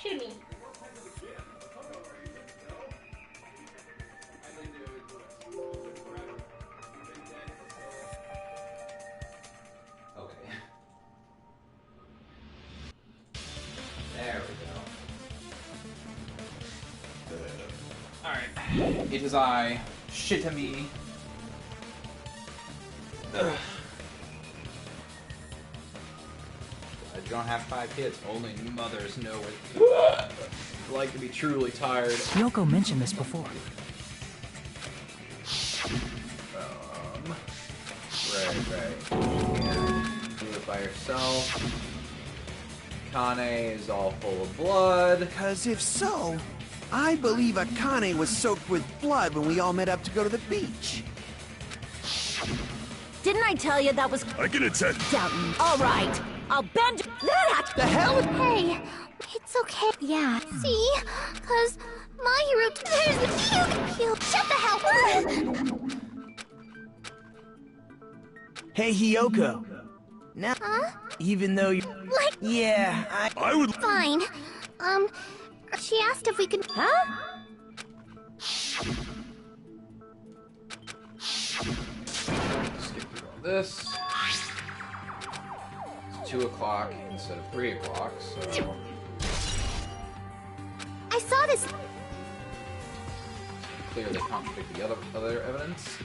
Shoot me. Okay. There we go. Alright. It is I, Shitami. I don't have 5 kids. Only mothers know what it's like to be truly tired. Yoko mentioned this before. Right. Yeah. Do it by yourself. Akane is all full of blood. Cause if so, I believe Akane was soaked with blood when we all met up to go to the beach. Didn't I tell you that was... I can attend. Doubt me. All right. I'll bend... The hell? Hey, it's okay. Yeah. See? Cause my hero... There's the puke. Shut the hell up. Hey, Hiyoko. Now, even though you... Like... Yeah, I would... Fine. She asked if we could... Huh? Skip through all this. It's 2 o'clock instead of 3 o'clock, so... I saw this... Clearly contradict the other evidence.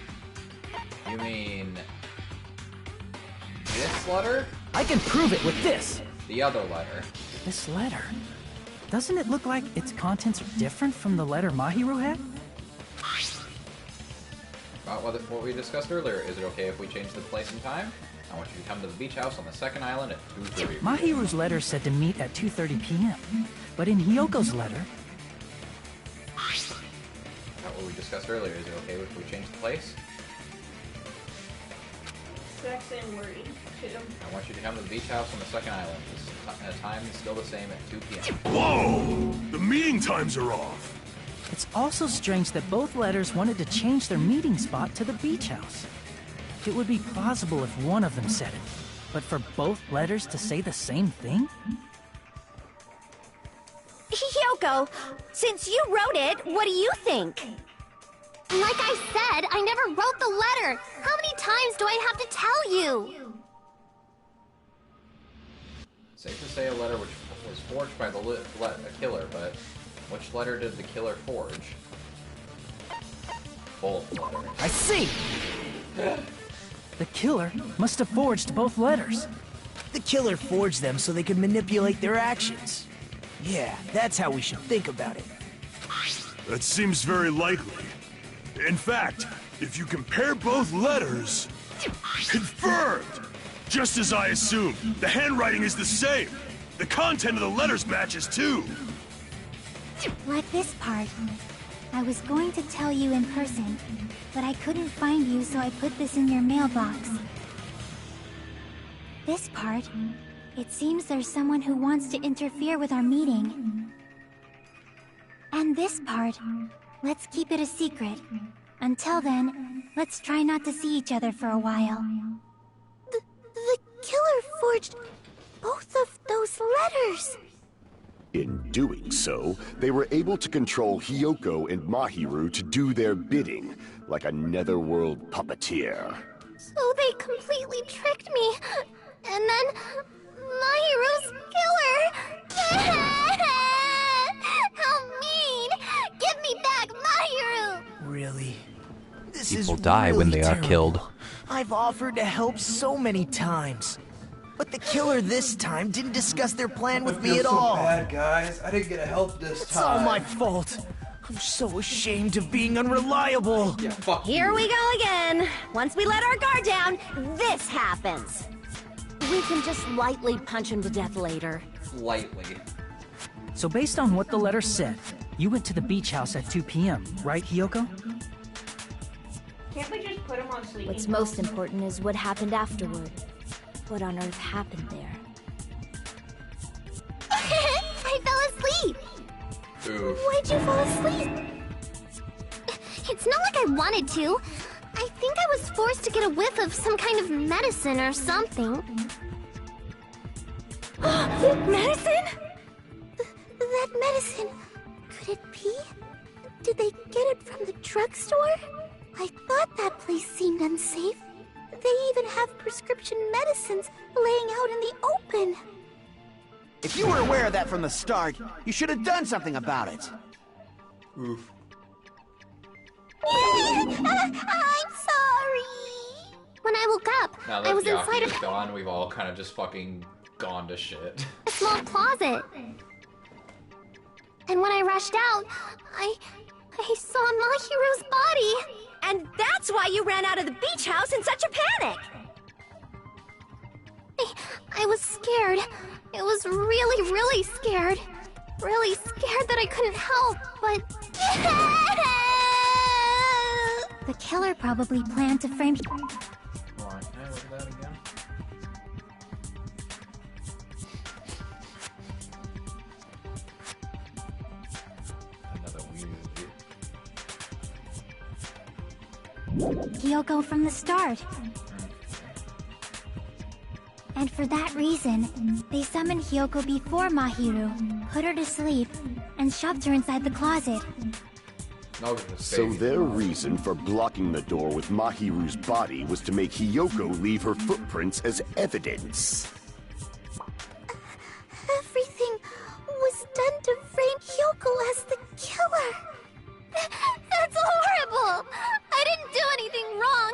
You mean... this letter? I can prove it with this! The other letter. This letter? Doesn't it look like its contents are different from the letter Mahiru had? About what we discussed earlier. Is it okay if we change the place and time? I want you to come to the beach house on the second island at 2:30. Mahiru's letter said to meet at 2:30 p.m. But in Hyoko's letter... About what we discussed earlier. Is it okay if we change the place? Exact same wording. I want you to come to the beach house on the second island. The time is still the same at 2 p.m. Whoa! The meeting times are off. It's also strange that both letters wanted to change their meeting spot to the beach house. It would be plausible if one of them said it, but for both letters to say the same thing? Hiyoko, since you wrote it, what do you think? Like I said, I never wrote the letter. How many times do I have to tell you? Safe to say a letter which was forged by the killer, but which letter did the killer forge? Both letters. I see! The killer must have forged both letters. The killer forged them so they could manipulate their actions. Yeah, that's how we should think about it. That seems very likely. In fact, if you compare both letters... Confirmed! Just as I assumed, the handwriting is the same. The content of the letters matches too. Like this part. I was going to tell you in person, but I couldn't find you, so I put this in your mailbox. This part. It seems there's someone who wants to interfere with our meeting. And this part. Let's keep it a secret. Until then, let's try not to see each other for a while. The killer forged both of those letters. In doing so, they were able to control Hiyoko and Mahiru to do their bidding, like a netherworld puppeteer. So they completely tricked me. And then Mahiru's killer. How mean! Give me back Mahiru! Really? This People is die when really they are terrible. killed. I've offered to help so many times. But the killer this time didn't discuss their plan with me at all. Bad, guys. I didn't get help this It's time. all my fault. I'm so ashamed of being unreliable. Yeah, fuck Here you. we go again. Once we let our guard down, this happens. We can just lightly punch him to death later. Lightly. So based on what the letter said, you went to the beach house at 2 p.m., right, Hiyoko? Can't we just put him on sleeping? What's most important is what happened afterward. What on earth happened there? I fell asleep. Oof. Why'd you fall asleep? It's not like I wanted to. I think I was forced to get a whiff of some kind of medicine or something. Medicine? That That medicine... Could it be? Did they get it from the drugstore? I thought that place seemed unsafe. They even have prescription medicines laying out in the open. If you were aware of that from the start, you should have done something about it. Oof. I'm sorry. When I woke up, Now I that was inside Yaki of is gone, we've all kind of just fucking gone to shit. a small closet. And when I rushed out, I saw Mahiru's body. And that's why you ran out of the beach house in such a panic! I was scared. It was really, really scared. Really scared that I couldn't help, but... The killer probably planned to frame... Hold on, can I look at that again? Another weird. Hyoko from the start. And for that reason, they summoned Hyoko before Mahiru, put her to sleep, and shoved her inside the closet. So their reason for blocking the door with Mahiru's body was to make Hyoko leave her footprints as evidence. Everything was done to frame Hyoko as the killer. That's horrible! I didn't do anything wrong,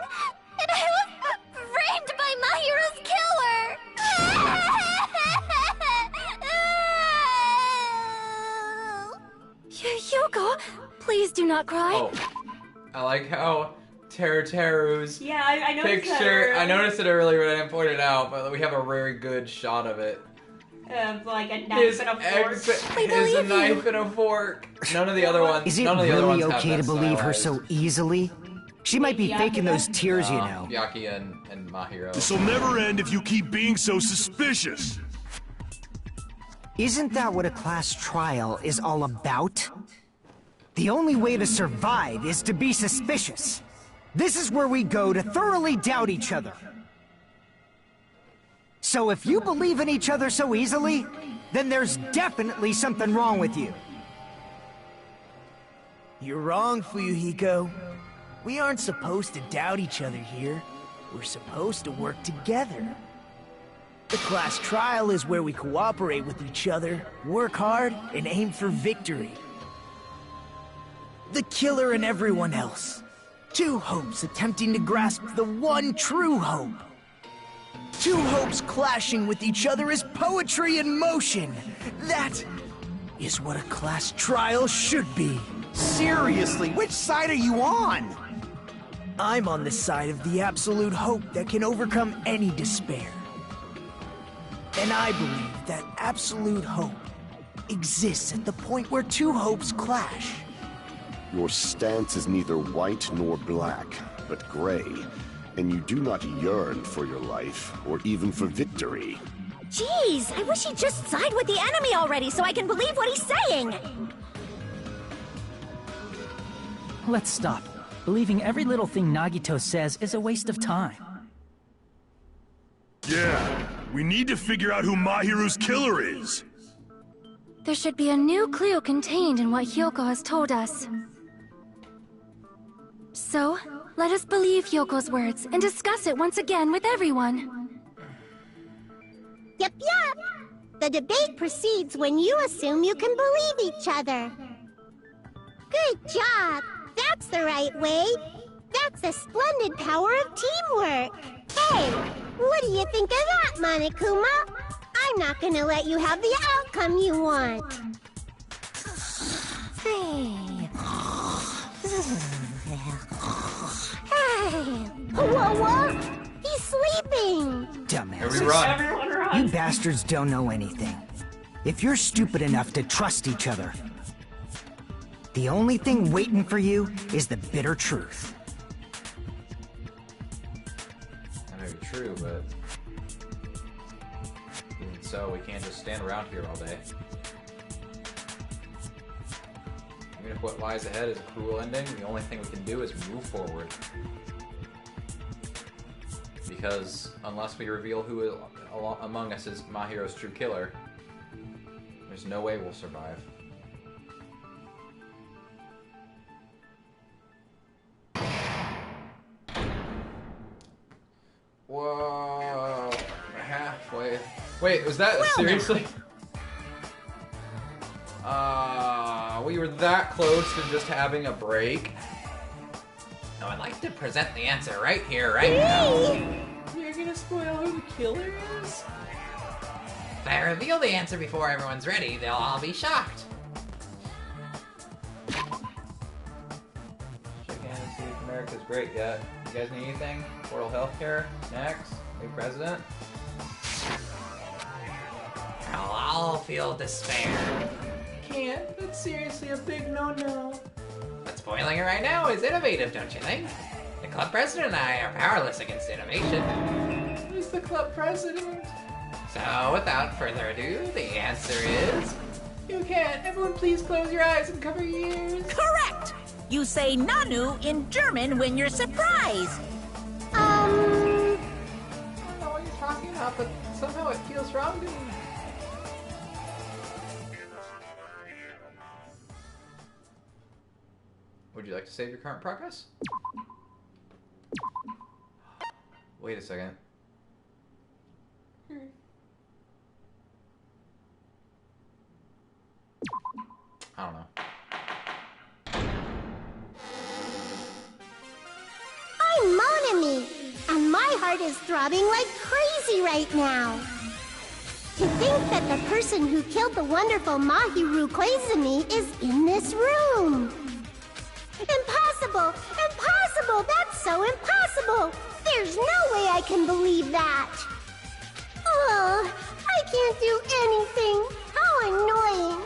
and I was framed by Mahiru's killer! Hyoko, please do not cry. Oh, I like how Teru's Yeah, I noticed that picture. earlier. I noticed it earlier, but I didn't point it out. But we have a very good shot of it. Like a knife and a fork. Is a knife and a fork. None of the other ones. Is it none of the other really ones have okay that to believe her stylized. so easily? She might be faking those tears, you know. Yaki and Mahiro. This'll never end if you keep being so suspicious. Isn't that what a class trial is all about? The only way to survive is to be suspicious. This is where we go to thoroughly doubt each other. So if you believe in each other so easily, then there's definitely something wrong with you. You're wrong, Fuyuhiko. We aren't supposed to doubt each other here. We're supposed to work together. The class trial is where we cooperate with each other, work hard, and aim for victory. The killer and everyone else. Two hopes attempting to grasp the one true hope. Two hopes clashing with each other is poetry in motion. That is what a class trial should be. Seriously, which side are you on? I'm on the side of the absolute hope that can overcome any despair. And I believe that absolute hope exists at the point where two hopes clash. Your stance is neither white nor black, but gray, and you do not yearn for your life, or even for victory. Jeez, I wish he'd just side with the enemy already so I can believe what he's saying! Let's stop. Believing every little thing Nagito says is a waste of time. Yeah, we need to figure out who Mahiru's killer is. There should be a new clue contained in what Hyoko has told us. So, let us believe Hyoko's words and discuss it once again with everyone. Yep. The debate proceeds when you assume you can believe each other. Good job. That's the right way. That's the splendid power of teamwork. Hey, what do you think of that, Monokuma? I'm not gonna let you have the outcome you want. Hey. What? He's sleeping. Dumbasses. Everyone run. You bastards don't know anything. If you're stupid enough to trust each other, the only thing waiting for you is the bitter truth. That may be true, but even so, we can't just stand around here all day. Even if what lies ahead is a cruel ending, the only thing we can do is move forward. Because unless we reveal who among us is Mahiro's true killer, there's no way we'll survive. Wait, was that seriously? We were that close to just having a break. Now I'd like to present the answer right here, right now. You're gonna spoil who the killer is? If I reveal the answer before everyone's ready, they'll all be shocked. Shake hands and see if America's great yet. You guys need anything? Portal healthcare? Snacks? New president? They'll all feel despair. Can't. That's seriously a big no-no. But spoiling it right now is innovative, don't you think? The club president and I are powerless against innovation. Who's the club president? So, without further ado, the answer is... You can't. Everyone please close your eyes and cover your ears. Correct! You say Nanu in German when you're surprised. I don't know what you're talking about, but somehow it feels wrong to me. Would you like to save your current progress? Wait a second. I don't know. I'm Mon Ami, and my heart is throbbing like crazy right now. To think that the person who killed the wonderful Mahiru Koizumi is in this room. Impossible! Impossible! That's so impossible! There's no way I can believe that! Oh, I can't do anything! How annoying!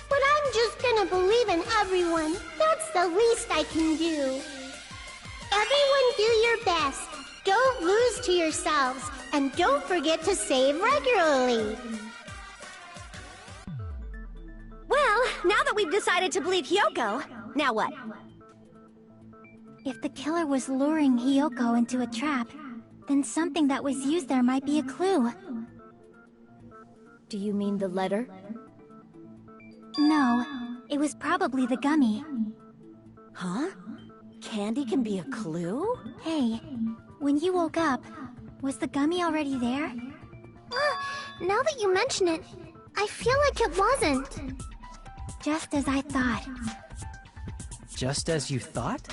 But I'm just gonna believe in everyone. That's the least I can do. Everyone do your best. Don't lose to yourselves. And don't forget to save regularly. Well, now that we've decided to believe Hiyoko, now what? If the killer was luring Hiyoko into a trap, then something that was used there might be a clue. Do you mean the letter? No, it was probably the gummy. Huh? Candy can be a clue? Hey, when you woke up, was the gummy already there? Now that you mention it, I feel like it wasn't. Just as I thought. Just as you thought?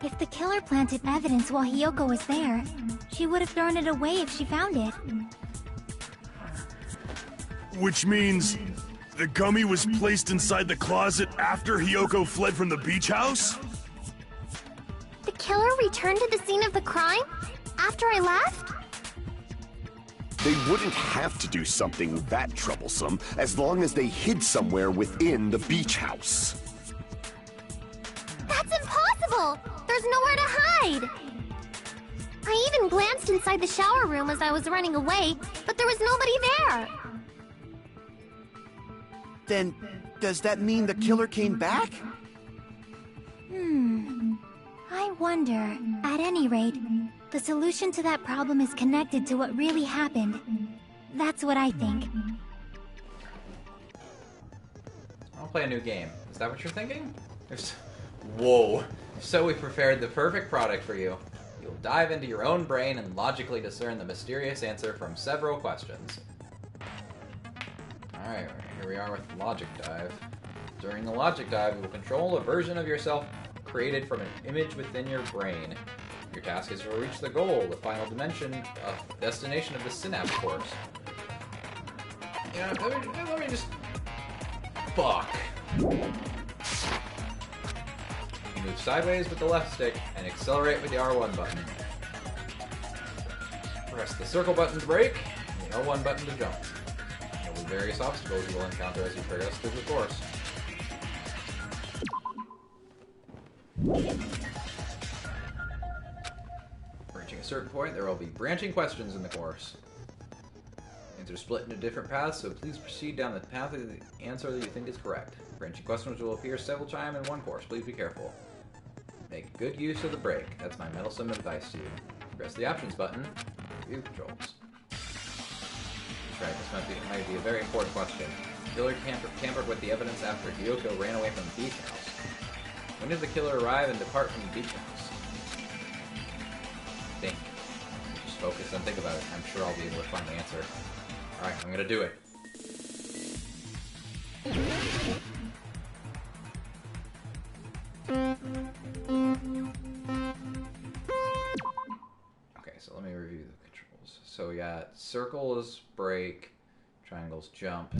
If the killer planted evidence while Hiyoko was there, she would have thrown it away if she found it. Which means the gummy was placed inside the closet after Hiyoko fled from the beach house? The killer returned to the scene of the crime? After I left? They wouldn't have to do something that troublesome as long as they hid somewhere within the beach house. That's impossible! There's nowhere to hide! I even glanced inside the shower room as I was running away, but there was nobody there! Then, does that mean the killer came back? I wonder. At any rate, the solution to that problem is connected to what really happened. That's what I think. I'll play a new game. Is that what you're thinking? Whoa. So we prepared the perfect product for you. You'll dive into your own brain and logically discern the mysterious answer from several questions. Alright, here we are with Logic Dive. During the Logic Dive, you will control a version of yourself created from an image within your brain. Your task is to reach the goal, the final destination of the synapse course. Yeah, let me just... Fuck. You move sideways with the left stick and accelerate with the R1 button. Press the circle button to brake and the L1 button to jump. There will be various obstacles you will encounter as you progress through the course. Reaching a certain point, there will be branching questions in the course. These are split into different paths, so please proceed down the path of the answer that you think is correct. Branching questions will appear several times in one course. Please be careful. Make good use of the brake. That's my meddlesome advice to you. Press the options button. View controls. That's right, this might be a very important question. Killer tampered with the evidence after Hiyoko ran away from the beach house. When did the killer arrive and depart from the beach house? Think. Just focus and think about it. I'm sure I'll be able to find the answer. Alright, I'm gonna do it. Okay, so let me review the controls. So we got circles break, triangles jump.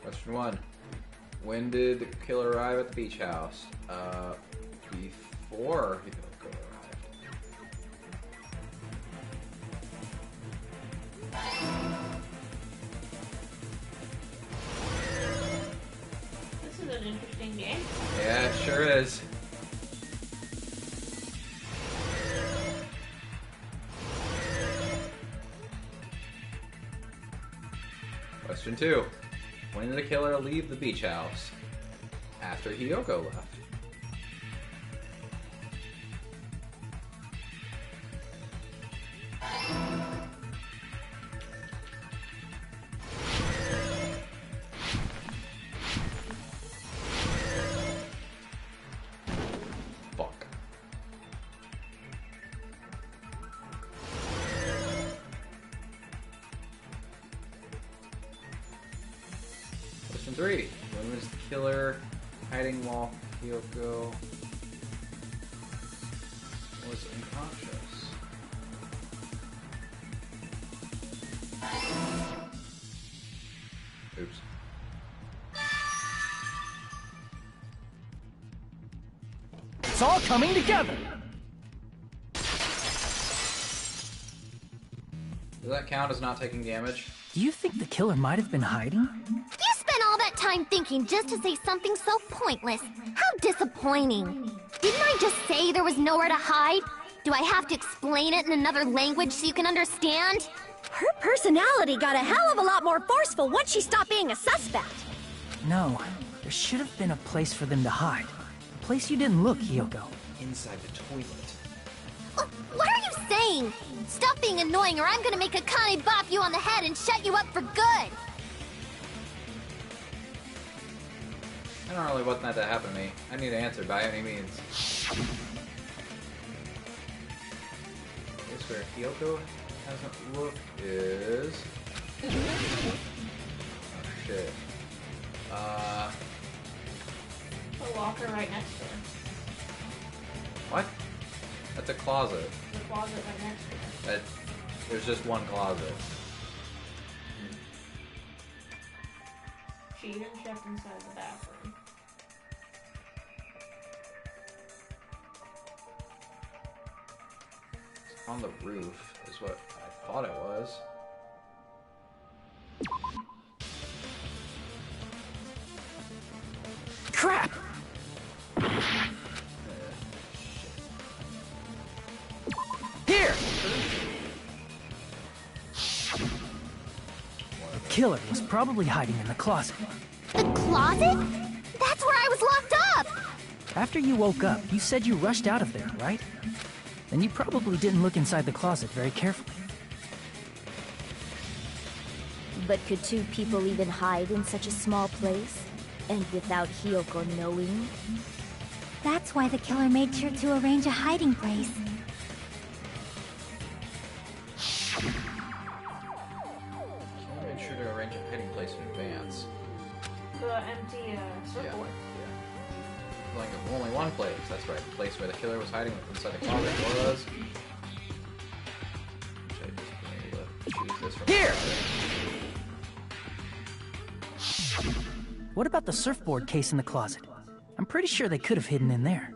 Question 1. When did the killer arrive at the beach house? Before Hiyoko arrived. This is an interesting game. Yeah, it sure is. Question 2. When did the killer leave the beach house? After Hiyoko left. Fuck. Question 3. When was the killer hiding while Hiyoko was unconscious? Oops. It's all coming together! Does that count as not taking damage? Do you think the killer might have been hiding? You spent all that time thinking just to say something so pointless. How disappointing. Didn't I just say there was nowhere to hide? Do I have to explain it in another language so you can understand? Her personality got a hell of a lot more forceful once she stopped being a suspect. No, there should have been a place for them to hide. A place you didn't look, Hiyoko. Inside the toilet. What are you saying? Stop being annoying or I'm gonna make Akane bop you on the head and shut you up for good! I don't really want that to happen to me. I need an answer by any means. Place where Hiyoko hasn't looked is... Oh shit. The locker right next to her. What? That's a closet. The closet right next to her. There's just one closet. She even checked inside the bathroom. It's on the roof, is what I thought it was. Crap! Here! The killer was probably hiding in the closet. The closet? That's where I was locked up! After you woke up, you said you rushed out of there, right? Then you probably didn't look inside the closet very carefully. But could two people even hide in such a small place? And without Hiyoko knowing? That's why the killer made sure to arrange a hiding place. I made sure to arrange a hiding place in advance. The empty surfboard. Yeah. Like only one place. That's right. The place where the killer was hiding inside the closet was. Should I just be able to choose this from Here! What about the surfboard case in the closet? I'm pretty sure they could have hidden in there.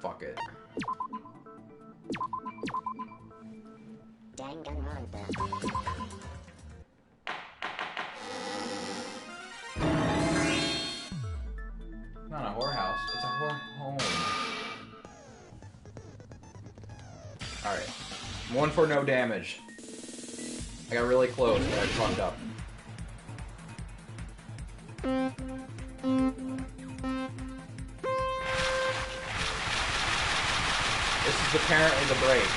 Fuck it. Danganronpa. It's not a whorehouse, it's a whore home. Alright. One for no damage. I got really close, but I fucked up. This is apparently the break.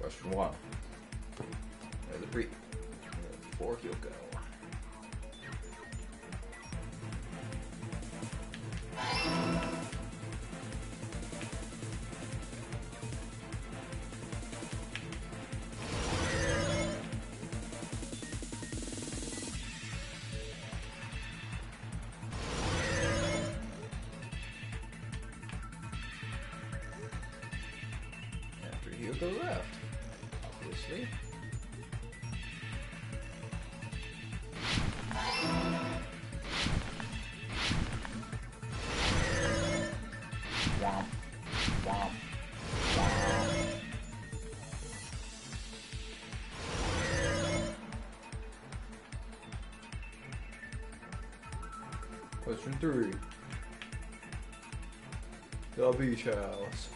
Question 1. There's the brief. For Hyoko. After Hyoko left, obviously. Womp. Womp. Womp. Question 3. The beach house.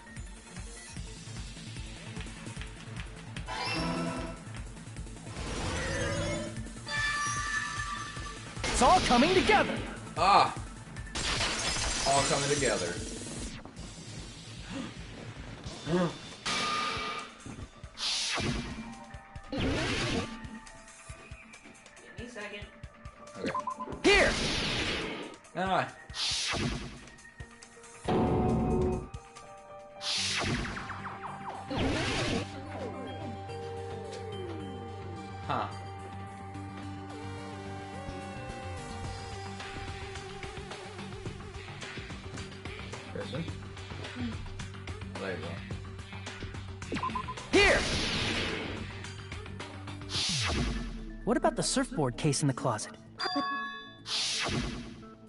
It's all coming together. Ah! All coming together. Give me a second. Okay. Here! Ah. Huh. Kristen? There you go. Here! What about the surfboard case in the closet?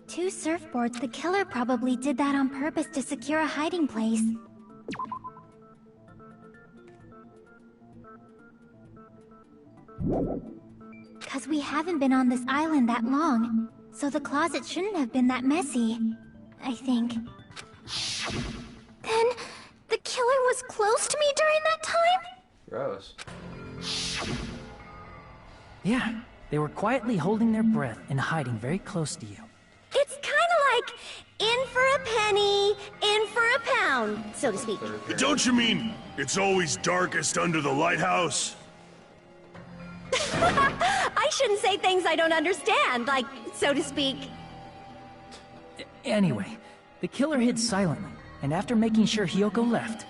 Two surfboards, the killer probably did that on purpose to secure a hiding place. Cause we haven't been on this island that long, so the closet shouldn't have been that messy, I think. Then, the killer was close to me during that time? Gross. Yeah, they were quietly holding their breath and hiding very close to you. It's kinda like in for a penny, in for a pound, so to speak. Don't you mean it's always darkest under the lighthouse? I shouldn't say things I don't understand, like, so to speak. Anyway, the killer hid silently, and after making sure Hyoko left,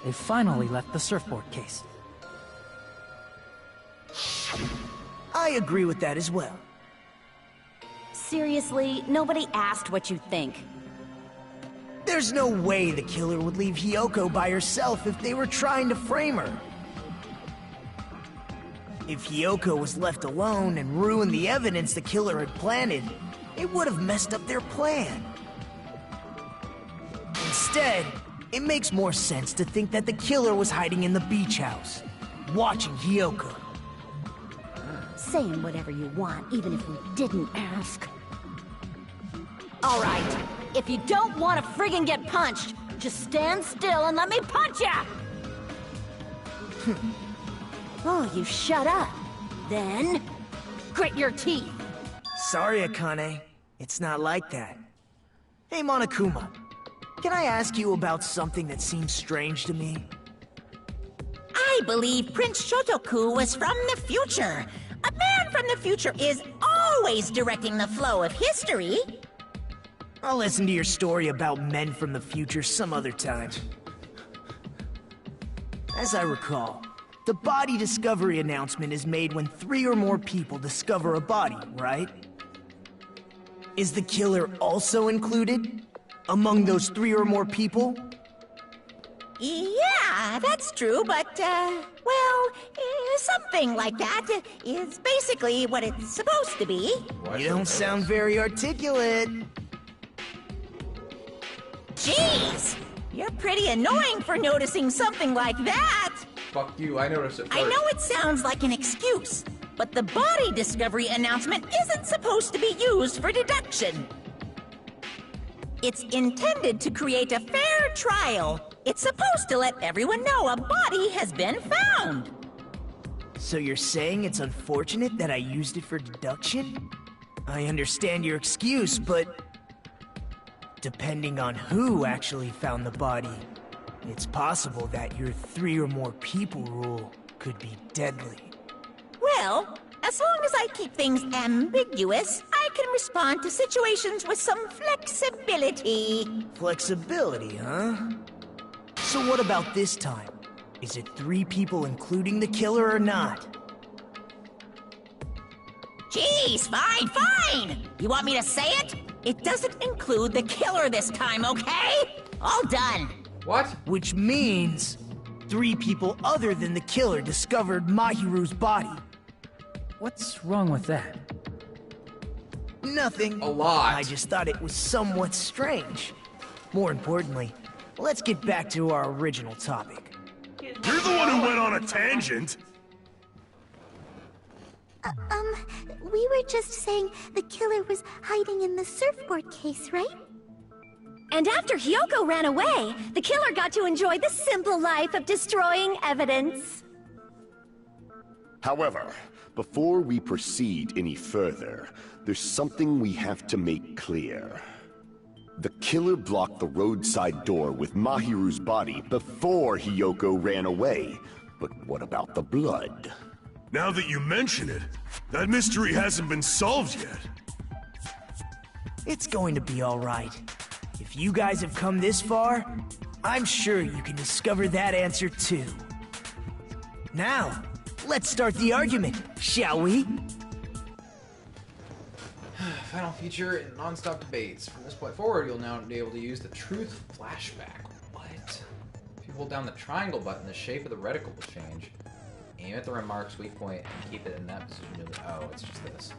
they finally left the surfboard case. I agree with that as well. Seriously, nobody asked what you think. There's no way the killer would leave Hyoko by herself if they were trying to frame her. If Hyoko was left alone and ruined the evidence the killer had planted, it would have messed up their plan. Instead, it makes more sense to think that the killer was hiding in the beach house, watching Hyoko. Saying whatever you want, even if we didn't ask. All right, if you don't want to friggin' get punched, just stand still and let me punch ya! Oh, you shut up. Then, grit your teeth. Sorry, Akane. It's not like that. Hey, Monokuma. Can I ask you about something that seems strange to me? I believe Prince Shotoku was from the future. A man from the future is always directing the flow of history. I'll listen to your story about men from the future some other time. As I recall, the body discovery announcement is made when 3 or more people discover a body, right? Is the killer also included? Among those 3 or more people? Yeah, that's true, but, well, something like that is basically what it's supposed to be. You don't sound very articulate. Jeez! You're pretty annoying for noticing something like that. Fuck you, I noticed it first. I know it sounds like an excuse, but the body discovery announcement isn't supposed to be used for deduction. It's intended to create a fair trial. It's supposed to let everyone know a body has been found. So you're saying it's unfortunate that I used it for deduction? I understand your excuse, but depending on who actually found the body, it's possible that your 3 or more people rule could be deadly. Well, as long as I keep things ambiguous, I can respond to situations with some flexibility. Flexibility, huh? So what about this time? Is it 3 people including the killer or not? Jeez, fine! You want me to say it? It doesn't include the killer this time, okay? All done. What? Which means 3 people other than the killer discovered Mahiru's body. What's wrong with that? Nothing. A lot. I just thought it was somewhat strange. More importantly, let's get back to our original topic. You're the one who went on a tangent. We were just saying the killer was hiding in the surfboard case, right? And after Hyoko ran away, the killer got to enjoy the simple life of destroying evidence. However, before we proceed any further, there's something we have to make clear. The killer blocked the roadside door with Mahiru's body before Hyoko ran away. But what about the blood? Now that you mention it, that mystery hasn't been solved yet. It's going to be all right. If you guys have come this far, I'm sure you can discover that answer too. Now, let's start the argument, shall we? Final feature in non-stop debates. From this point forward, you'll now be able to use the truth flashback. What? If you hold down the triangle button, the shape of the reticle will change. Aim at the remark's weak point and keep it in that position. Oh, it's just this.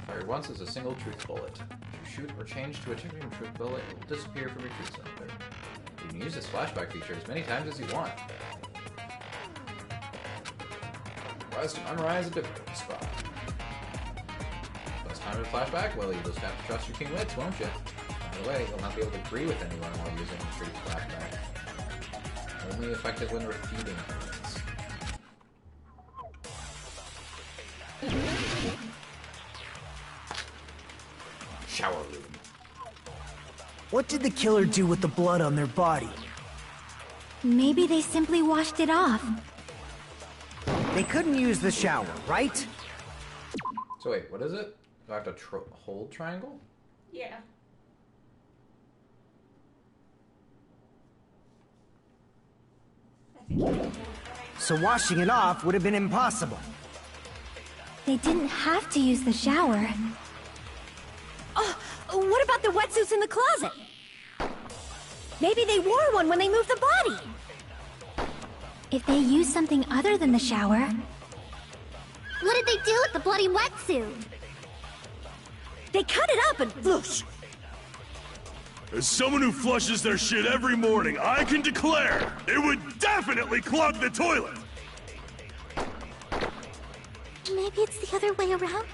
Fired once as a single truth bullet. If you shoot or change to a different truth bullet, it will disappear from your truth cylinder. You can use this flashback feature as many times as you want. Rise to memorize a difficulty spot. Best time to flashback? Well, you'll just have to trust your king wits, won't you? By the way, you'll not be able to agree with anyone while using the truth flashback. Only effective when refuting evidence. Shower room. What did the killer do with the blood on their body? Maybe they simply washed it off. They couldn't use the shower, right? So wait, what is it? Do I have to hold triangle? Yeah. So washing it off would have been impossible. They didn't have to use the shower. Oh, what about the wetsuits in the closet? Maybe they wore one when they moved the body. If they used something other than the shower... What did they do with the bloody wetsuit? They cut it up and whoosh. As someone who flushes their shit every morning, I can declare it would definitely clog the toilet! Maybe it's the other way around?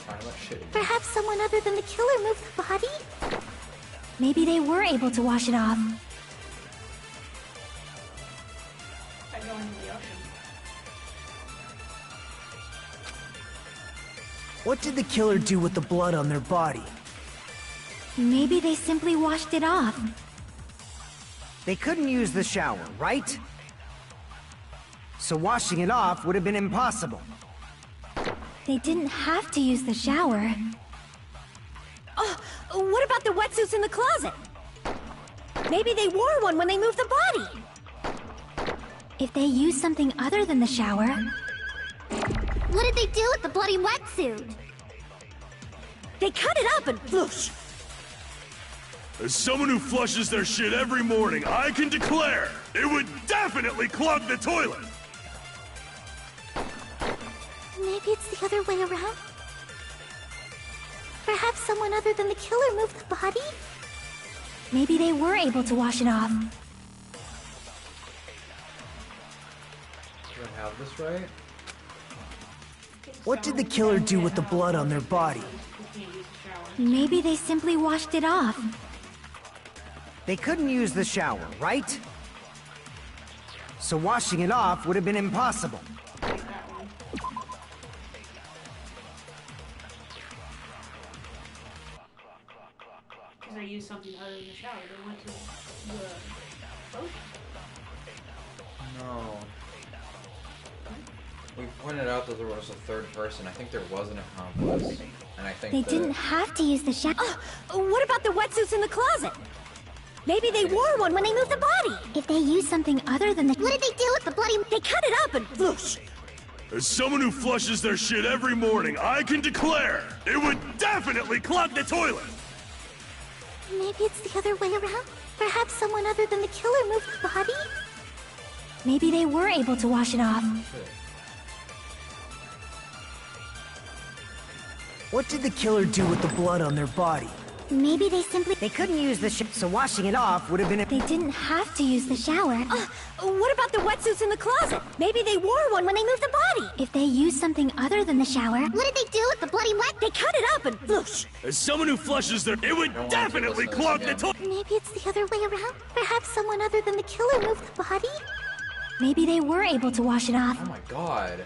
Talking about shit. Perhaps someone other than the killer moved the body? Maybe they were able to wash it off. I go into the ocean. What did the killer do with the blood on their body? Maybe they simply washed it off. They couldn't use the shower, right? So washing it off would have been impossible. They didn't have to use the shower. Oh, what about the wetsuits in the closet? Maybe they wore one when they moved the body. If they used something other than the shower... What did they do with the bloody wetsuit? They cut it up and whoosh. As someone who flushes their shit every morning, I can declare it would definitely clog the toilet! Maybe it's the other way around? Perhaps someone other than the killer moved the body? Maybe they were able to wash it off. Do I have this right? What did the killer do with the blood on their body? Maybe they simply washed it off. They couldn't use the shower, right? So washing it off would have been impossible. Because they used something other than the shower. They went to the ocean. No. We pointed out that there was a third person. I think there was an accomplice. And I think They didn't have to use the shower. What about the wetsuits in the closet? Maybe they wore one when they moved the body. If they used something other than the... What did they do with the bloody... They cut it up and whoosh. As someone who flushes their shit every morning, I can declare it would definitely clog the toilet! Maybe it's the other way around? Perhaps someone other than the killer moved the body? Maybe they were able to wash it off. What did the killer do with the blood on their body? Maybe they simply... They couldn't use the so washing it off would have been... They didn't have to use the shower. What about the wetsuits in the closet? Maybe they wore one when they moved the body. If they used something other than the shower... What did they do with the bloody wet? They cut it up and whoosh. As someone who flushes their... It would definitely clog the toilet! Maybe it's the other way around? Perhaps someone other than the killer moved the body? Maybe they were able to wash it off. Oh my god.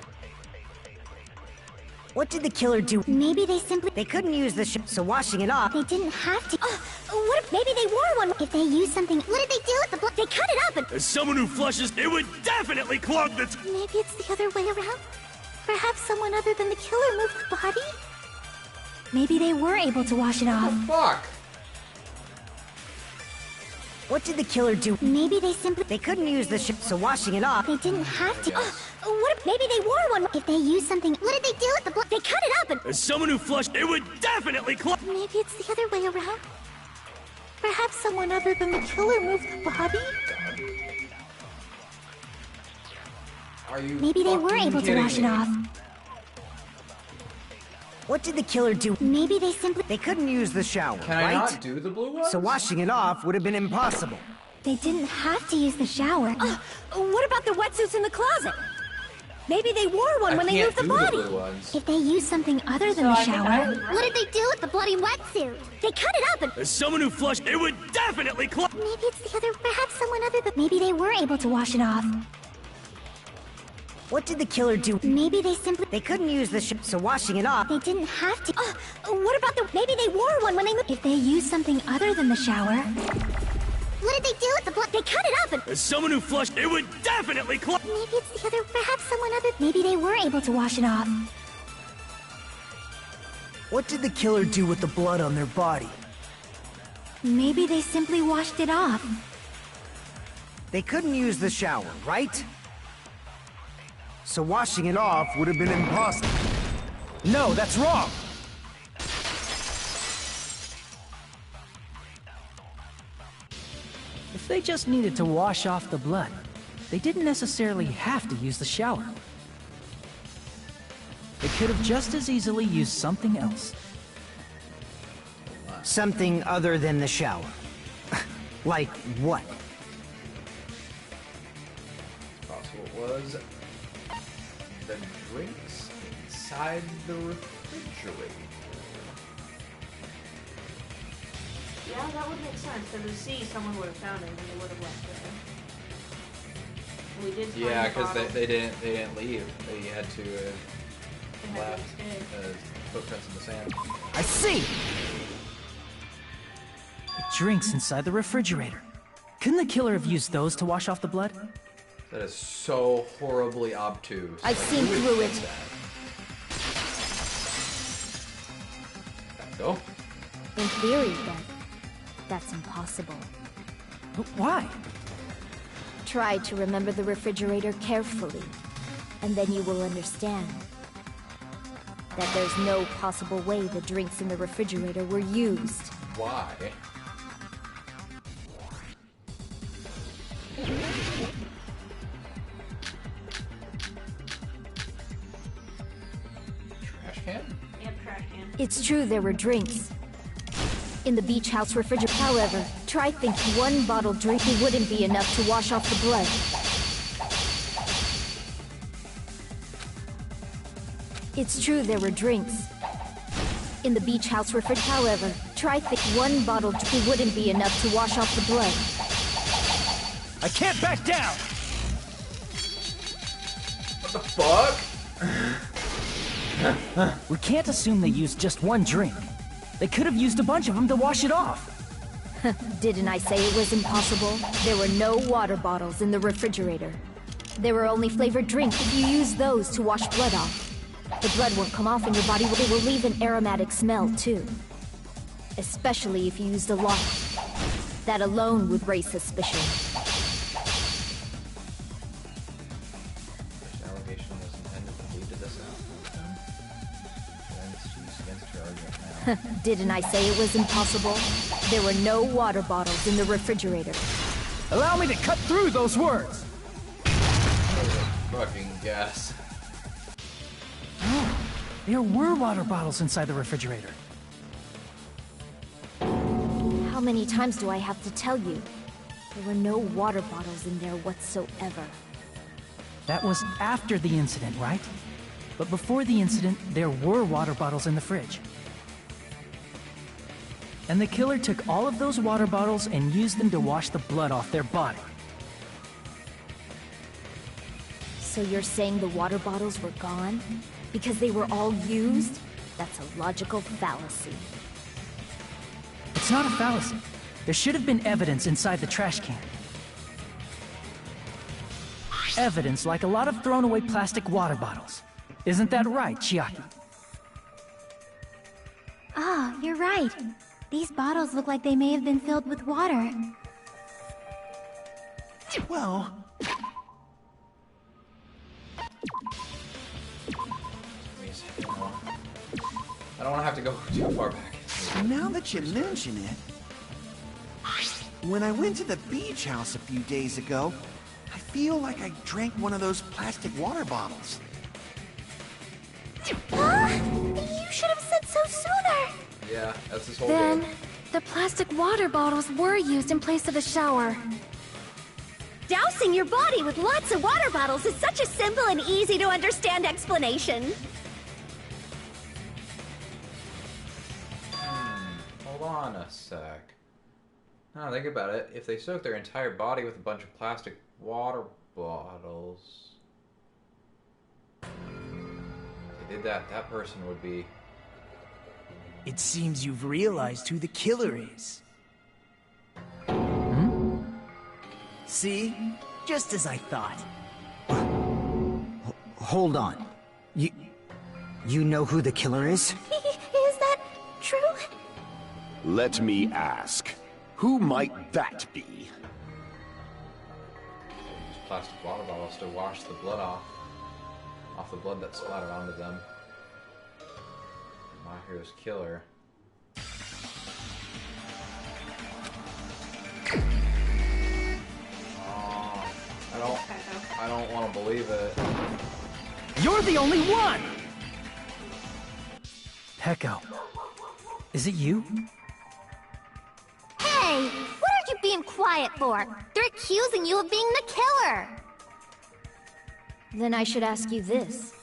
What did the killer do? Maybe they simply... They couldn't use the so washing it off... They didn't have to... What if maybe they wore one? If they used something... What did they do with the blood? They cut it up and... As someone who flushes... It would definitely clog the Maybe it's the other way around? Perhaps someone other than the killer moved the body? Maybe they were able to wash it off. Fuck! What did the killer do? Maybe they simply... They couldn't use the so washing it off... They didn't have to... What if maybe they wore one? If they used something... What did they do with the blood? They cut it up and... As someone who flushed... It would definitely clog... Maybe it's the other way around? Perhaps someone other than the killer moved the body? Are you Maybe they were fucking able to kidding wash it me? off. What did the killer do? Maybe they simply... They couldn't use the shower, Can I right? not do the blue ones? So washing it off would have been impossible. They didn't have to use the shower. What about the wetsuits in the closet? Maybe they wore one when they moved the body. Blue ones. If they used something other than the shower... What did they do with the bloody wetsuit? They cut it up and... As someone who flushed... It would definitely clog... Maybe it's the other... Perhaps someone other than... Maybe they were able to wash it off. What did the killer do? Maybe they simply... They couldn't use the so washing it off... They didn't have to... What about the... Maybe they wore one when they moved... If they used something other than the shower... What did they do with the blood? They cut it up and... As someone who flushed... It would definitely clog... Maybe it's the other... Perhaps someone other... Maybe they were able to wash it off. What did the killer do with the blood on their body? Maybe they simply washed it off. They couldn't use the shower, right? So washing it off would have been impossible. No, that's wrong! If they just needed to wash off the blood, they didn't necessarily have to use the shower. They could have just as easily used something else. Something other than the shower. Like what? Possible was the drinks inside the refrigerator. Yeah, that would make sense. Because to see, someone would have found it and they would have left it. We did find Yeah, the because bottle. they didn't leave. They had to They had to left escape. footprints in the sand. I see! The drinks inside the refrigerator. Couldn't the killer have used those to wash off the blood? That is so horribly obtuse. I've Like, seen who would through think it. that? Go. In theory, then, that's impossible. But why? Try to remember the refrigerator carefully, and then you will understand that there's no possible way the drinks in the refrigerator were used. Why? Trash can? Yep, trash can. It's true there were drinks, In the beach house refrigerator. However, try thinking one bottled drink wouldn't be enough to wash off the blood. It's true there were drinks. In the beach house refrigerator. However, try thinking one bottled drink wouldn't be enough to wash off the blood. I can't back down! What the fuck? We can't assume they used just one drink. They could have used a bunch of them to wash it off. Didn't I say it was impossible? There were no water bottles in the refrigerator. There were only flavored drinks. If you use those to wash blood off, the blood won't come off in your body. It will leave an aromatic smell, too. Especially if you used a lot. That alone would raise suspicion. This allegation was intended to lead to this outcome. Then it's used against her argument now. Didn't I say it was impossible? There were no water bottles in the refrigerator. Allow me to cut through those words! Fucking guess. Oh, there were water bottles inside the refrigerator. How many times do I have to tell you? There were no water bottles in there whatsoever. That was after the incident, right? But before the incident, there were water bottles in the fridge. And the killer took all of those water bottles and used them to wash the blood off their body. So you're saying the water bottles were gone? Because they were all used? That's a logical fallacy. It's not a fallacy. There should have been evidence inside the trash can. Evidence like a lot of thrown away plastic water bottles. Isn't that right, Chiaki? Ah, you're right. These bottles look like they may have been filled with water. Well... I don't want to have to go too far back. Now that you mention it... When I went to the beach house a few days ago, I feel like I drank one of those plastic water bottles. You should have said so sooner! Yeah, that's his whole Then, game. the plastic water bottles were used in place of a shower. Dousing your body with lots of water bottles is such a simple and easy to understand explanation. Hold on a sec. Now think about it. If they soak their entire body with a bunch of plastic water bottles... If they did that, that person would be... It seems you've realized who the killer is. See? Just as I thought. Hold on. You know who the killer is? Is that true? Let me ask. Who might that be? They use plastic water bottles to wash the blood off the blood that splattered onto them. My hero's killer. I don't want to believe it. You're the only one! Peko, is it you? Hey, what are you being quiet for? They're accusing you of being the killer. Then I should ask you this.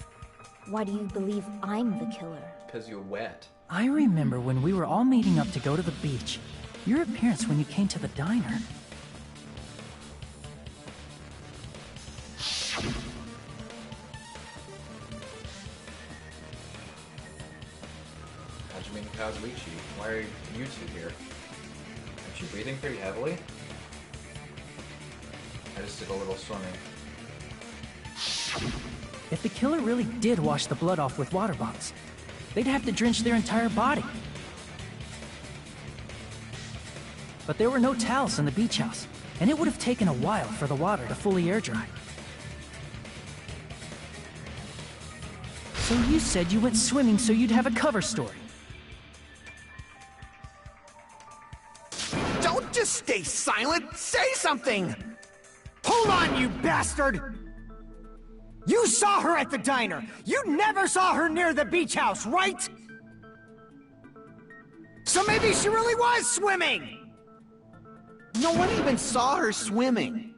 Why do you believe I'm the killer? Because you're wet. I remember when we were all meeting up to go to the beach. Your appearance when you came to the diner. Hajime and Kazuichi, why are you two here? Aren't you breathing pretty heavily? I just did a little swimming. If the killer really did wash the blood off with water bottles, they'd have to drench their entire body. But there were no towels in the beach house, and it would have taken a while for the water to fully air dry. So you said you went swimming so you'd have a cover story. Don't just stay silent! Say something! Hold on, you bastard! You saw her at the diner! You never saw her near the beach house, right? So So maybe she really was swimming! No one even saw her swimming.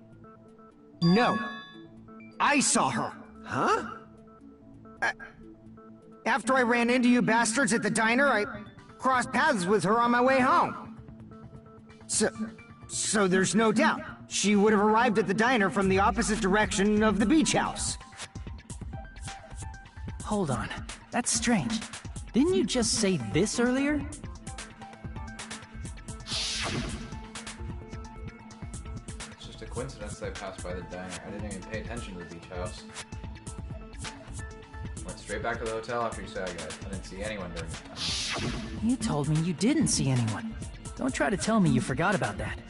No. I saw her. Huh? After I ran into you bastards at the diner, I crossed paths with her on my way home. So there's no doubt. She would have arrived at the diner from the opposite direction of the beach house. Hold on. That's strange. Didn't you just say this earlier? It's just a coincidence that I passed by the diner. I didn't even pay attention to the beach house. Went straight back to the hotel after you said I didn't see anyone during that time. You told me you didn't see anyone. Don't try to tell me you forgot about that.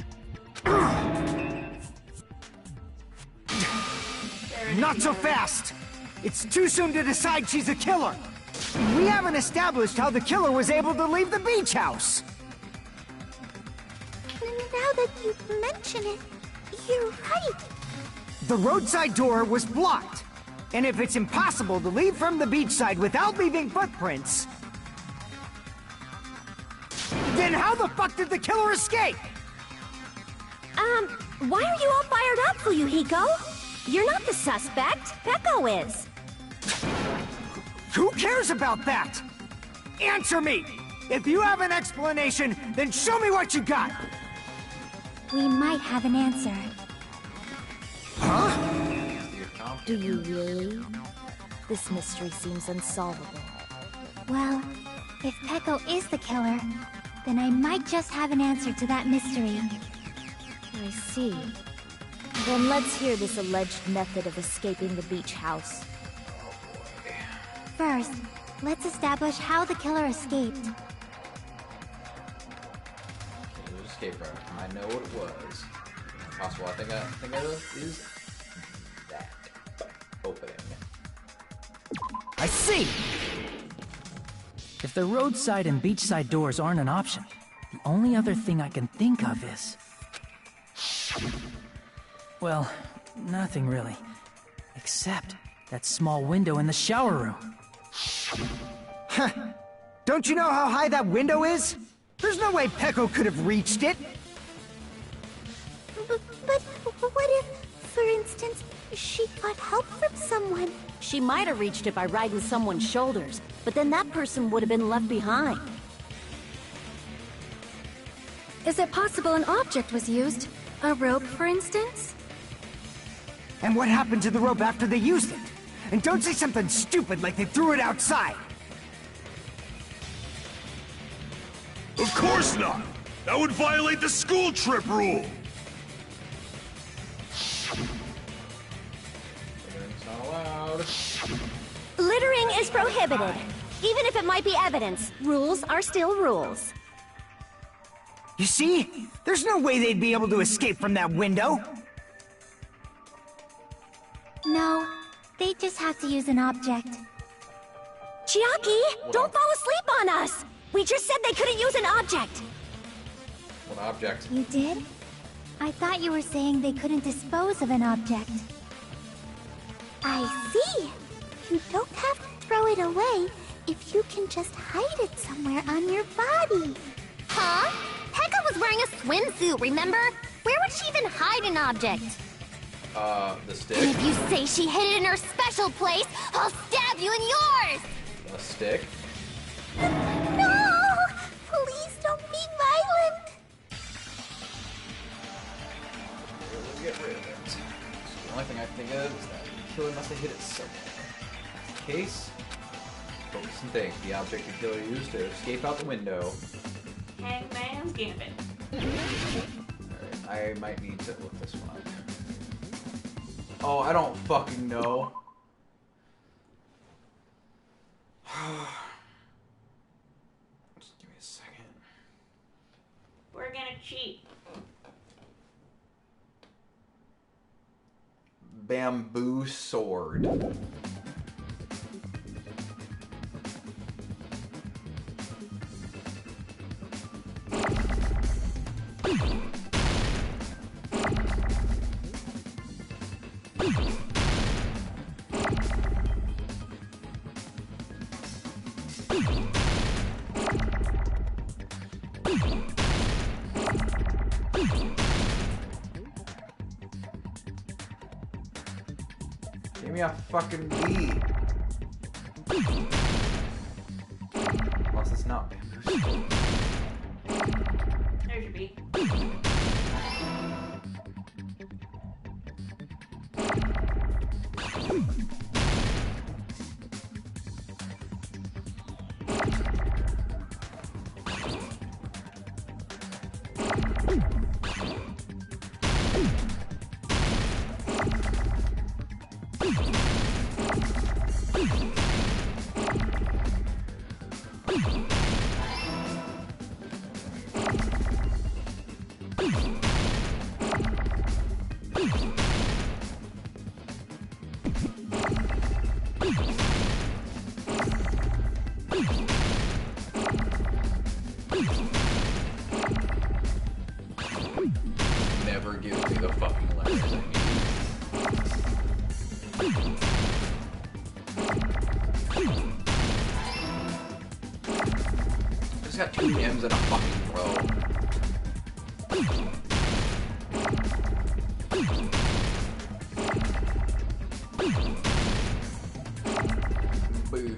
Not so fast! It's too soon to decide she's a killer! We haven't established how the killer was able to leave the beach house! Now that you mention it, you're right. The roadside door was blocked. And if it's impossible to leave from the beachside without leaving footprints, then how the fuck did the killer escape? Why are you all fired up, Fuyuhiko? You're not the suspect. Peko is. Who cares about that? Answer me! If you have an explanation, then show me what you got! We might have an answer. Huh? Do you really? This mystery seems unsolvable. Well, if Peko is the killer, then I might just have an answer to that mystery. I see. Then let's hear this alleged method of escaping the beach house. First, let's establish how the killer escaped. Escape route. I know what it was. Possible. I think it is that opening. I see! If the roadside and beachside doors aren't an option, the only other thing I can think of is... well, nothing really. Except that small window in the shower room. Huh. Don't you know how high that window is? There's no way Peko could have reached it. But what if, for instance, she got help from someone? She might have reached it by riding someone's shoulders, but then that person would have been left behind. Is it possible an object was used? A rope, for instance? And what happened to the rope after they used it? And don't say something stupid like they threw it outside. Of course not! That would violate the school trip rule! Littering's not allowed. Littering is prohibited. Even if it might be evidence, rules are still rules. You see? There's no way they'd be able to escape from that window. No, they just have to use an object. Chiaki, don't fall asleep on us! We just said they couldn't use an object! What object? You did? I thought you were saying they couldn't dispose of an object. I see. You don't have to throw it away if you can just hide it somewhere on your body. Huh? Pekka was wearing a swimsuit, remember? Where would she even hide an object? The stick? And if you say she hid it in her special place, I'll stab you in yours! A stick? No! Please don't be violent! We'll get rid of it. So the only thing I think of is that the killer must have hit it somewhere. In case, focus and think. The object the killer used to escape out the window. Hangman's Gambit. Alright, I might need to look this one up. Oh, I don't fucking know. Just give me a second. We're gonna cheat. Bamboo sword. me a fucking D. Unless it's not bamboo. There's your B. Never give me the fucking letters I need. Just got 2 M's in a fucking row. Boo.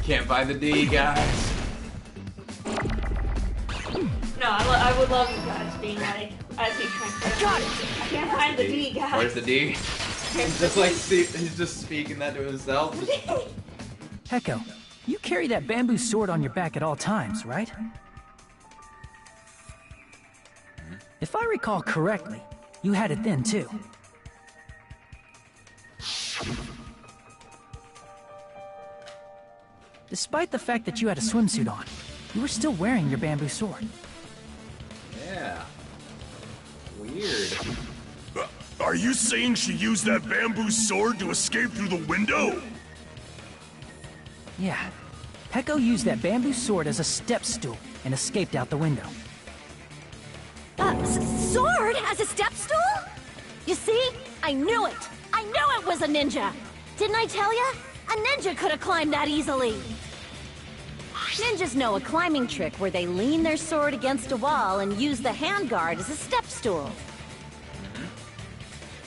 Can't find the D, guys. No, I would love you guys being like, as he trying to got it. I can't find the D, guys. Where's the D? He's just like he's just speaking that to himself. Heko, you carry that bamboo sword on your back at all times, right? If I recall correctly, you had it then too. Despite the fact that you had a swimsuit on, you were still wearing your bamboo sword. Yeah. Weird. Are you saying she used that bamboo sword to escape through the window? Yeah. Heko used that bamboo sword as a step stool and escaped out the window. Sword as a step stool? You see? I knew it! I knew it was a ninja! Didn't I tell ya? A ninja could have climbed that easily! Ninjas know a climbing trick where they lean their sword against a wall and use the handguard as a step stool.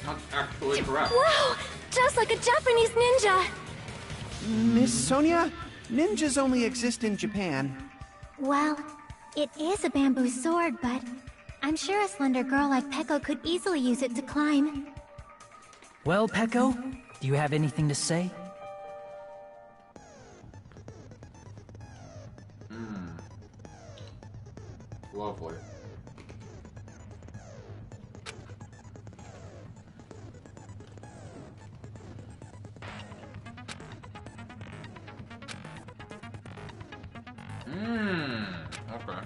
Not actually correct. Wow! Just like a Japanese ninja! Miss Sonia, ninjas only exist in Japan. Well, it is a bamboo sword, but I'm sure a slender girl like Peko could easily use it to climb. Well, Peko, do you have anything to say? Lovely. Okay.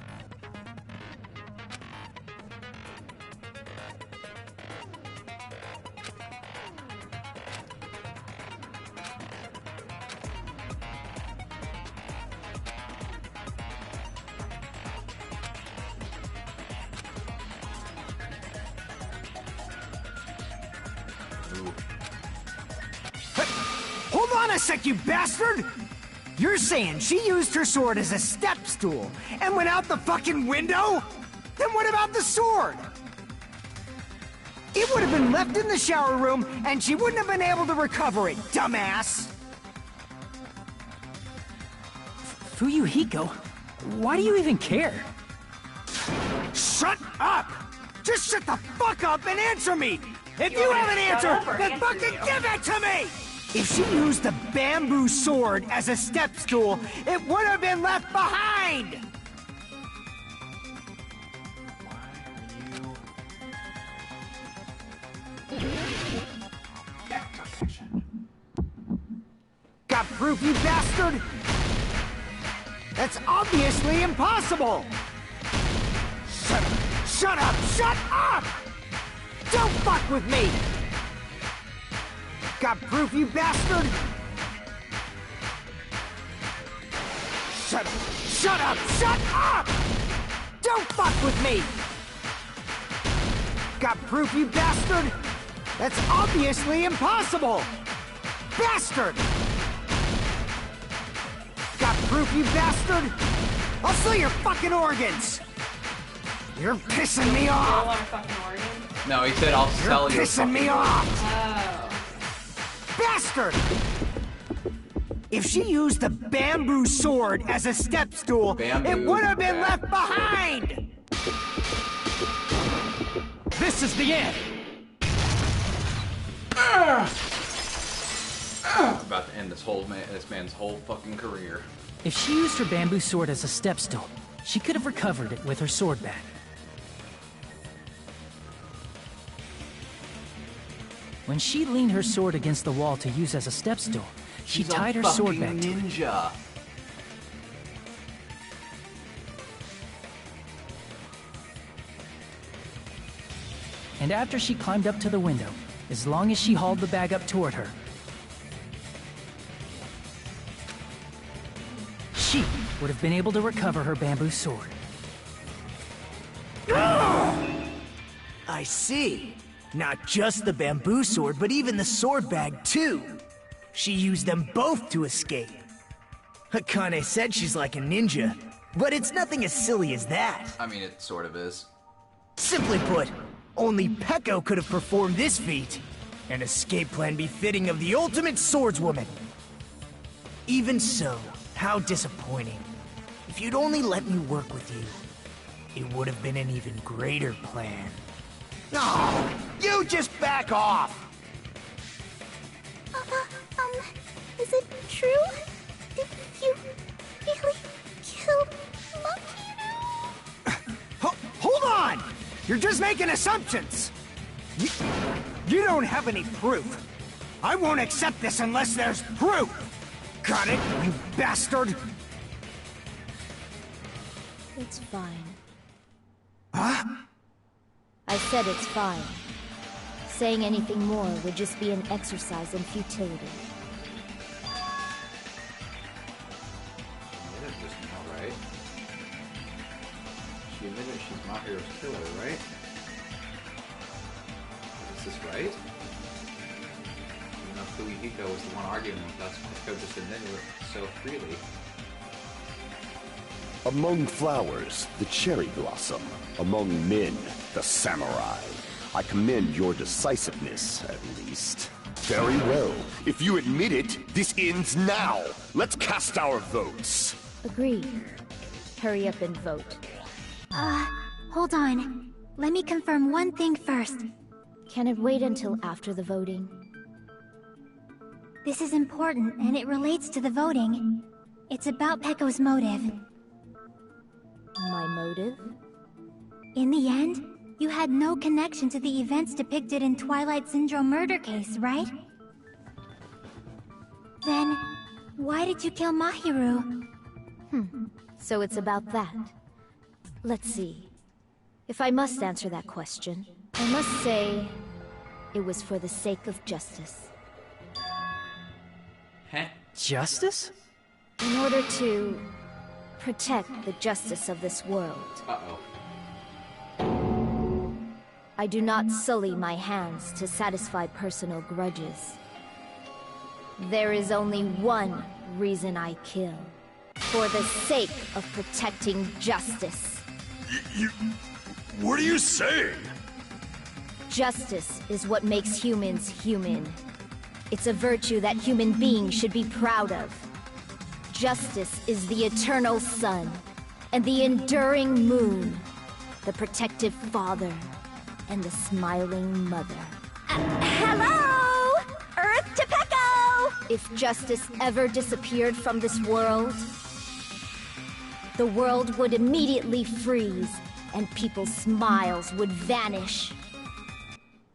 Hold on a sec, you bastard! You're saying she used her sword as a step stool and went out the fucking window? Then what about the sword? It would have been left in the shower room and she wouldn't have been able to recover it, dumbass! Fuyuhiko, why do you even care? Shut up! Just shut the fuck up and answer me! If you have an answer, then fucking give it to me! If she used the bamboo sword as a step stool, it would have been left behind! Got proof, you bastard? That's obviously impossible! Shut up! Shut up! Shut up! Don't fuck with me! Got proof, you bastard? Shut up! Shut up! Shut up! Don't fuck with me! Got proof, you bastard? That's obviously impossible! Bastard! Got proof, you bastard? I'll sell your fucking organs! You're pissing me off! No, he said I'll sell your fucking organs. You're pissing me off! Oh. Bastard! If she used the bamboo sword as a step stool, it would have been left behind! This is the end! I'm about to end this man's whole fucking career. If she used her bamboo sword as a step stool, she could have recovered it with her sword bag. When she leaned her sword against the wall to use as a step stool, she tied her sword back to it. Ninja. And after she climbed up to the window, as long as she hauled the bag up toward her, she would have been able to recover her bamboo sword. I see. Not just the bamboo sword, but even the sword bag, too. She used them both to escape. Akane said she's like a ninja, but it's nothing as silly as that. I mean, it sort of is. Simply put, only Peko could have performed this feat. An escape plan befitting of the ultimate swordswoman. Even so, how disappointing. If you'd only let me work with you, it would have been an even greater plan. No! You just back off! Is it true? Did you really kill Mahiru? Hold on! You're just making assumptions! You don't have any proof. I won't accept this unless there's proof! Got it, you bastard? It's fine. Huh? I said it's fine. Saying anything more would just be an exercise in futility. She admitted this now, right? She admitted she's Mahiru's killer, right? Is this right? Even though Fuyuhiko was the one arguing with us, Peko just admitted it so freely. Among flowers, the cherry blossom. Among men, the samurai. I commend your decisiveness, at least. Very well. If you admit it, this ends now. Let's cast our votes. Agreed. Hurry up and vote. Hold on. Let me confirm one thing first. Can it wait until after the voting? This is important, and it relates to the voting. It's about Peko's motive. My motive? In the end, you had no connection to the events depicted in Twilight Syndrome murder case, right? Then, why did you kill Mahiru? So it's about that. Let's see. If I must answer that question, I must say it was for the sake of justice. Huh? Justice? In order to protect the justice of this world. Uh-oh. I do not sully my hands to satisfy personal grudges. There is only one reason I kill. For the sake of protecting justice. What are you saying? Justice is what makes humans human. It's a virtue that human beings should be proud of. Justice is the eternal sun, and the enduring moon, the protective father, and the smiling mother. Hello! Earth to Pecco! If justice ever disappeared from this world, the world would immediately freeze, and people's smiles would vanish.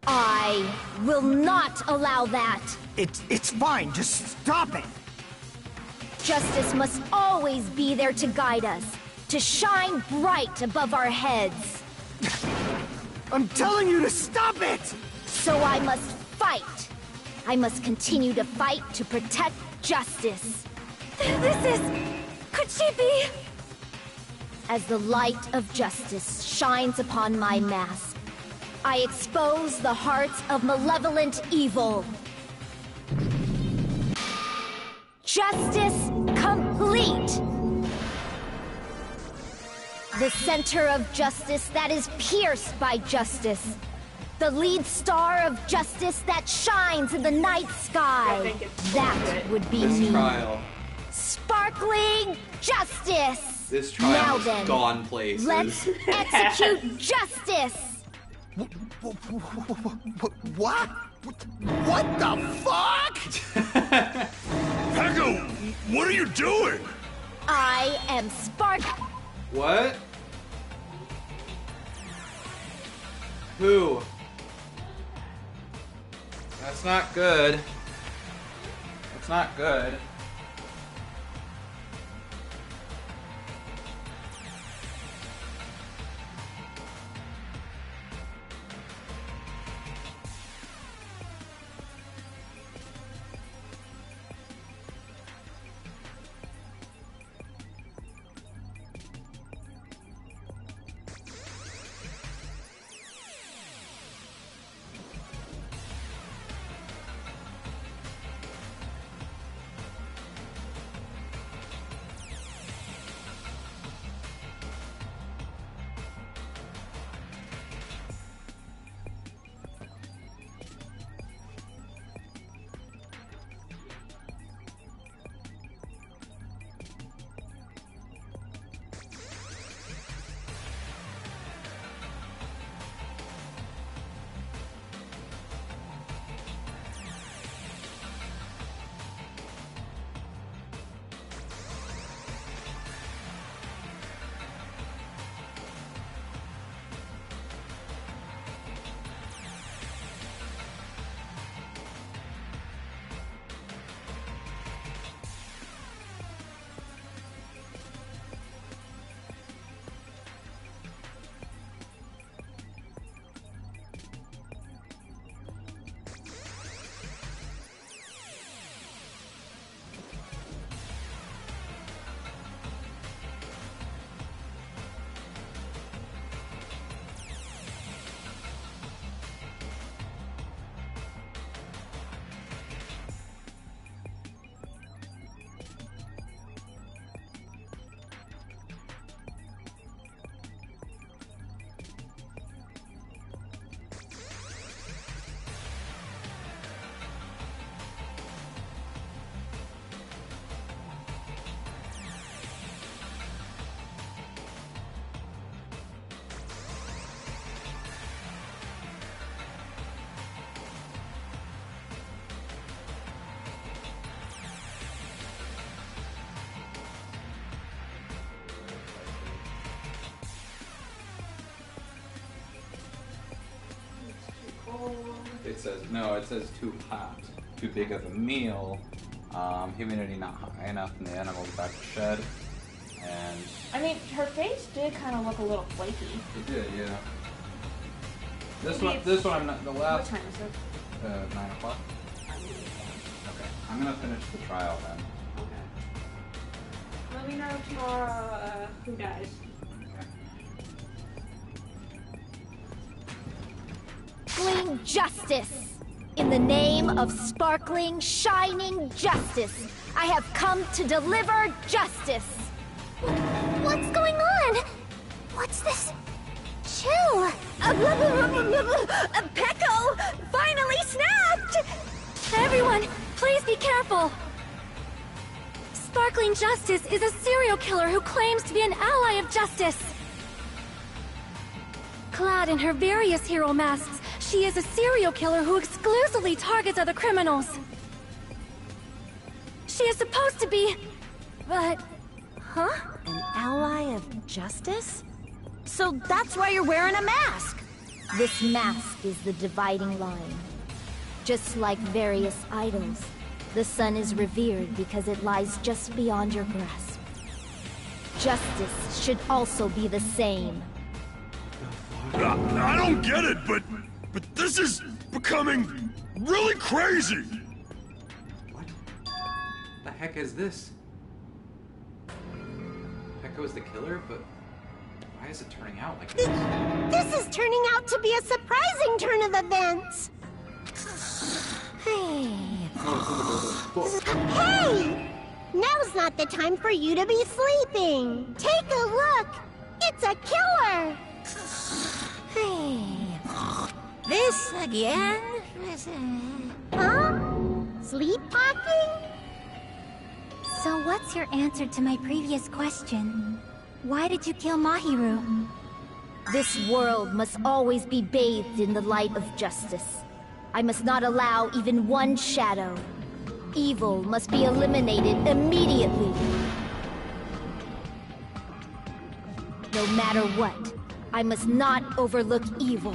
I will not allow that! It's fine, just stop it! Justice must always be there to guide us, to shine bright above our heads. I'm telling you to stop it! So I must fight. I must continue to fight to protect justice. This is... could she be... As the light of justice shines upon my mask, I expose the hearts of malevolent evil. Justice complete! The center of justice that is pierced by justice. The lead star of justice that shines in the night sky. That would be This me. trial. Sparkling justice! This trial Now has then, gone places. let's execute justice! What? What the fuck? Pecco, what are you doing? I am Spark... What? Who? That's not good. That's not good. It says, no, it says too hot. Too big of a meal. Humidity not high enough and the animals about to shed. And... I mean, her face did kind of look a little flaky. It did, yeah. This Maybe one, this one, I'm not, the last... What time is it? 9 o'clock. Okay, I'm gonna finish the trial then. Okay. Let me know tomorrow who dies. sparkling justice. In the name of sparkling, shining justice, I have come to deliver justice. What's going on? What's this? Chill. Pecco finally snapped! Everyone, please be careful. Sparkling Justice is a serial killer who claims to be an ally of justice. Clad in her various hero masks, she is a serial killer who exclusively targets other criminals. She is supposed to be... but... Huh? An ally of justice? So that's why you're wearing a mask! This mask is the dividing line. Just like various idols, the sun is revered because it lies just beyond your grasp. Justice should also be the same. I don't get it, but this is becoming really crazy! What the heck is this? Pecco is the killer, but why is it turning out like this? This is turning out to be a surprising turn of events. Hey! Now's not the time for you to be sleeping. Take a look. It's a killer. This again? Huh? Sleepwalking? So what's your answer to my previous question? Why did you kill Mahiru? This world must always be bathed in the light of justice. I must not allow even one shadow. Evil must be eliminated immediately. No matter what, I must not overlook evil.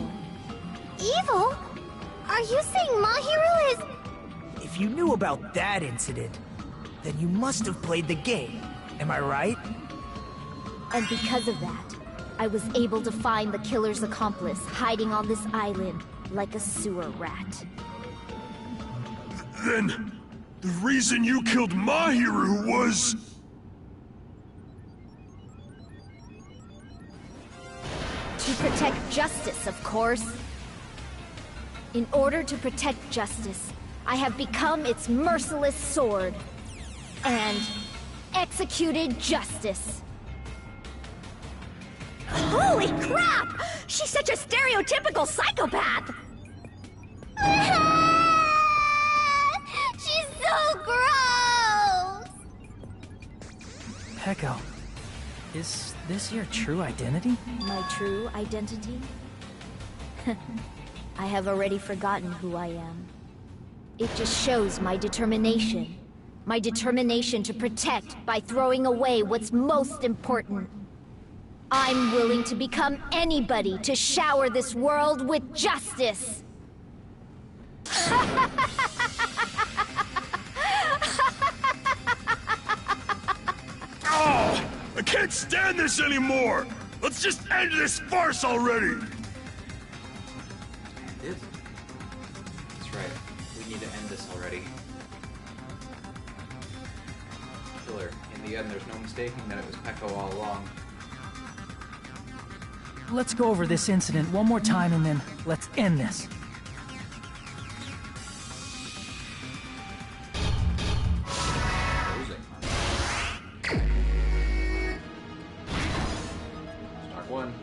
Evil? Are you saying Mahiru is... If you knew about that incident, then you must have played the game. Am I right? And because of that, I was able to find the killer's accomplice hiding on this island like a sewer rat. Then, the reason you killed Mahiru was... To protect justice, of course. In order to protect justice, I have become its merciless sword. And executed justice. Holy crap! She's such a stereotypical psychopath! She's so gross! Pecco, is this your true identity? My true identity? I have already forgotten who I am. It just shows my determination. My determination to protect by throwing away what's most important. I'm willing to become anybody to shower this world with justice. Oh! I can't stand this anymore! Let's just end this farce already! It is. That's right. We need to end this already. Killer. In the end, there's no mistaking that it was Pecco all along. Let's go over this incident one more time and then let's end this. Start one.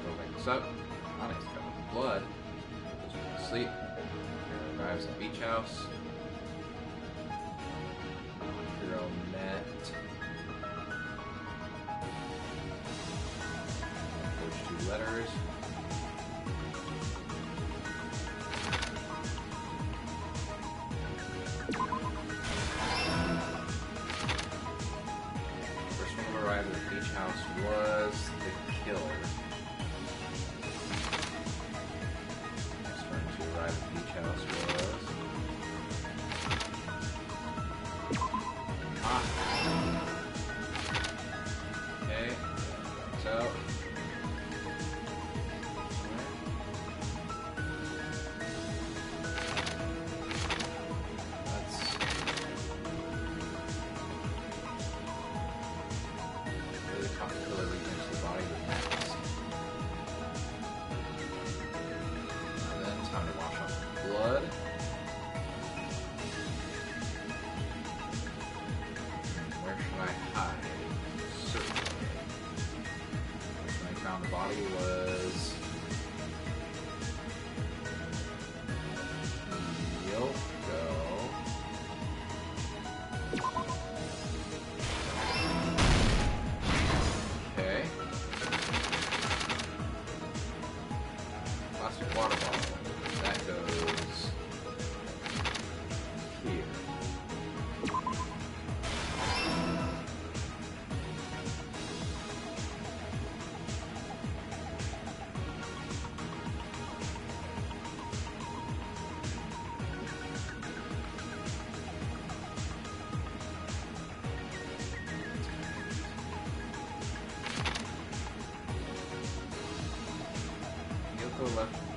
Open this up. Onyx covered with blood. Goes to sleep. Arrives at the beach house. Hero met. Forged 2 letters. First one to arrive at the beach house was the killer. Next one to arrive at the beach house was... Okay, so... The top killer returns to the body.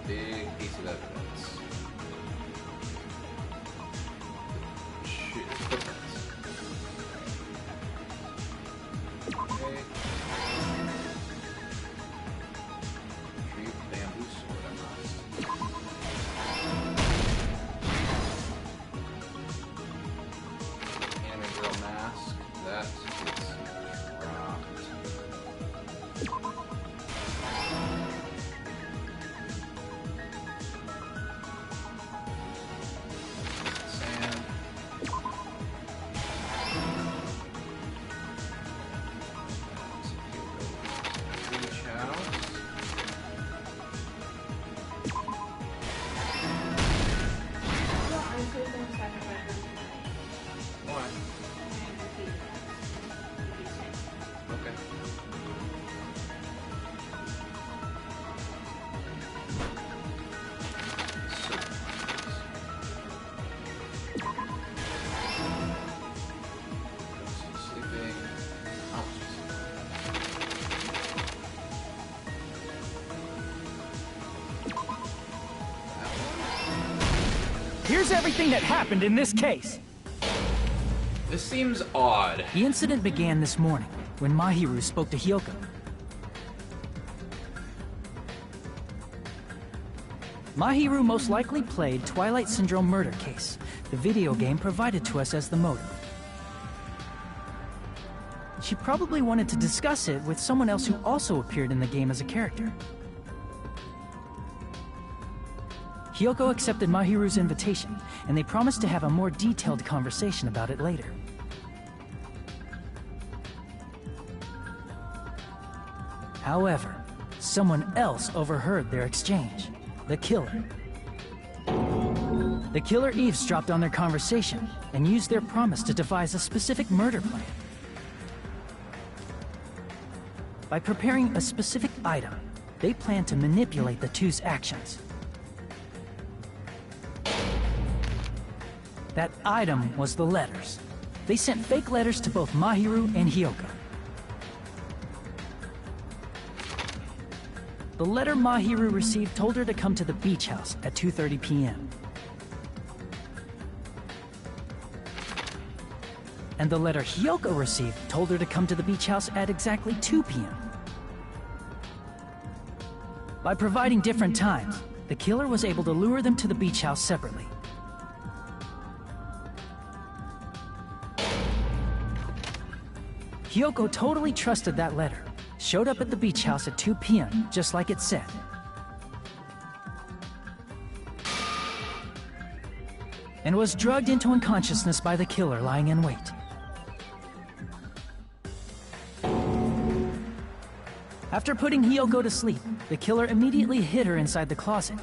Big piece of evidence. Shit, footprints. Okay. Retrieve bamboo sword I must. Anime girl mask. That is dropped. Sand. Beach house. Why? Okay. Sleeping. Here's everything that happened in this case. This seems odd. The incident began this morning when Mahiru spoke to Hyoko. Mahiru most likely played Twilight Syndrome Murder Case, the video game provided to us as the motive. She probably wanted to discuss it with someone else who also appeared in the game as a character. Hyoko accepted Mahiru's invitation, and they promised to have a more detailed conversation about it later. However, someone else overheard their exchange. The killer. The killer eavesdropped on their conversation and used their promise to devise a specific murder plan. By preparing a specific item, they planned to manipulate the two's actions. That item was the letters. They sent fake letters to both Mahiru and Hyoko. The letter Mahiru received told her to come to the beach house at 2:30 p.m. And the letter Hyoko received told her to come to the beach house at exactly 2 p.m. By providing different times, the killer was able to lure them to the beach house separately. Hyoko totally trusted that letter, showed up at the beach house at 2 p.m., just like it said. And was drugged into unconsciousness by the killer lying in wait. After putting Hyoko to sleep, the killer immediately hid her inside the closet,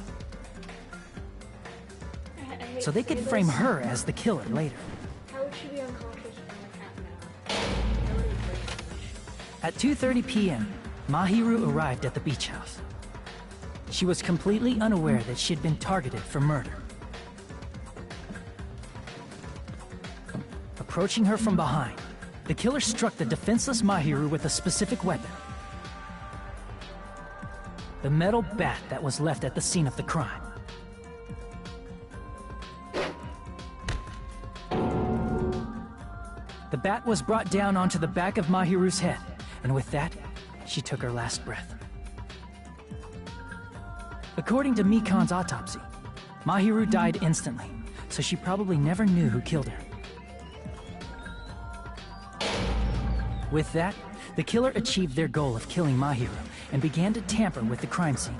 so they could frame her as the killer later. How would she be unconscious for like half an hour? At 2:30 p.m., Mahiru arrived at the beach house. She was completely unaware that she had been targeted for murder. Approaching her from behind, the killer struck the defenseless Mahiru with a specific weapon. The metal bat that was left at the scene of the crime. The bat was brought down onto the back of Mahiru's head, and with that, she took her last breath. According to Mikan's autopsy, Mahiru died instantly, so she probably never knew who killed her. With that, the killer achieved their goal of killing Mahiru and began to tamper with the crime scene.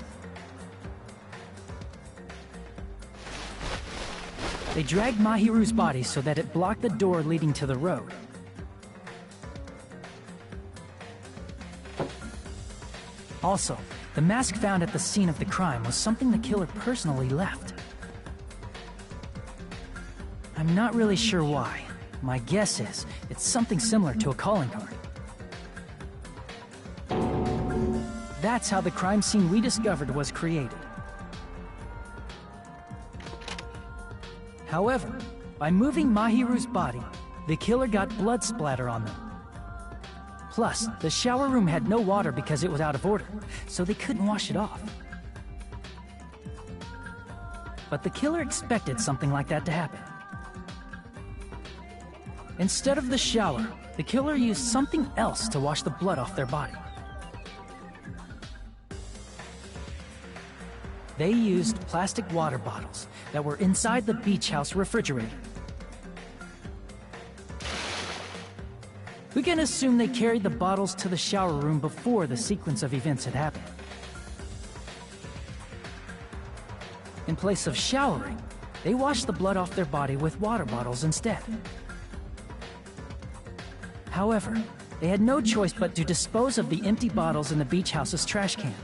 They dragged Mahiru's body so that it blocked the door leading to the road. Also, the mask found at the scene of the crime was something the killer personally left. I'm not really sure why. My guess is it's something similar to a calling card. That's how the crime scene we discovered was created. However, by moving Mahiru's body, the killer got blood splatter on them. Plus, the shower room had no water because it was out of order, so they couldn't wash it off. but the killer expected something like that to happen. Instead of the shower, the killer used something else to wash the blood off their body. They used plastic water bottles that were inside the beach house refrigerator. We can assume they carried the bottles to the shower room before the sequence of events had happened. In place of showering, they washed the blood off their body with water bottles instead. However, they had no choice but to dispose of the empty bottles in the beach house's trash can.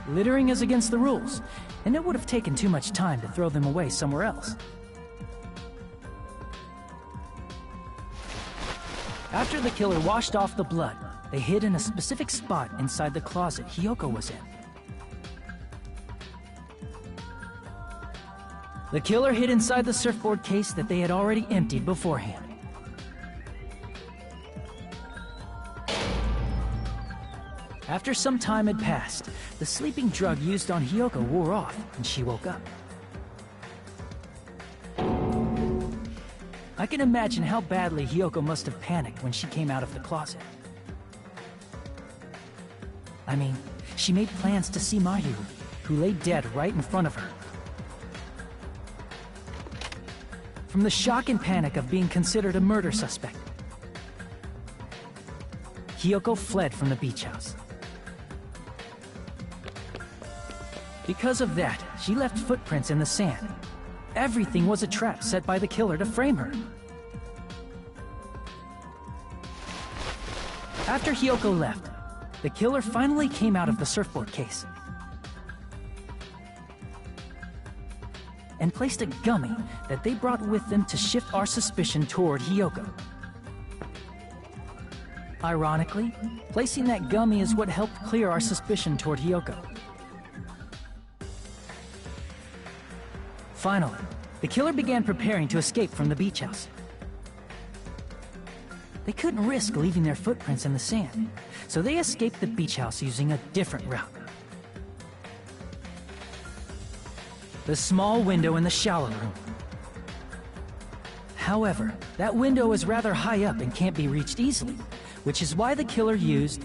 Littering is against the rules, and it would have taken too much time to throw them away somewhere else. After the killer washed off the blood, they hid in a specific spot inside the closet Hiyoko was in. The killer hid inside the surfboard case that they had already emptied beforehand. After some time had passed, the sleeping drug used on Hiyoko wore off, and she woke up. I can imagine how badly Hiyoko must have panicked when she came out of the closet. I mean, she made plans to see Mahiru, who lay dead right in front of her. From the shock and panic of being considered a murder suspect, Hiyoko fled from the beach house. Because of that, she left footprints in the sand. Everything was a trap set by the killer to frame her. After Hiyoko left, the killer finally came out of the surfboard case and placed a gummy that they brought with them to shift our suspicion toward Hiyoko. Ironically, placing that gummy is what helped clear our suspicion toward Hiyoko. Finally, the killer began preparing to escape from the beach house. They couldn't risk leaving their footprints in the sand, so they escaped the beach house using a different route. The small window in the shower room. However, that window is rather high up and can't be reached easily, which is why the killer used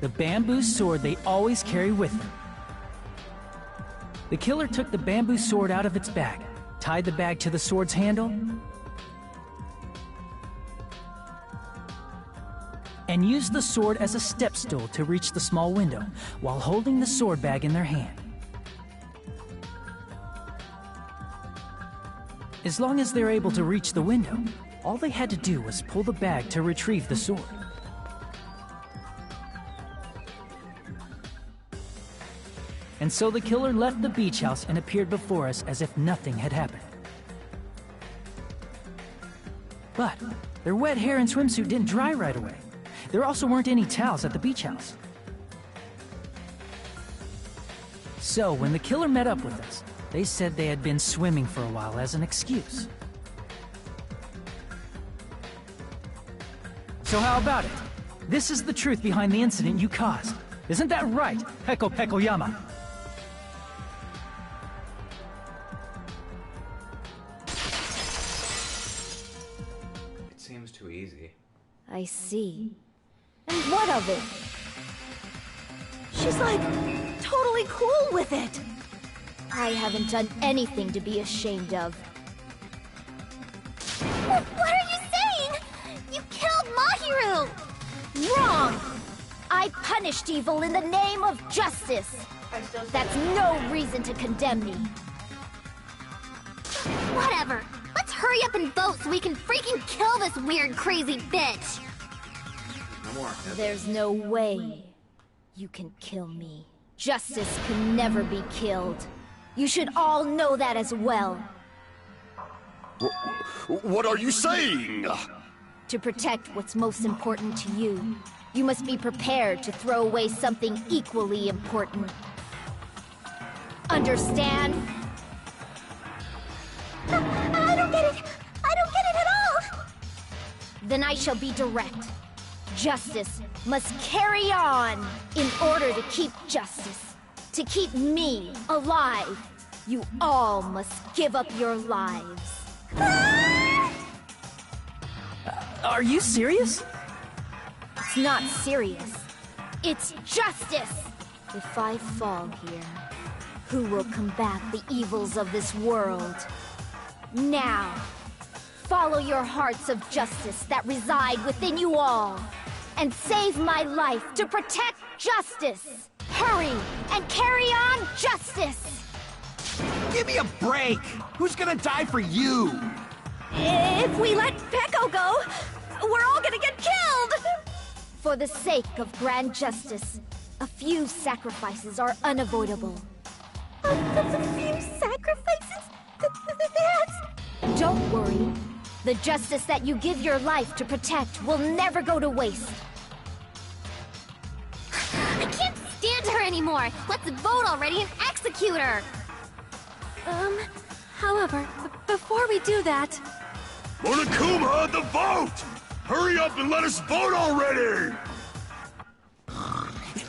the bamboo sword they always carry with them. The killer took the bamboo sword out of its bag, tied the bag to the sword's handle, and used the sword as a step stool to reach the small window while holding the sword bag in their hand. As long as they're able to reach the window, all they had to do was pull the bag to retrieve the sword. And so the killer left the beach house and appeared before us as if nothing had happened. But their wet hair and swimsuit didn't dry right away. There also weren't any towels at the beach house. So when the killer met up with us, they said they had been swimming for a while as an excuse. So how about it? This is the truth behind the incident you caused. Isn't that right, Peko Yama? It seems too easy. I see. And what of it? She's like, totally cool with it. I haven't done anything to be ashamed of. What are you saying? You killed Mahiru! Wrong! I punished evil in the name of justice. That's no reason to condemn me. Whatever. Let's hurry up and vote so we can freaking kill this weird, crazy bitch! No more. There's no way you can kill me. Justice can never be killed. You should all know that as well. What are you saying? To protect what's most important to you, you must be prepared to throw away something equally important. Understand? I don't get it! I don't get it at all! Then I shall be direct. Justice must carry on. In order to keep justice, to keep me alive, you all must give up your lives. Are you serious? It's not serious. It's justice! If I fall here, who will combat the evils of this world? Now, follow your hearts of justice that reside within you all, and save my life to protect justice! Hurry, and carry on justice! Give me a break! Who's gonna die for you? If we let Peko go, we're all gonna get killed! For the sake of grand justice, a few sacrifices are unavoidable. A few sacrifices? That's... Don't worry. The justice that you give your life to protect will never go to waste. I can't stand her anymore! Let's vote already and execute her! However, before we do that... Monokuma, the vote! Hurry up and let us vote already!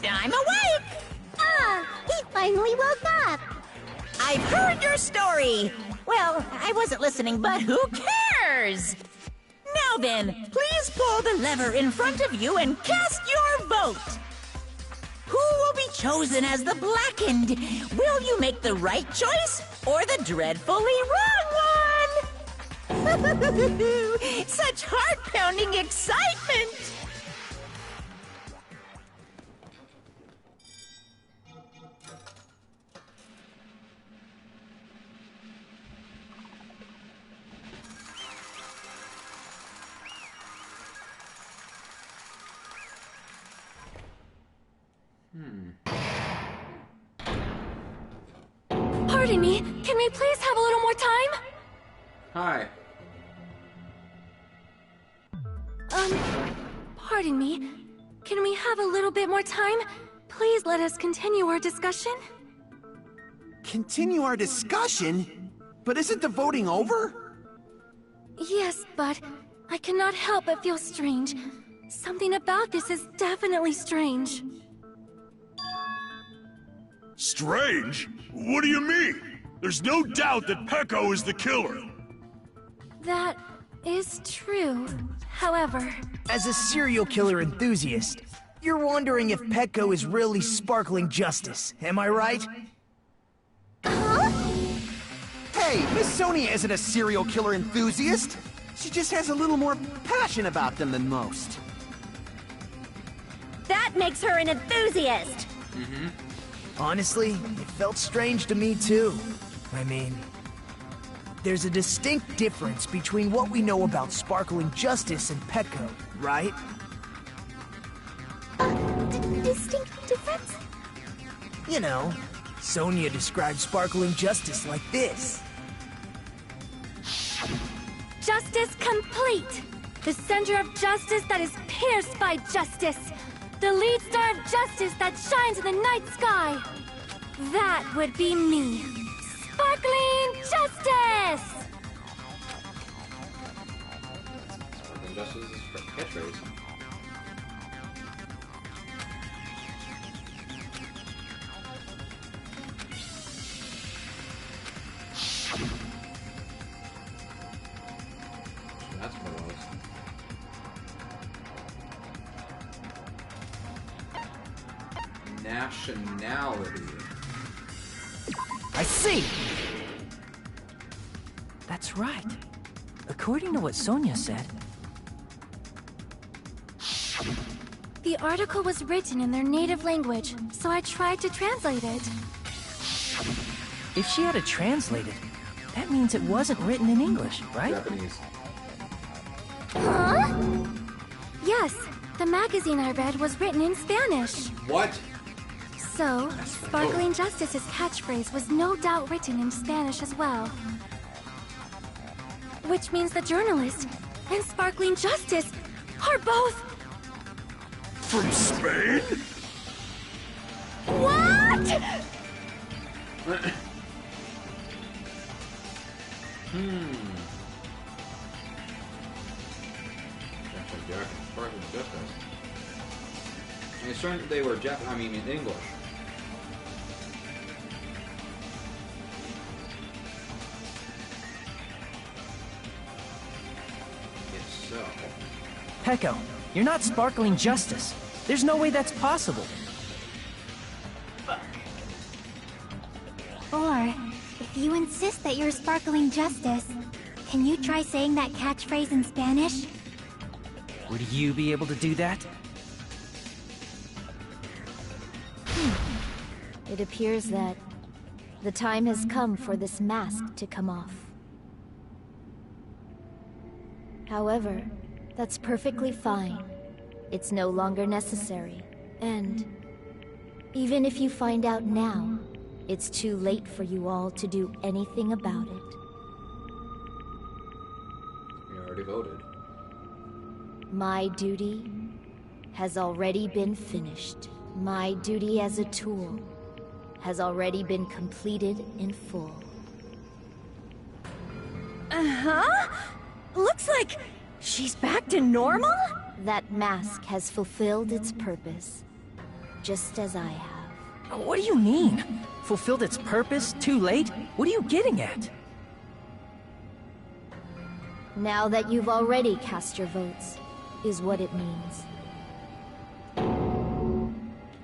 I'm awake! He finally woke up! I've heard your story! Well, I wasn't listening, but who cares? Now then, please pull the lever in front of you and cast your vote! Who will be chosen as the Blackened? Will you make the right choice or the dreadfully wrong one? Such heart-pounding excitement! Pardon me, can we please have a little more time? Hi. Pardon me. Can we have a little bit more time? Please let us continue our discussion. Continue our discussion? But isn't the voting over? Yes, but I cannot help but feel strange. Something about this is definitely strange. Strange? What do you mean? There's no doubt that Peko is the killer. That is true. However... As a serial killer enthusiast, you're wondering if Peko is really sparkling justice, am I right? Hey, Miss Sonia isn't a serial killer enthusiast. She just has a little more passion about them than most. That makes her an enthusiast! Honestly, it felt strange to me too. I mean, there's a distinct difference between what we know about sparkling justice and Peko, right? Distinct difference? You know, Sonia described sparkling justice like this. Justice complete! The center of justice that is pierced by justice! The lead star of justice that shines in the night sky! That would be me! Sparkling Justice! Sparkling Justice is a catchphrase. That's what it was. Nationality. I see! That's right. According to what Sonia said, The article was written in their native language, so I tried to translate it. if she had to translate it, that means it wasn't written in English, right? Japanese. Huh? Yes, the magazine I read was written in Spanish. What? So, Sparkling Justice's catchphrase was no doubt written in Spanish as well. Which means the journalist and Sparkling Justice are both... From Spain? What?! Sparkling Justice. concerned that they were in English. If so... Pecco, you're not sparkling justice. There's no way that's possible. Or, if you insist that you're sparkling justice, can you try saying that catchphrase in Spanish? Would you be able to do that? It appears that the time has come for this mask to come off. However, that's perfectly fine. It's no longer necessary. And even if you find out now, it's too late for you all to do anything about it. We already voted. My duty has already been finished. My duty as a tool has already been completed in full. Uh-huh? Looks like she's back to normal? That mask has fulfilled its purpose, just as I have. What do you mean? Fulfilled its purpose? Too late? What are you getting at? Now that you've already cast your votes, is what it means.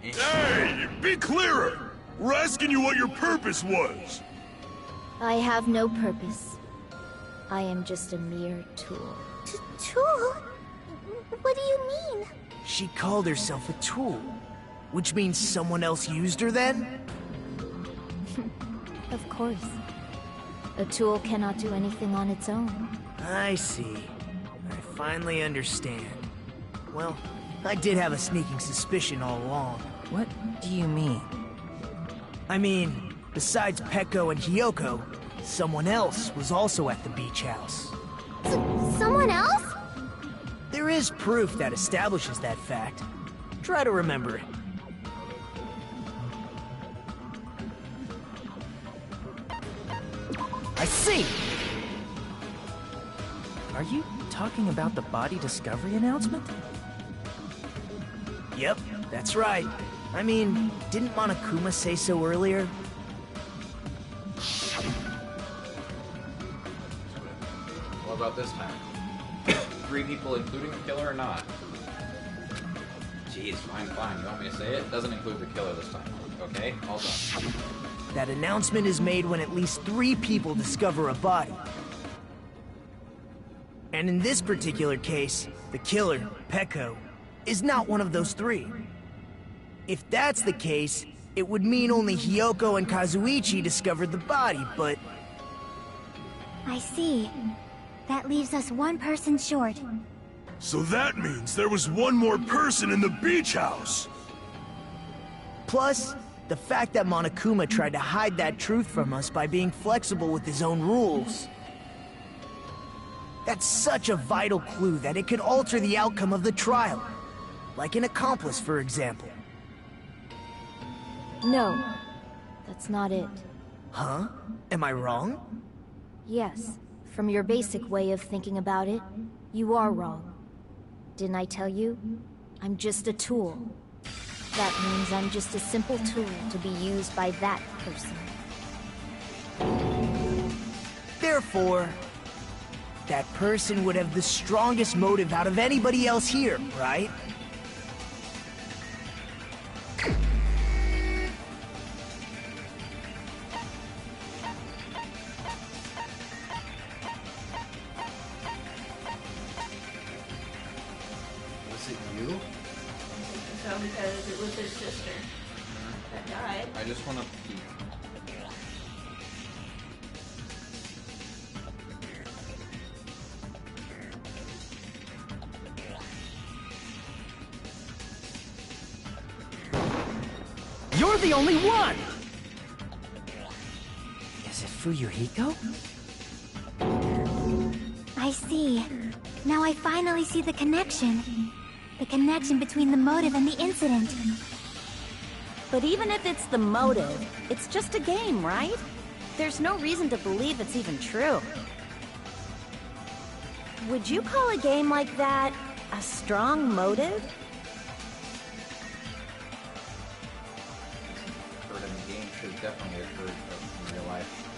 Hey, be clearer! We're asking you what your purpose was! I have no purpose. I am just a mere tool. Tool? What do you mean? She called herself a tool, which means someone else used her then? Of course. A tool cannot do anything on its own. I see. I finally understand. Well, I did have a sneaking suspicion all along. What do you mean? I mean, besides Pecco and Hiyoko, someone else was also at the beach house. Someone else? There is proof that establishes that fact. Try to remember it. I see! Are you talking about the body discovery announcement? Yep, that's right. I mean, didn't Monokuma say so earlier? What about this time? 3 people including the killer or not? Jeez, fine. You want me to say it? Doesn't include the killer this time. Okay, all done. That announcement is made when at least 3 people discover a body. And in this particular case, the killer, Pecco, is not one of those 3. If that's the case, it would mean only Hiyoko and Kazuichi discovered the body, but... I see. That leaves us 1 person short. So that means there was one more person in the beach house! Plus, the fact that Monokuma tried to hide that truth from us by being flexible with his own rules. That's such a vital clue that it could alter the outcome of the trial. Like an accomplice, for example. No, that's not it. Huh? Am I wrong? Yes, from your basic way of thinking about it, you are wrong. Didn't I tell you? I'm just a tool. That means I'm just a simple tool to be used by that person. Therefore, that person would have the strongest motive out of anybody else here, right? Was it you? So because it was his sister that died. I just want to peek. You're the only one! Is it Fuyuhiko? I see. Now I finally see the connection. The connection between the motive and the incident. But even if it's the motive, it's just a game, right? There's no reason to believe it's even true. Would you call a game like that a strong motive? game should definitely occur in real life.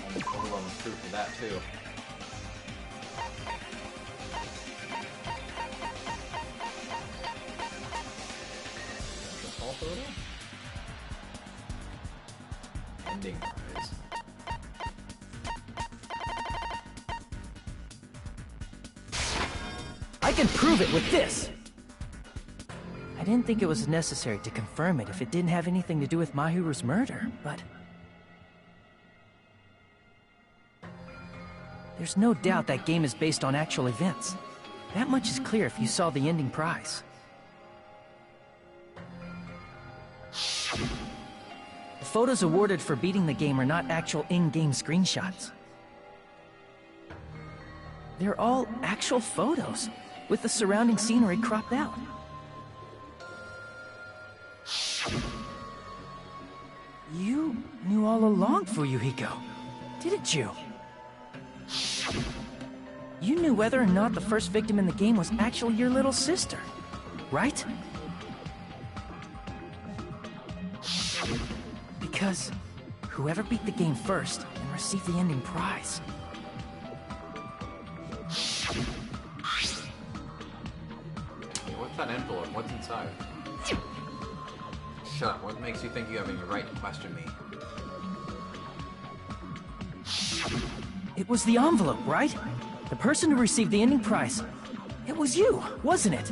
Almost overwhelming proof of that too. All photo? Ending prize. I can prove it with this! I didn't think it was necessary to confirm it if it didn't have anything to do with Mahiru's murder, but... There's no doubt that game is based on actual events. That much is clear if you saw the ending prize. The photos awarded for beating the game are not actual in-game screenshots. They're all actual photos, with the surrounding scenery cropped out. You knew all along, Fuyuhiko, didn't you? You knew whether or not the first victim in the game was actually your little sister, right? Because whoever beat the game first and received the ending prize. What's that envelope? What's inside? Shut up. What makes you think you have any right to question me? It was the envelope, right? The person who received the ending prize. It was you, wasn't it?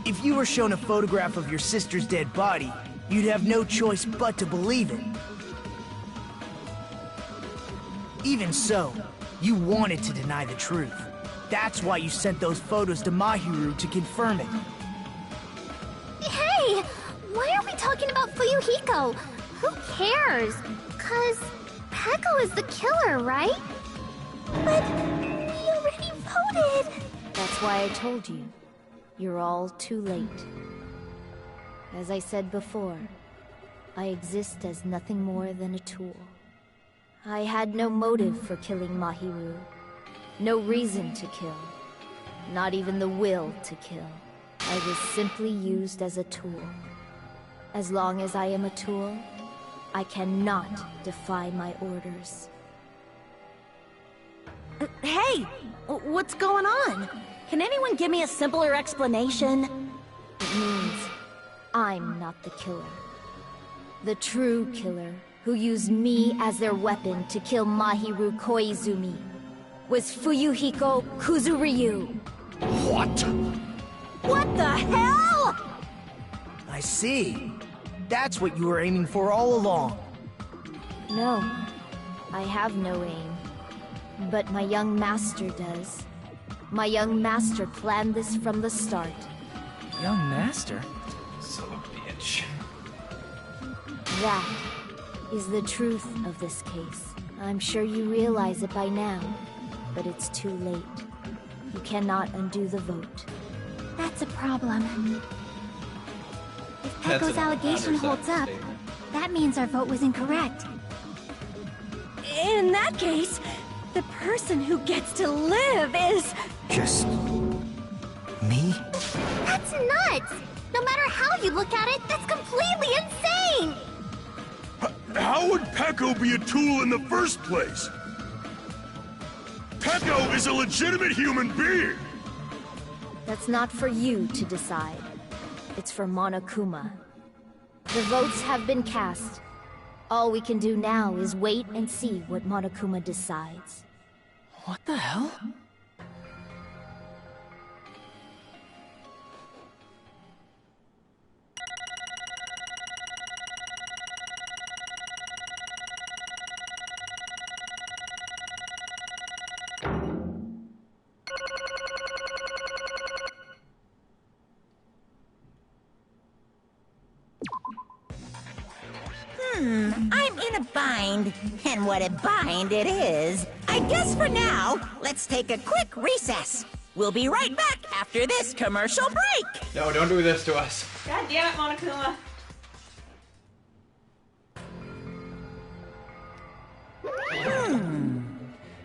If you were shown a photograph of your sister's dead body, you'd have no choice but to believe it. Even so, you wanted to deny the truth. That's why you sent those photos to Mahiru to confirm it. Hey! Why are we talking about Fuyuhiko? Who cares? 'Cause Peko is the killer, right? But we already voted! That's why I told you. You're all too late. As I said before, I exist as nothing more than a tool. I had no motive for killing Mahiru. No reason to kill. Not even the will to kill. I was simply used as a tool. As long as I am a tool, I cannot defy my orders. Hey! What's going on? Can anyone give me a simpler explanation? It means I'm not the killer. The true killer, who used me as their weapon to kill Mahiru Koizumi, was Fuyuhiko Kuzuryu. What? What the hell?! I see. That's what you were aiming for all along. No, I have no aim. But my young master does. My young master planned this from the start. Young master? Son of a bitch. That is the truth of this case. I'm sure you realize it by now, but it's too late. You cannot undo the vote. That's a problem. If That's Peko's an allegation holds up, statement. that means our vote was incorrect. In that case, the person who gets to live is... Just... me? That's nuts! No matter how you look at it, that's completely insane! How would Peko be a tool in the first place? Peko is a legitimate human being! That's not for you to decide. It's for Monokuma. The votes have been cast. All we can do now is wait and see what Monokuma decides. What the hell? I'm in a bind. And what a bind it is. I guess for now, let's take a quick recess. We'll be right back after this commercial break. No, don't do this to us. God damn it, Monokuma.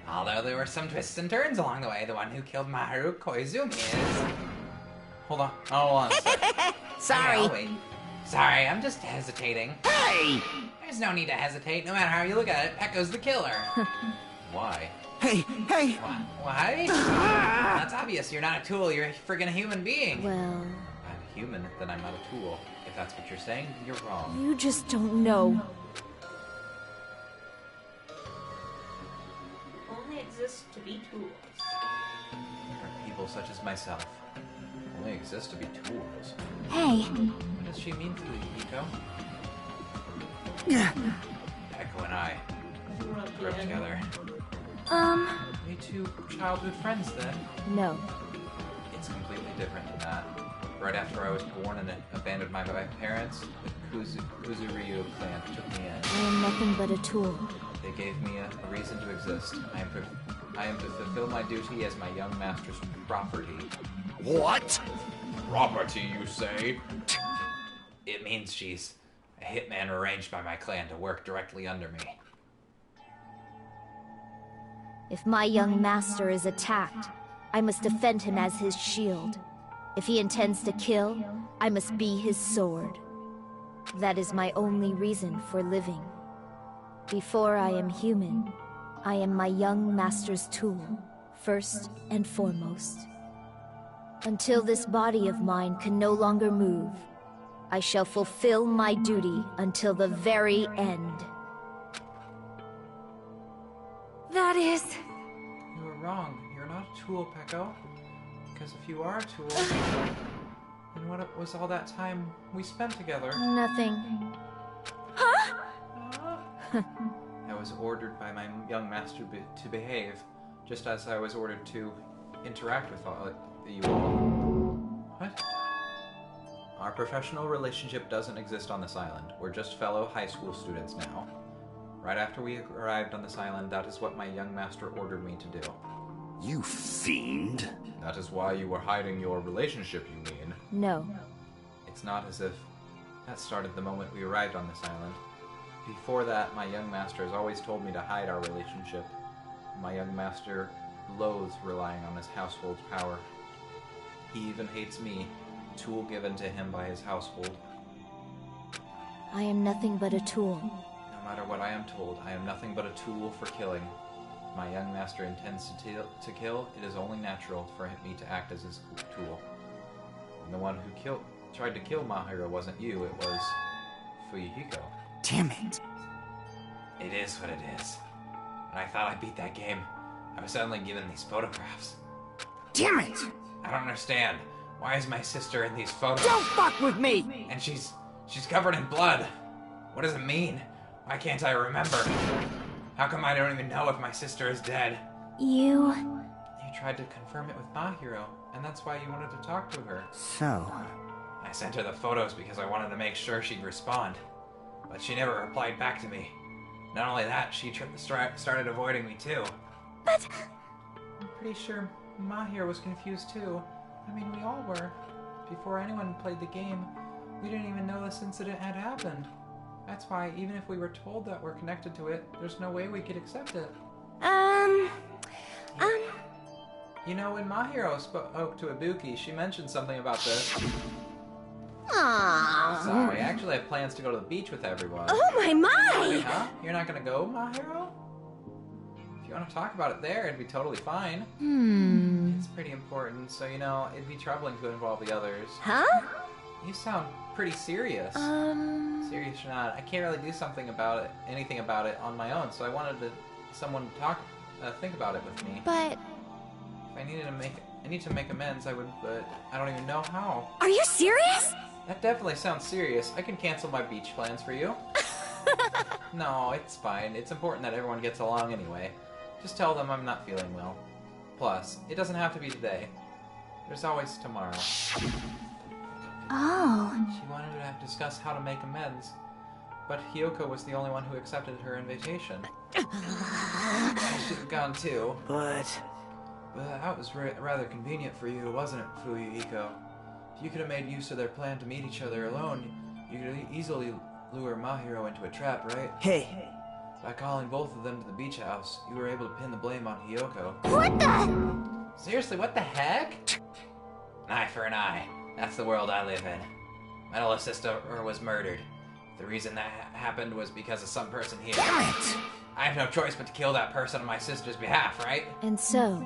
Although there were some twists and turns along the way, the one who killed Mahiru Koizumi is... Hold on a second. Sorry. Okay, I'll wait. Sorry, I'm just hesitating. Hey! There's no need to hesitate. No matter how you look at it, Echo's the killer. Why? Hey, hey! Why? That's obvious. You're not a tool. You're a friggin' human being. Well, I'm human, then I'm not a tool. If that's what you're saying, you're wrong. you just don't know. Only exists to be tools. People such as myself only exist to be tools. Hey, What does she mean to you, Hiko? Echo and I grew up together. We two childhood friends then? No. It's completely different than that. Right after I was born and abandoned by my parents, the Kuzuryu clan took me in. I am nothing but a tool. They gave me a reason to exist. I am to fulfill my duty as my young master's property. What? Property, you say? It means she's a hitman arranged by my clan to work directly under me. If my young master is attacked, I must defend him as his shield. If he intends to kill, I must be his sword. That is my only reason for living. Before I am human, I am my young master's tool, first and foremost. Until this body of mine can no longer move, I shall fulfill my duty until the very end. that is... You were wrong. You're not a tool, Peko. Because if you are a tool, then what was all that time we spent together? Nothing. I was ordered by my young master to behave, just as I was ordered to interact with you all. What? Our professional relationship doesn't exist on this island. We're just fellow high school students now. Right after we arrived on this island, that is what my young master ordered me to do. You fiend. That is why you were hiding your relationship, you mean? No. It's not as if that started the moment we arrived on this island. Before that, my young master has always told me to hide our relationship. My young master loathes relying on his household's power. He even hates me, tool given to him by his household. I am nothing but a tool. No matter what I am told, I am nothing but a tool for killing. My young master intends to kill, it is only natural for me to act as his tool. And the one who tried to kill Mahiro wasn't you, it was Fuyuhiko. Damn it. It is what it is. When I thought I beat that game, I was suddenly given these photographs. Damn it! I don't understand. Why is my sister in these photos? Don't fuck with me! And she's covered in blood. What does it mean? Why can't I remember? How come I don't even know if my sister is dead? You tried to confirm it with Mahiro, and that's why you wanted to talk to her. So... I sent her the photos because I wanted to make sure she'd respond. But she never replied back to me. Not only that, she started avoiding me too. But... I'm pretty sure Mahiro was confused too. I mean, we all were. Before anyone played the game, we didn't even know this incident had happened. That's why, even if we were told that we're connected to it, there's no way we could accept it. You know, when Mahiro spoke to Ibuki, she mentioned something about this. Aww. Sorry, I actually have plans to go to the beach with everyone. Oh my! Wait, huh? You're not gonna go, Mahiro? If you want to talk about it there, it'd be totally fine. It's pretty important, so, you know, it'd be troubling to involve the others. Huh? You sound pretty serious. Serious or not, I can't really do anything about it on my own, so I wanted someone to think about it with me. But... If I need to make amends, I would, but I don't even know how. Are you serious? That definitely sounds serious. I can cancel my beach plans for you. No, it's fine. It's important that everyone gets along anyway. Just tell them I'm not feeling well. Plus, it doesn't have to be today. There's always tomorrow. Oh. She wanted to discuss how to make amends, but Hyoko was the only one who accepted her invitation. I should have gone too. But that was rather convenient for you, wasn't it, Fuyuhiko? If you could have made use of their plan to meet each other alone, you could easily lure Mahiro into a trap, right? hey, By calling both of them to the beach house, you were able to pin the blame on Hyoko. What the? Seriously, what the heck? An eye for an eye. That's the world I live in. My little sister was murdered. The reason that happened was because of some person here. Damn it! I have no choice but to kill that person on my sister's behalf, right? And so,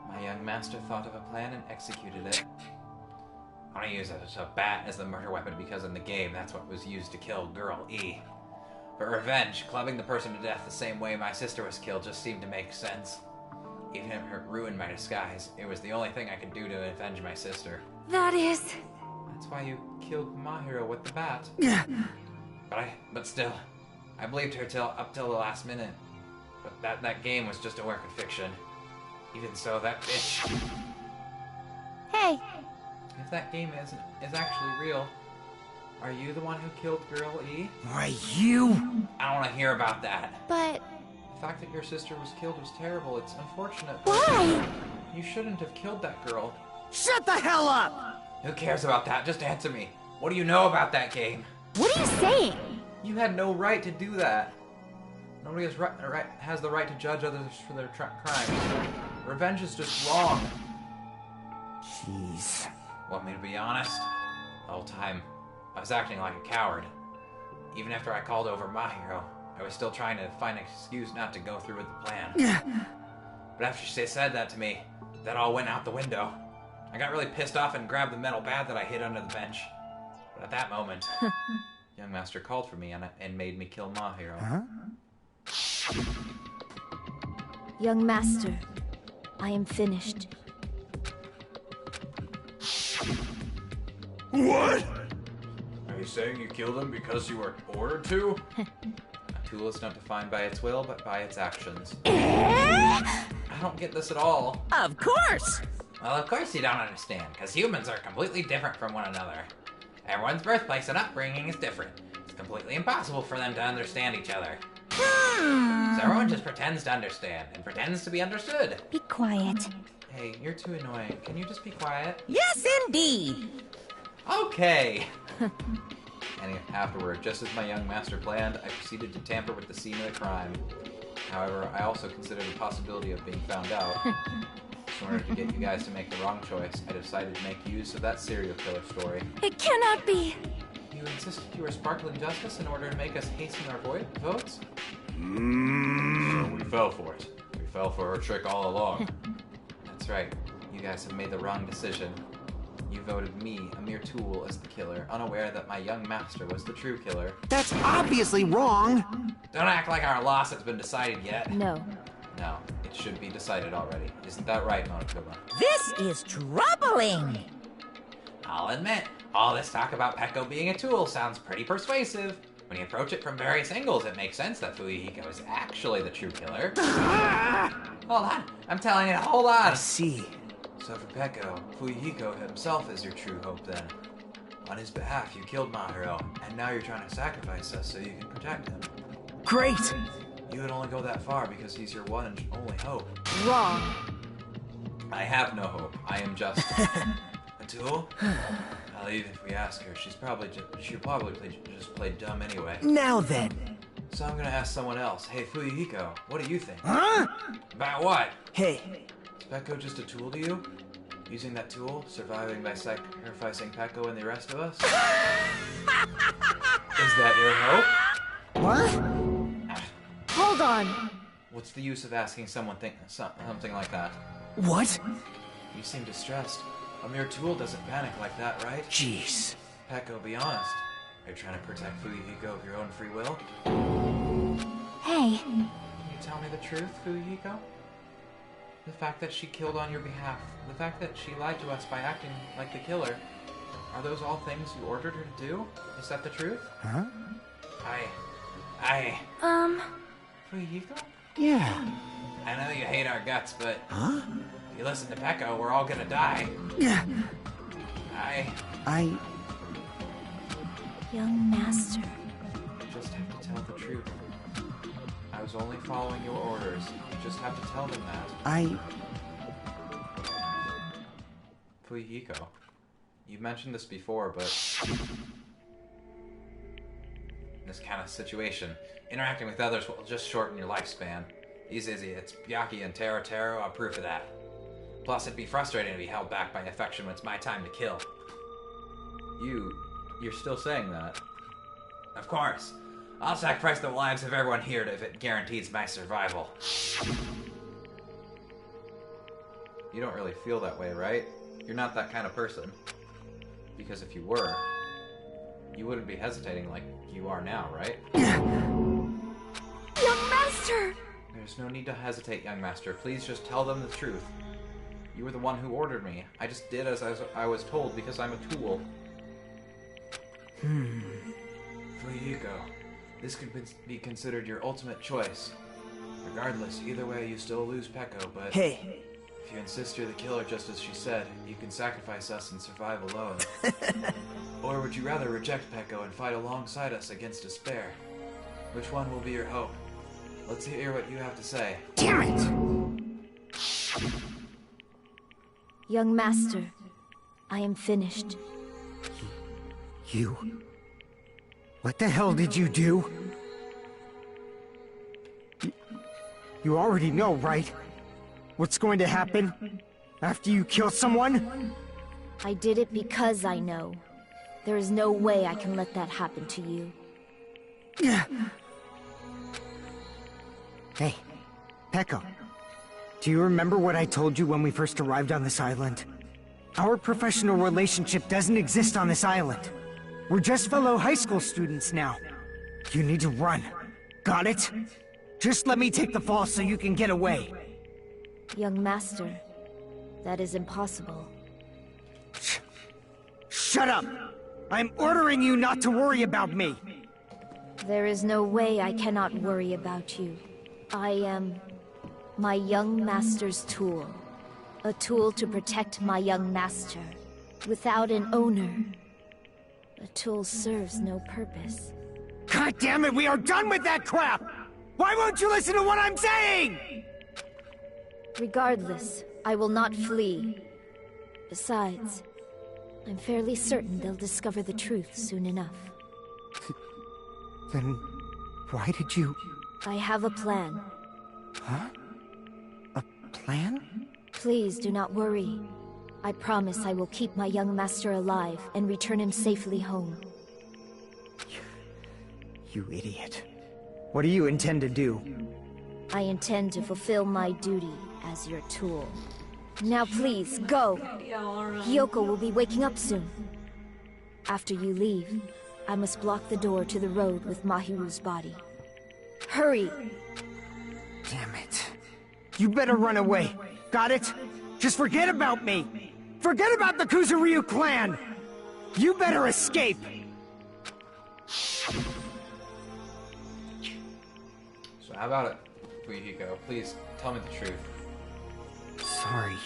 My young master thought of a plan and executed it. I want to use a bat as the murder weapon because in the game, that's what was used to kill Girl E. For revenge, clubbing the person to death the same way my sister was killed just seemed to make sense. Even if it ruined my disguise, it was the only thing I could do to avenge my sister. That is... That's why you killed Mahiro with the bat. But still, I believed her up till the last minute. But that game was just a work of fiction. Even so, that bitch. Hey, If that game is actually real, are you the one who killed Girl E? Why, you? I don't want to hear about that. but... The fact that your sister was killed was terrible. It's unfortunate. But Why? you shouldn't have killed that girl. Shut the hell up! Who cares about that? Just answer me. What do you know about that game? What are you saying? You had no right to do that. Nobody has the right to judge others for their crimes. Revenge is just wrong. Jeez. Want me to be honest? The whole time, I was acting like a coward. Even after I called over Mahiro, I was still trying to find an excuse not to go through with the plan. But after she said that to me, that all went out the window. I got really pissed off and grabbed the metal bat that I hid under the bench. But at that moment, young master called for me and made me kill Mahiro. Huh? young master, I am finished. What? Are you saying you killed him because you were ordered to? A tool is not defined by its will, but by its actions. I don't get this at all. Of course! Well, of course you don't understand, because humans are completely different from one another. Everyone's birthplace and upbringing is different. It's completely impossible for them to understand each other. So everyone just pretends to understand, and pretends to be understood. Be quiet. Hey, you're too annoying. Can you just be quiet? Yes, indeed! Okay! And afterward, just as my young master planned, I proceeded to tamper with the scene of the crime. However, I also considered the possibility of being found out. In order to get you guys to make the wrong choice, I decided to make use of that serial killer story. It cannot be. You insisted you were sparkling justice in order to make us hasten our votes? So we fell for it. We fell for her trick all along. That's right. You guys have made the wrong decision. You voted me, a mere tool, as the killer, unaware that my young master was the true killer. That's obviously wrong! Don't act like our loss has been decided yet. No. No, it should be decided already. Isn't that right, Monokuma? This is troubling! I'll admit, all this talk about Peko being a tool sounds pretty persuasive. When you approach it from various angles, it makes sense that Fuyuhiko is actually the true killer. Hold on, I'm telling you, hold on! I see. So for Peko, Fuyuhiko himself is your true hope then. On his behalf, you killed Mahiro, and now you're trying to sacrifice us so you can protect him. Great! You would only go that far because he's your one and only hope. Wrong. I have no hope. I am just a tool. Well, even if we ask her, she'll probably just play dumb anyway. Now then. So I'm gonna ask someone else. Hey, Fuyuhiko, what do you think? Huh? About what? Hey, Is Peko just a tool to you? Using that tool, surviving by sacrificing Peko and the rest of us? Is that your hope? what? Hold on. What's the use of asking someone something like that? What? You seem distressed. A mere tool doesn't panic like that, right? Jeez. Peko, be honest. Are you trying to protect Fuyuhiko of your own free will? Hey, Can you tell me the truth, Fuyuhiko? The fact that she killed on your behalf, the fact that she lied to us by acting like the killer, are those all things you ordered her to do? Is that the truth? Huh? Fuyuhiko? Yeah. I know you hate our guts, but Huh? if you listen to Peko, we're all gonna die. Yeah. Young master. You just have to tell the truth. I was only following your orders. You just have to tell them that. Fuyuhiko, you've mentioned this before, but in this kind of situation, interacting with others will just shorten your lifespan. These idiots, Byaki and Taro, are proof of that. Plus, it'd be frustrating to be held back by affection when it's my time to kill. You you're still saying that. Of course. I'll sacrifice the lives of everyone here if it guarantees my survival. You don't really feel that way, right? You're not that kind of person. Because if you were, you wouldn't be hesitating like you are now, right? Young Master! There's no need to hesitate, young master. Please just tell them the truth. You were the one who ordered me. I just did as I was told because I'm a tool. Fuyuko, this could be considered your ultimate choice. Regardless, either way you still lose Peko, but... Hey. If you insist you're the killer just as she said, you can sacrifice us and survive alone. Or would you rather reject Peko and fight alongside us against despair? Which one will be your hope? Let's hear what you have to say. Damn it! Young Master, I am finished. You... What the hell did you do? You already know, right? What's going to happen after you kill someone? I did it because I know. There is no way I can let that happen to you. Hey, Peko. Do you remember what I told you when we first arrived on this island? Our professional relationship doesn't exist on this island. We're just fellow high school students now. You need to run. Got it? Just let me take the fall so you can get away. Young Master, that is impossible. Shut up! I'm ordering you not to worry about me! There is no way I cannot worry about you. I am my young master's tool. A tool to protect my young master. Without an owner, a tool serves no purpose. God damn it, we are done with that crap! Why won't you listen to what I'm saying? Regardless, I will not flee. Besides, I'm fairly certain they'll discover the truth soon enough. Then, why did you... I have a plan. Huh? A plan? Please do not worry. I promise I will keep my young master alive and return him safely home. You idiot. What do you intend to do? I intend to fulfill my duty as your tool. Now please, go! Hiyoko will be waking up soon. After you leave, I must block the door to the road with Mahiru's body. Hurry! Damn it. You better run away. Got it? Just forget about me! Forget about the Kuzuryu clan! You better escape! So how about it, Fuyuhiko? Please, tell me the truth. Sorry.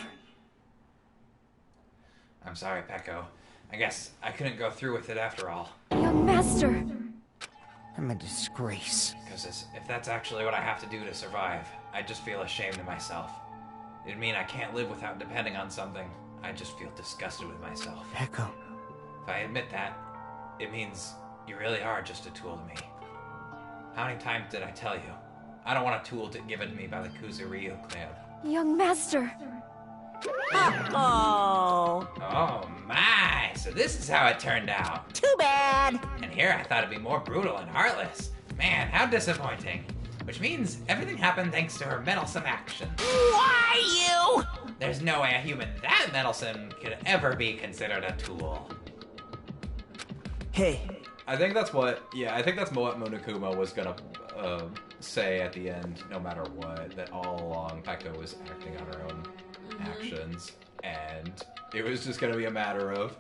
I'm sorry, Peko. I guess I couldn't go through with it after all. Young Master! I'm a disgrace. Because if that's actually what I have to do to survive, I just feel ashamed of myself. It'd mean I can't live without depending on something. I just feel disgusted with myself. Peko. If I admit that, it means you really are just a tool to me. How many times did I tell you? I don't want a tool given to me by the Kuzuryu clan. Young Master! Uh-oh! Oh my, so this is how it turned out. Too bad! And here I thought it'd be more brutal and heartless. Man, how disappointing. Which means everything happened thanks to her meddlesome actions. Why you? There's no way a human that meddlesome could ever be considered a tool. Hey. I think that's what Monokuma was gonna say at the end, no matter what, that all along Peko was acting on her own actions, and it was just gonna be a matter of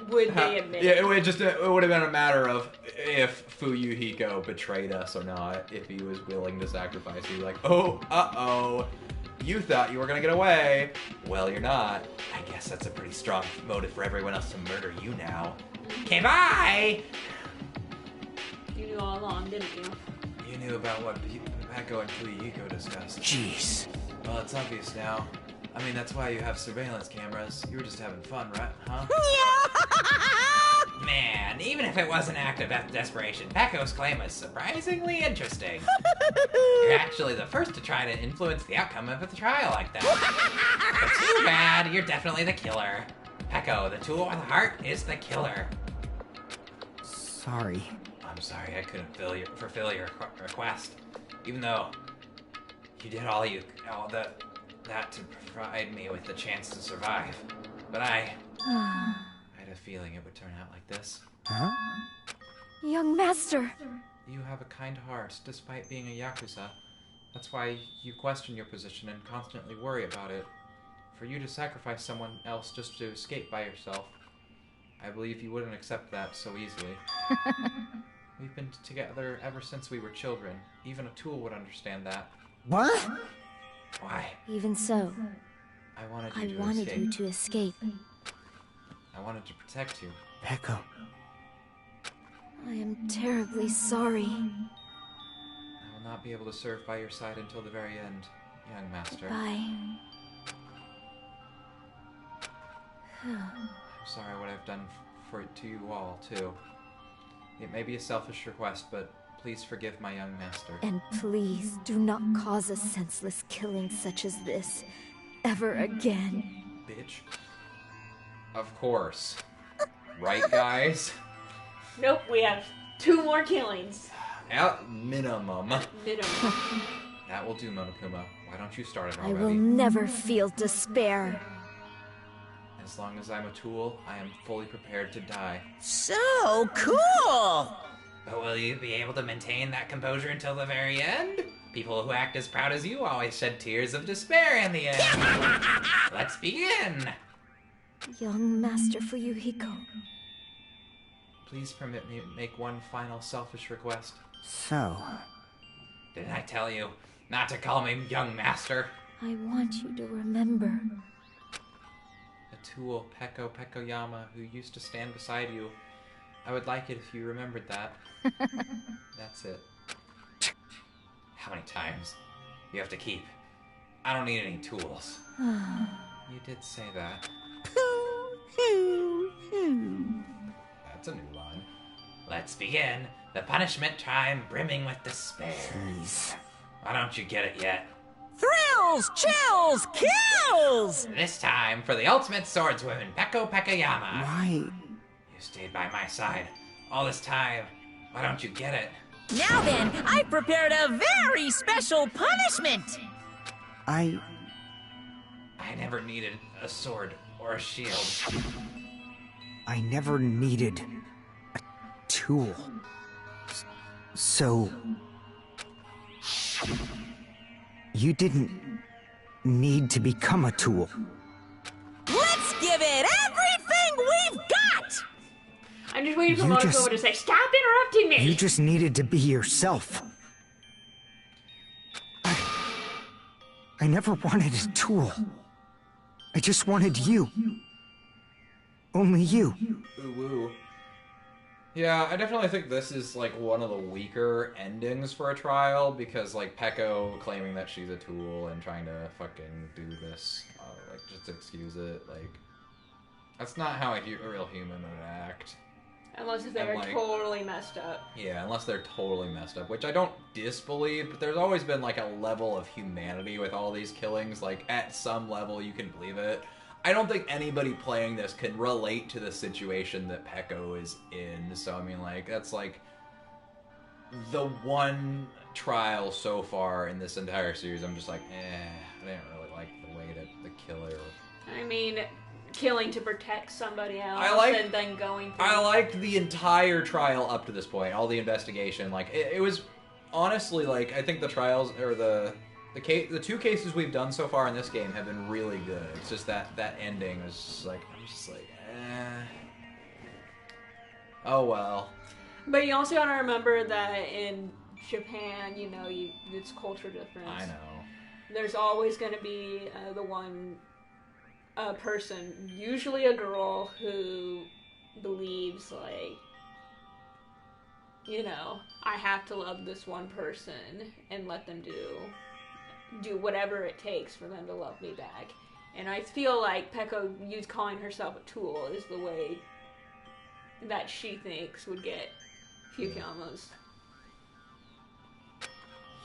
would they admit it? Yeah, it would have been a matter of if Fuyuhiko betrayed us or not, if he was willing to sacrifice. He'd be like, oh, uh-oh, you thought you were gonna get away. Well, you're not. I guess that's a pretty strong motive for everyone else to murder you now. Okay, bye! You knew all along, didn't you? You knew about what Peko and Fuyuhiko discussed. Jeez. Well, it's obvious now. I mean, that's why you have surveillance cameras. You were just having fun, right? Huh? Man, even if it was an act of desperation, Peko's claim was surprisingly interesting. You're actually the first to try to influence the outcome of a trial like that. But too bad, you're definitely the killer. Peko, the tool with the heart, is the killer. Sorry. I'm sorry I couldn't fulfill your request, even though you did all that to provide me with the chance to survive. But I had a feeling it would turn out like this. Huh? Young master! You have a kind heart, despite being a Yakuza. That's why you question your position and constantly worry about it. For you to sacrifice someone else just to escape by yourself, I believe you wouldn't accept that so easily. We've been together ever since we were children. Even a tool would understand that. What? Why? Even so, I wanted you to escape. I wanted to protect you. Peko. I am terribly sorry. I will not be able to serve by your side until the very end, young master. Bye. I'm sorry what I've done to you all, too. It may be a selfish request, but please forgive my young master. And please do not cause a senseless killing such as this ever again. Bitch. Of course. Right, guys? Nope, we have 2 more killings. At minimum. Minimum. That will do, Monokuma. Why don't you start it already? I will never feel despair. As long as I'm a tool, I am fully prepared to die. So cool! But will you be able to maintain that composure until the very end? People who act as proud as you always shed tears of despair in the end. Let's begin! Young Master Fuyuhiko. Please permit me to make one final selfish request. So... Didn't I tell you not to call me young master? I want you to remember. A tool, Peko Pekoyama, who used to stand beside you. I would like it if you remembered that. That's it. How many times you have to keep? I don't need any tools. You did say that. That's a new line. Let's begin. The punishment time brimming with despair. Jeez. Why don't you get it yet? Thrills, chills, kills! This time for the ultimate swordswoman, Peko Pekoyama. Why? You stayed by my side all this time. Why don't you get it? Now then, I've prepared a very special punishment! I never needed a sword or a shield. I never needed a tool. So... You didn't need to become a tool. Let's give it everything we've got! I'm just waiting for Monokuma to say, "Stop interrupting me!" You just needed to be yourself. I never wanted a tool. I just wanted you. Only you. Ooh, woo. Yeah, I definitely think this is, like, one of the weaker endings for a trial, because, like, Peko claiming that she's a tool and trying to fucking do this, like, just excuse it, like, that's not how a real human would act. Unless they're like, totally messed up. Yeah, unless they're totally messed up, which I don't disbelieve, but there's always been, like, a level of humanity with all these killings, like, at some level you can believe it. I don't think anybody playing this can relate to the situation that Peko is in, so I mean, like, that's, like, the one trial so far in this entire series I'm just like, I didn't really like the way that the killer... I mean, killing to protect somebody else and then going through... I liked the entire trial up to this point, all the investigation, like, it was honestly, like, I think the trials, or the 2 cases we've done so far in this game have been really good. It's just that ending was just like, I'm just like, oh well. But you also gotta remember that in Japan, you know, it's culture difference. I know. There's always gonna be the one person, usually a girl, who believes, like, you know, I have to love this one person and let them do whatever it takes for them to love me back. And I feel like Peko calling herself a tool is the way that she thinks would get Fukuyama's.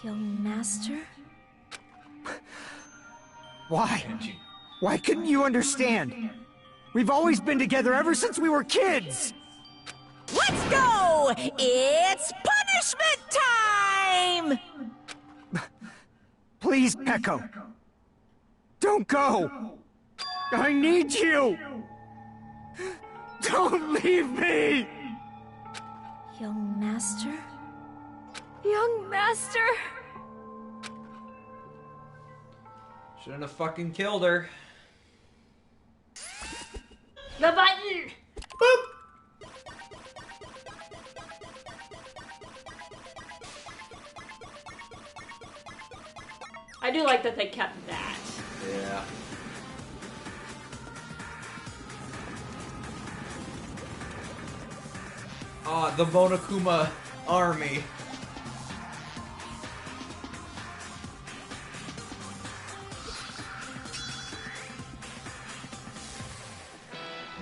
Young master? Why? Why couldn't you understand? We've always been together ever since we were kids! Let's go! go! It's punishment time! Please, Peko. Don't go! I need you! Don't leave me! Young master? Young master! Shouldn't have fucking killed her. The button! Boop! I do like that they kept that. Yeah. Ah, the Monokuma army.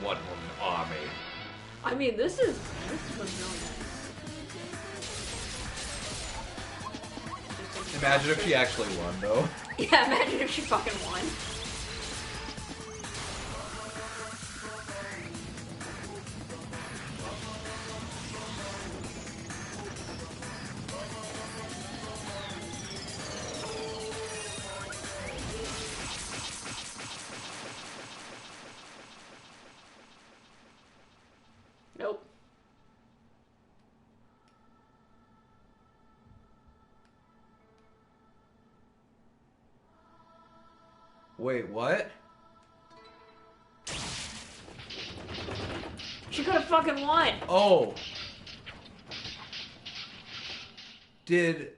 One woman army. I mean, this was really nice. Imagine if she actually won, though. Yeah, imagine if she fucking won. Nope. Wait, what? She could have fucking won. Oh. Did...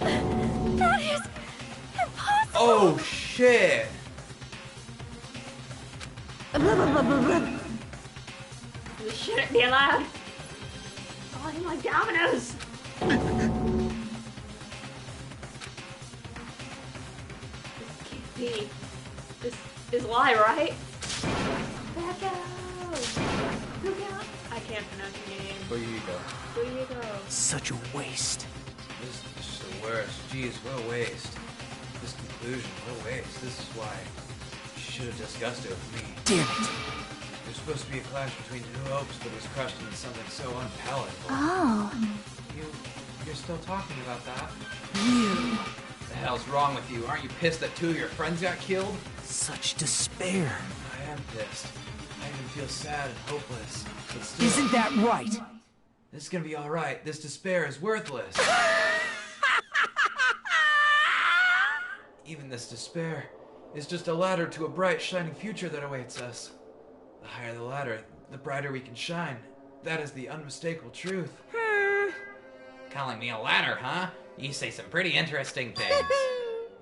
That is impossible! Oh, shit! This shouldn't be allowed. Oh, I like dominoes. This can't be. This is a lie, right? Becco! Luca! I can't pronounce your name. Where you go? Where you go? Such a waste. This is the worst. Jeez, what a waste. This conclusion, what a waste. This is why you should have discussed it with me. Damn it. There's supposed to be a clash between two hopes, but it was crushed into something so unpalatable. Oh. You're still talking about that? You. The hell's wrong with you? Aren't you pissed that two of your friends got killed? Such despair. I am pissed. I even feel sad and hopeless. But still, Isn't that right? this is gonna be alright. This despair is worthless. Even this despair is just a ladder to a bright, shining future that awaits us. The higher the ladder, the brighter we can shine. That is the unmistakable truth. Calling me a ladder, huh? You say some pretty interesting things.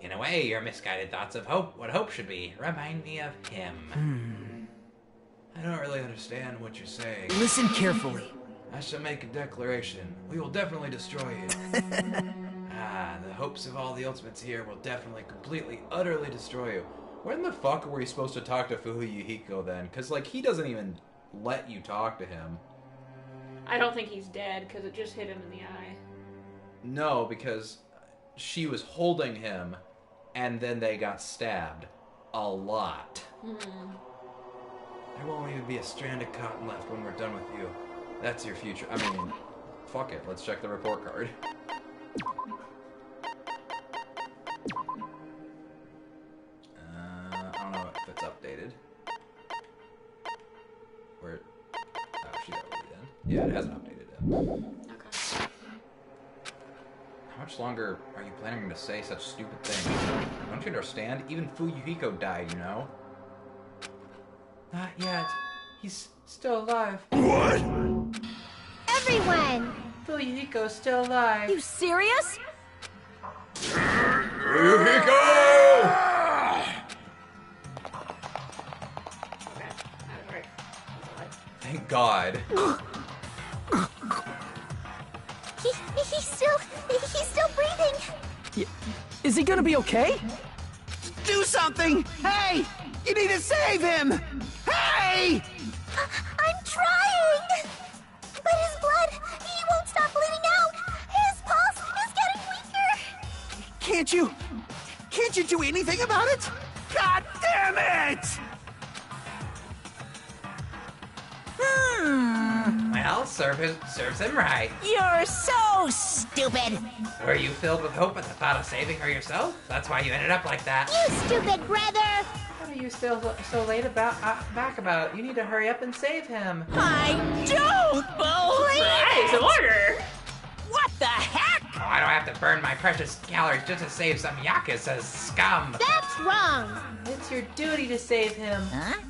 In a way, your misguided thoughts of hope, what hope should be, remind me of him. I don't really understand what you're saying. Listen carefully. I shall make a declaration. We will definitely destroy you. The hopes of all the Ultimates here will definitely, completely, utterly destroy you. When the fuck were you supposed to talk to Fuhuyuhiko then? Because, like, he doesn't even let you talk to him. I don't think he's dead, because it just hit him in the eye. No, because she was holding him, and then they got stabbed. A lot. There won't even be a strand of cotton left when we're done with you. That's your future. I mean, fuck it. Let's check the report card. I don't know if it's updated. Where? Oh, she's already done. Yeah, it hasn't updated yet. Okay. How much longer are you planning to say such stupid things? Don't you understand? Even Fuhuyuhiko died, you know? Not yet. He's still alive. What? Everyone! Fuhuyuhiko's still alive. You serious? Fuhuyuhiko! Thank God. He's still breathing. Is he gonna be okay? Do something! Hey! You need to save him! Hey! I'm trying! But his blood, he won't stop bleeding out! His pulse is getting weaker! Can't you do anything about it? God damn it! serves him right. You're so stupid. Were you filled with hope at the thought of saving her yourself? That's why you ended up like that. You stupid brother! What are you still so late back about? You need to hurry up and save him. I don't believe Surprise order! What the heck? Oh, I don't have to burn my precious calories just to save some Yakuza's scum. That's wrong! It's your duty to save him. Huh?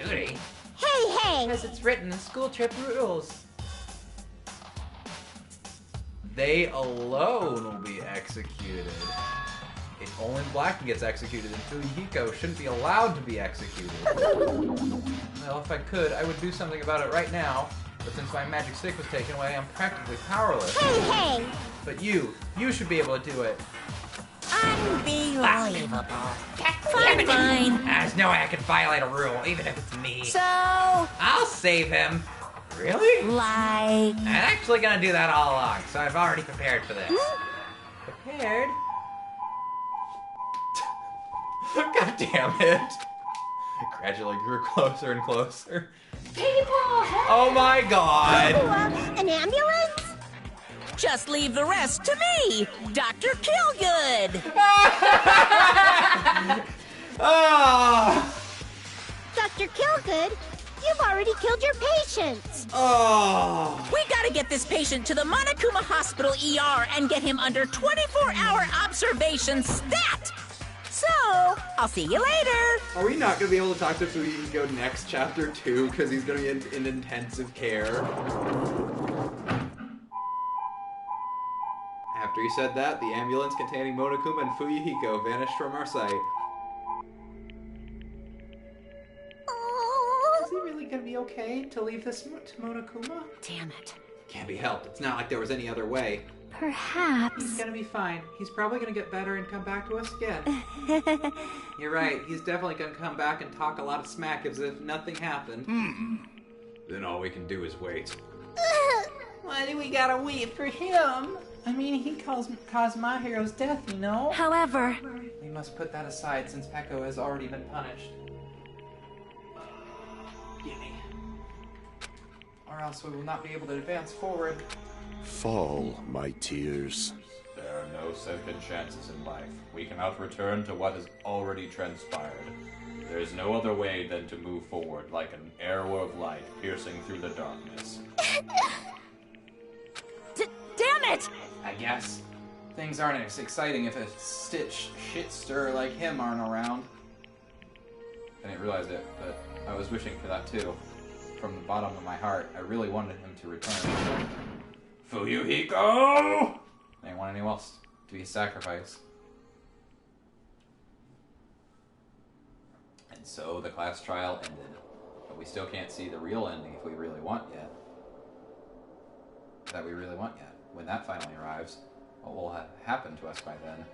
Duty? Hey! Because it's written in school trip rules. They alone will be executed. If only Black gets executed, and Fuyuhiko shouldn't be allowed to be executed. Well, if I could, I would do something about it right now. But since my magic stick was taken away, I'm practically powerless. Hey! But you should be able to do it. Unbelievable. Fine. There's no way I can violate a rule, even if it's me. So, I'll save him. Really? like... I'm actually gonna do that all along, so I've already prepared for this. Prepared? God damn it. Gradually grew closer and closer. People! Oh my god! An ambulance? Just leave the rest to me, Dr. Killgood. Oh! Dr. Killgood, you've already killed your patients. Oh! We gotta get this patient to the Monokuma Hospital ER and get him under 24-hour observation stat. So, I'll see you later. Are we not going to be able to talk to Fuyuhiko next chapter 2 because he's going to be in intensive care? After he said that, the ambulance containing Monokuma and Fuyuhiko vanished from our sight. Is he really going to be okay to leave this to Monokuma? Damn it. Can't be helped. It's not like there was any other way. Perhaps. He's gonna be fine. He's probably gonna get better and come back to us again. You're right. He's definitely gonna come back and talk a lot of smack as if nothing happened. Then all we can do is wait. Why do we gotta wait for him? I mean, he caused my hero's death, you know? However, We must put that aside since Peko has already been punished. Gimme. Or else we will not be able to advance forward. Fall, my tears. There are no second chances in life. We cannot return to what has already transpired. There is no other way than to move forward like an arrow of light piercing through the darkness. Damn it! I guess. Things aren't as exciting if a shit-stirrer like him aren't around. I didn't realize it, but I was wishing for that too. From the bottom of my heart, I really wanted him to return. Fuyuhiko! I didn't want anyone else to be a sacrifice. And so the class trial ended. But we still can't see the real ending if we really want yet. When that finally arrives, what will have happened to us by then?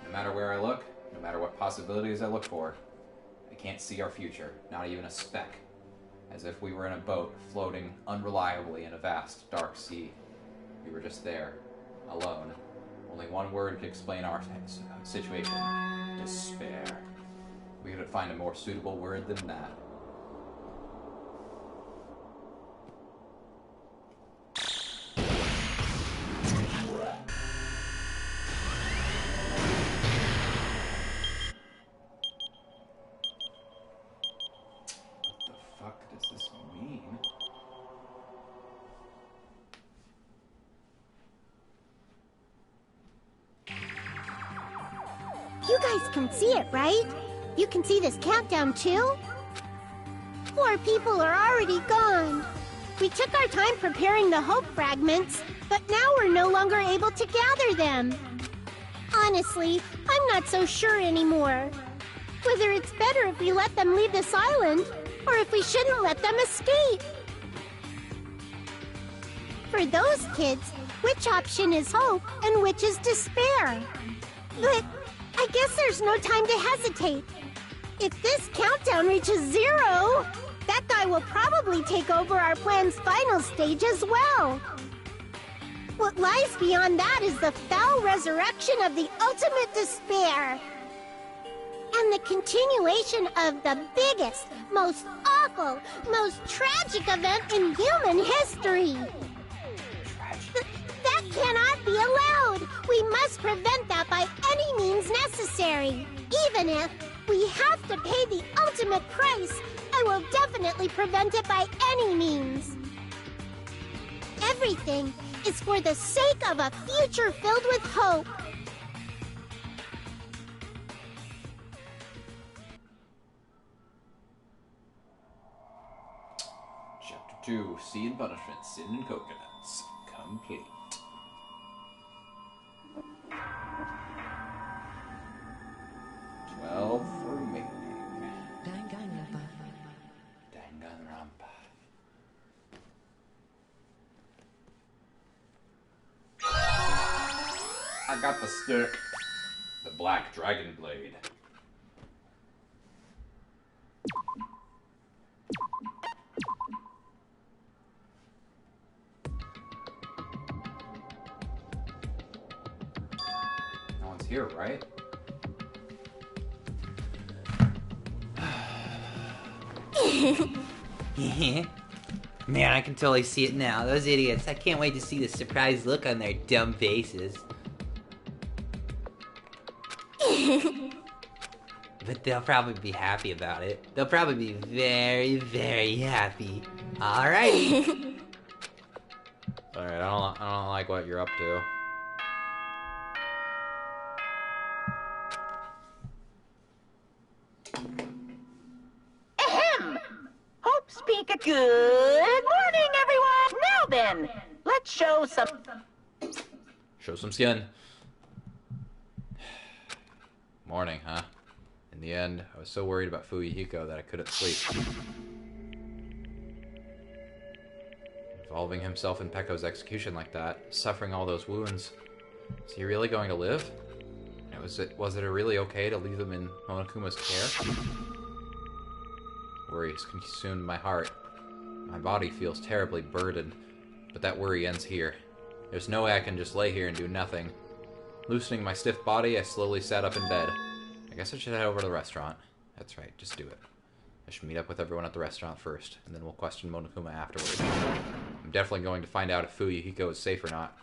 No matter where I look, no matter what possibilities I look for, I can't see our future, not even a speck. As if we were in a boat, floating unreliably in a vast, dark sea. We were just there, alone. Only one word could explain our situation. Despair. We couldn't find a more suitable word than that. What the fuck does this mean? You guys can see it, right? You can see this countdown too? Poor people are already gone. We took our time preparing the hope fragments, but now we're no longer able to gather them. Honestly, I'm not so sure anymore. Whether it's better if we let them leave this island, or if we shouldn't let them escape. For those kids, which option is hope and which is despair? But I guess there's no time to hesitate. If this countdown reaches 0, that guy will probably take over our plan's final stage as well. What lies beyond that is the foul resurrection of the ultimate despair. and the continuation of the biggest, most awful, most tragic event in human history. That cannot be allowed. We must prevent that by any means necessary. Even if we have to pay the ultimate price, I will definitely prevent it by any means. Everything is for the sake of a future filled with hope. Chapter 2, Sea and Punishment, Sin and Coconuts. Complete. Remaining. Danganronpa. Danganronpa. I got the stick. The Black Dragon Blade. No one's here, right? Man, I can totally see it now. Those idiots. I can't wait to see the surprised look on their dumb faces. But they'll probably be happy about it. They'll probably be very, very happy. Alright. Alright, I don't like what you're up to. Ahem! Hope speak a good morning, everyone! Now then, let's show some... Show some skin. Morning, huh? In the end, I was so worried about Fuyuhiko that I couldn't sleep. Involving himself in Pekko's execution like that, suffering all those wounds. Is he really going to live? And was it really okay to leave him in Monokuma's care? Worry has consumed my heart. My body feels terribly burdened, but that worry ends here. There's no way I can just lay here and do nothing. Loosening my stiff body, I slowly sat up in bed. I guess I should head over to the restaurant. That's right, just do it. I should meet up with everyone at the restaurant first, and then we'll question Monokuma afterwards. I'm definitely going to find out if Fuyuhiko is safe or not.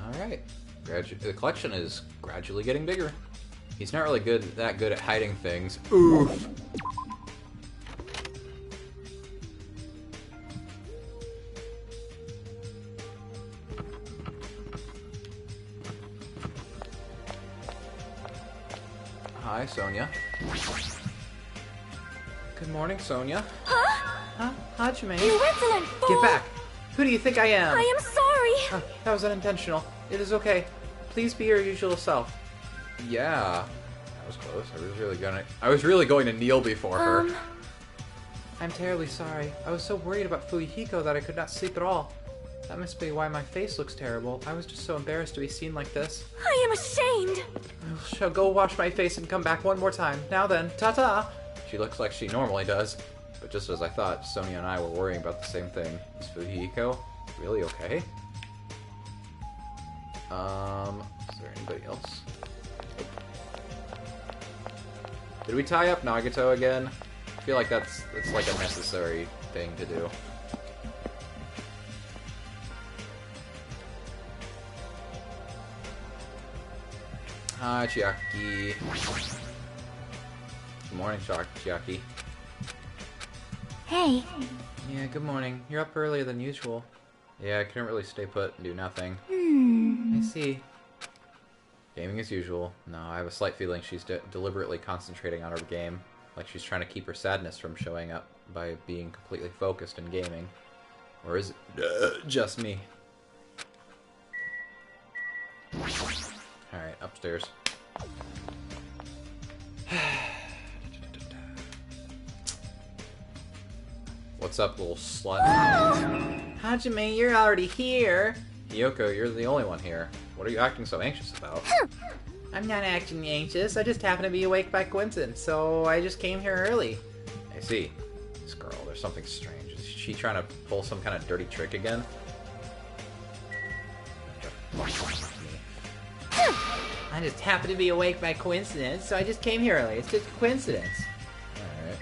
Alright. The collection is gradually getting bigger. He's not really that good at hiding things. Oof! Hi, Sonia. Good morning, Sonia. Huh? Hajime. You insolent fool! Get back! Who do you think I am? I am sorry! That was unintentional. It is okay. Please be your usual self. Yeah. That was close. I was really going to kneel before her. I'm terribly sorry. I was so worried about Fuyuhiko that I could not sleep at all. That must be why my face looks terrible. I was just so embarrassed to be seen like this. I am ashamed! I shall go wash my face and come back one more time. Now then, ta-ta! She looks like she normally does. But just as I thought, Sonia and I were worrying about the same thing. Is Fuyuhiko really okay? Is there anybody else? Nope. Did we tie up Nagato again? I feel like that's like a necessary thing to do. Hi, Chiaki. Good morning, Chiaki. Hey. Yeah, good morning. You're up earlier than usual. Yeah, I couldn't really stay put and do nothing. I see. Gaming as usual. No, I have a slight feeling she's deliberately concentrating on her game. Like she's trying to keep her sadness from showing up by being completely focused in gaming. Or is it just me? Alright, upstairs. What's up, little slut? Hajime, you're already here! Yoko, you're the only one here. What are you acting so anxious about? I'm not acting anxious, I just happen to be awake by coincidence, so I just came here early. I see. This girl, there's something strange. Is she trying to pull some kind of dirty trick again? I just happened to be awake by coincidence, so I just came here early. It's just a coincidence. Alright.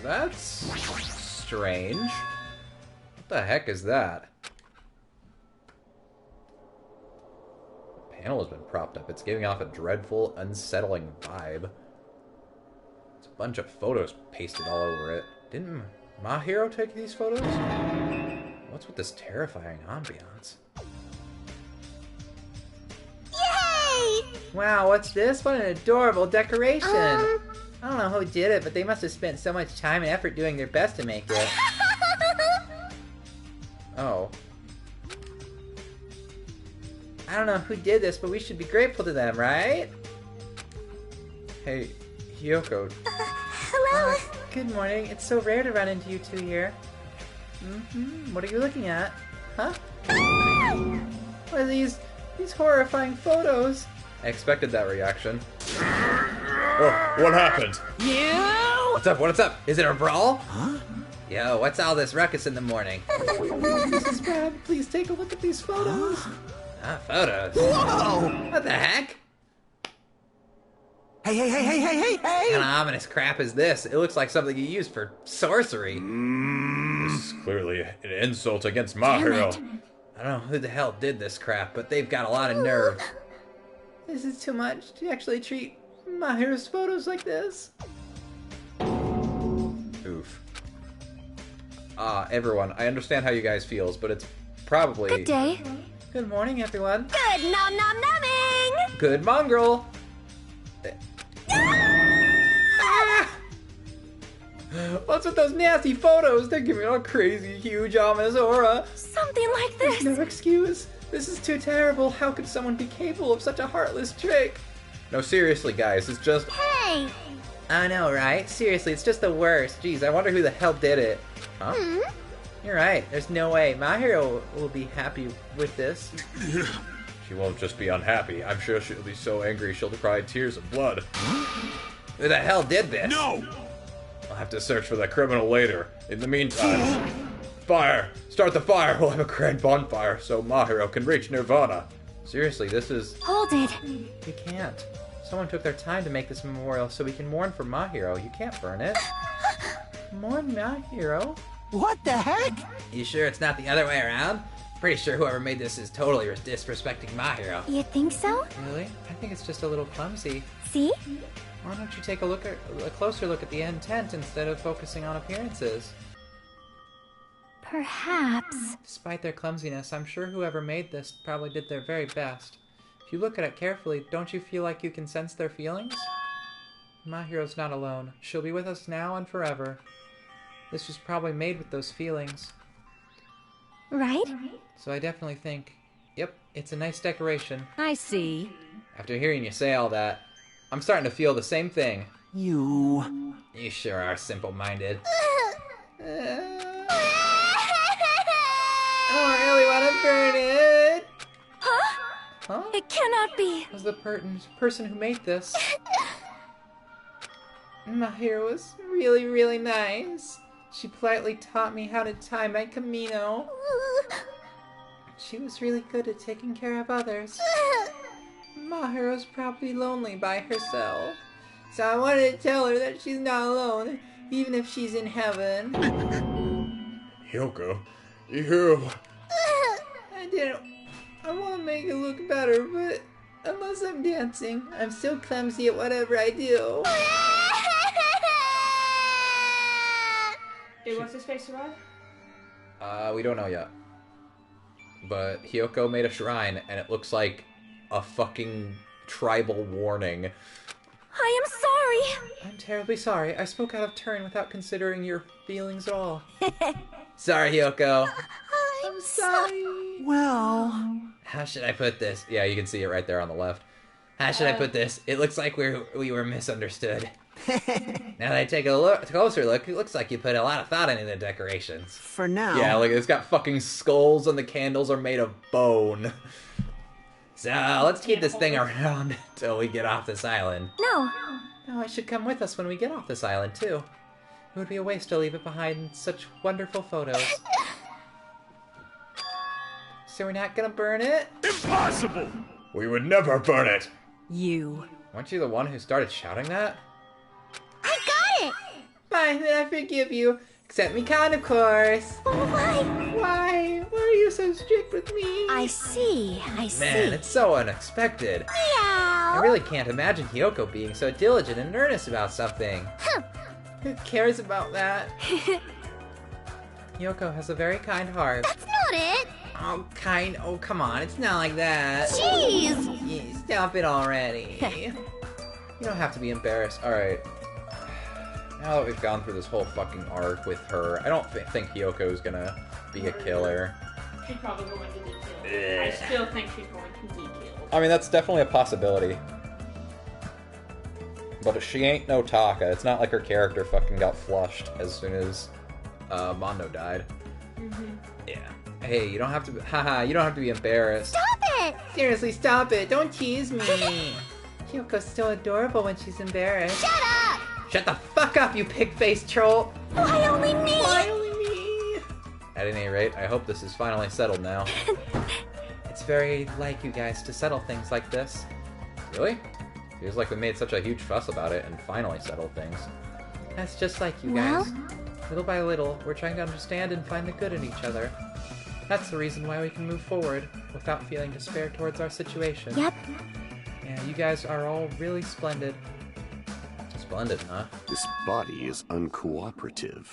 That's strange. What the heck is that? The panel has been propped up. It's giving off a dreadful, unsettling vibe. It's a bunch of photos pasted all over it. Didn't Mahiro take these photos? What's with this terrifying ambiance? Yay! Wow, what's this? What an adorable decoration! I don't know who did it, but they must have spent so much time and effort doing their best to make it. Oh. I don't know who did this, but we should be grateful to them, right? Hey, Hiyoko. Hello? Good morning. It's so rare to run into you two here. What are you looking at? Huh? What are these horrifying photos? I expected that reaction. Oh, what happened? You! What's up? What's up? Is it a brawl? Huh? Yo, what's all this ruckus in the morning? Mrs. Brad, please take a look at these photos. Photos? Whoa! What the heck? Hey! What kind of ominous crap is this? It looks like something you use for sorcery. This is clearly an insult against Mahiro. I don't know who the hell did this crap, but they've got a lot of nerve. This is too much to actually treat Mahiro's photos like this. Oof. Everyone, I understand how you guys feels, but it's probably... Good day. Good morning, everyone. Good nom nom numbing! Good mongrel. What's with those nasty photos? They're giving a crazy, huge, ominous aura. Something like this. There's no excuse. This is too terrible. How could someone be capable of such a heartless trick? No, seriously, guys, it's just... Hey! I know, right? Seriously, it's just the worst. Jeez, I wonder who the hell did it. Huh? You're right. There's no way. Mahiro will be happy with this. She won't just be unhappy. I'm sure she'll be so angry she'll cry tears of blood. Who the hell did this? No! I'll have to search for the criminal later. In the meantime... Fire! Start the fire! We'll have a grand bonfire so Mahiro can reach Nirvana. Seriously, this is... Hold it. You can't. Someone took their time to make this memorial so we can mourn for Mahiro. You can't burn it. Mourn Mahiro? What the heck? You sure it's not the other way around? Pretty sure whoever made this is totally disrespecting Mahiro. You think so? Really? I think it's just a little clumsy. See? Why don't you take a closer look at the intent instead of focusing on appearances? Perhaps. Despite their clumsiness, I'm sure whoever made this probably did their very best. If you look at it carefully, don't you feel like you can sense their feelings? Mahiro's not alone. She'll be with us now and forever. This was probably made with those feelings. Right? So I definitely think, yep, it's a nice decoration. I see. After hearing you say all that, I'm starting to feel the same thing. You sure are simple-minded. I don't really want to burn it. Huh? It cannot be. It was the person who made this. Mahiro was really, really nice. She politely taught me how to tie my Camino. She was really good at taking care of others. Mahiro's probably lonely by herself. So I wanted to tell her that she's not alone, even if she's in heaven. Hiyoko, you... I want to make it look better, but unless I'm dancing, I'm still clumsy at whatever I do. Did what's his face survive? We don't know yet. But Hiyoko made a shrine, and it looks like a fucking tribal warning. I am sorry. I'm terribly sorry. I spoke out of turn without considering your feelings at all. Sorry, Hiyoko. I'm sorry. Well... How should I put this? Yeah, you can see it right there on the left. How should I put this? It looks like we were misunderstood. Now that I take a closer look, it looks like you put a lot of thought into the decorations. For now. Yeah, like it's got fucking skulls and the candles are made of bone. So, let's keep this thing around until we get off this island. No. No, it should come with us when we get off this island, too. It would be a waste to leave it behind in such wonderful photos. So we're not gonna burn it? Impossible! We would never burn it! You. Weren't you the one who started shouting that? I got it! Fine, then I forgive you. Except Mikan, of course. Why? Why? Why are you so strict with me? I see. Man, it's so unexpected. Meow! I really can't imagine Hiyoko being so diligent and earnest about something. Who cares about that? Hiyoko has a very kind heart. That's not it! Oh, kind? Oh, come on, it's not like that. Jeez! Yeah, stop it already. You don't have to be embarrassed. Alright. Now that we've gone through this whole fucking arc with her, I don't think Hiyoko's gonna be a killer. She's probably going to be killed. I still think she's going to be killed. I mean, that's definitely a possibility. But she ain't no Taka. It's not like her character fucking got flushed as soon as Mondo died. Yeah. Hey, you don't have to. Haha, you don't have to be embarrassed. Stop it! Seriously, stop it. Don't tease me. Hyoko's so adorable when she's embarrassed. Shut up! Shut the fuck up, you pig-faced troll! Why only me? Why only me? At any rate, I hope this is finally settled now. It's very like you guys to settle things like this. Really? Feels like we made such a huge fuss about it and finally settled things. That's just like you guys. Little by little, we're trying to understand and find the good in each other. That's the reason why we can move forward without feeling despair towards our situation. Yep. Yeah, you guys are all really splendid. Splendid, huh? This body is uncooperative.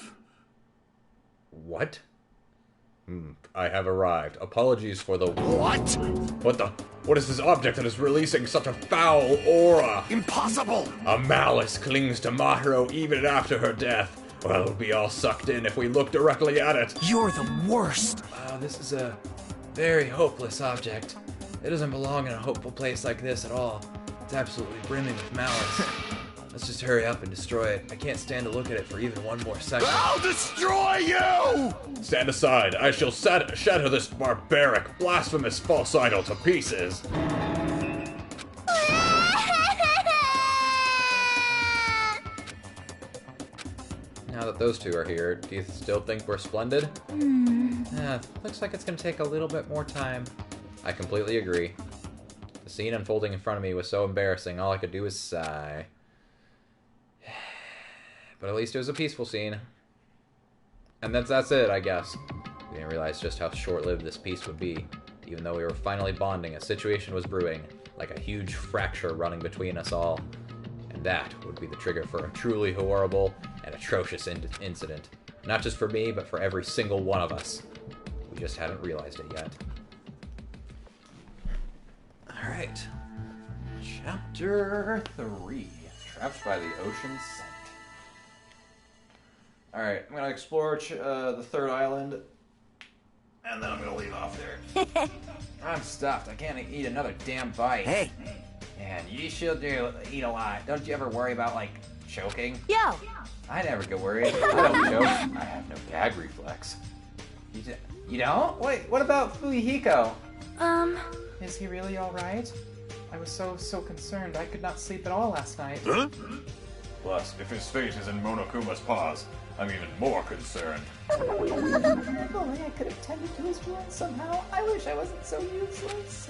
What? I have arrived. Apologies for the... What? What is this object that is releasing such a foul aura? Impossible! A malice clings to Mahiro even after her death. Well, we'll be all sucked in if we look directly at it. You're the worst! This is a very hopeless object. It doesn't belong in a hopeful place like this at all. It's absolutely brimming with malice. Let's just hurry up and destroy it. I can't stand to look at it for even one more second. I'll destroy you! Stand aside. I shall shatter this barbaric, blasphemous false idol to pieces. Now that those two are here, do you still think we're splendid? Looks like it's gonna take a little bit more time. I completely agree. The scene unfolding in front of me was so embarrassing, all I could do was sigh. But at least it was a peaceful scene. And that's it, I guess. We didn't realize just how short-lived this peace would be. Even though we were finally bonding, a situation was brewing, like a huge fracture running between us all. And that would be the trigger for a truly horrible and atrocious incident. Not just for me, but for every single one of us. We just hadn't realized it yet. Alright. Chapter 3. Trapped by the Ocean's Scent. Alright, I'm gonna explore the third island, and then I'm gonna leave off there. I'm stuffed. I can't eat another damn bite. Hey! Man, you should eat a lot. Don't you ever worry about, like, choking? Yo! I never get worried. I don't choke. I have no gag reflex. You don't? Wait, what about Fuyuhiko? Is he really alright? I was so concerned. I could not sleep at all last night. Huh? Plus, if his fate is in Monokuma's paws, I'm even more concerned. If only I could have tended to his wounds somehow. I wish I wasn't so useless.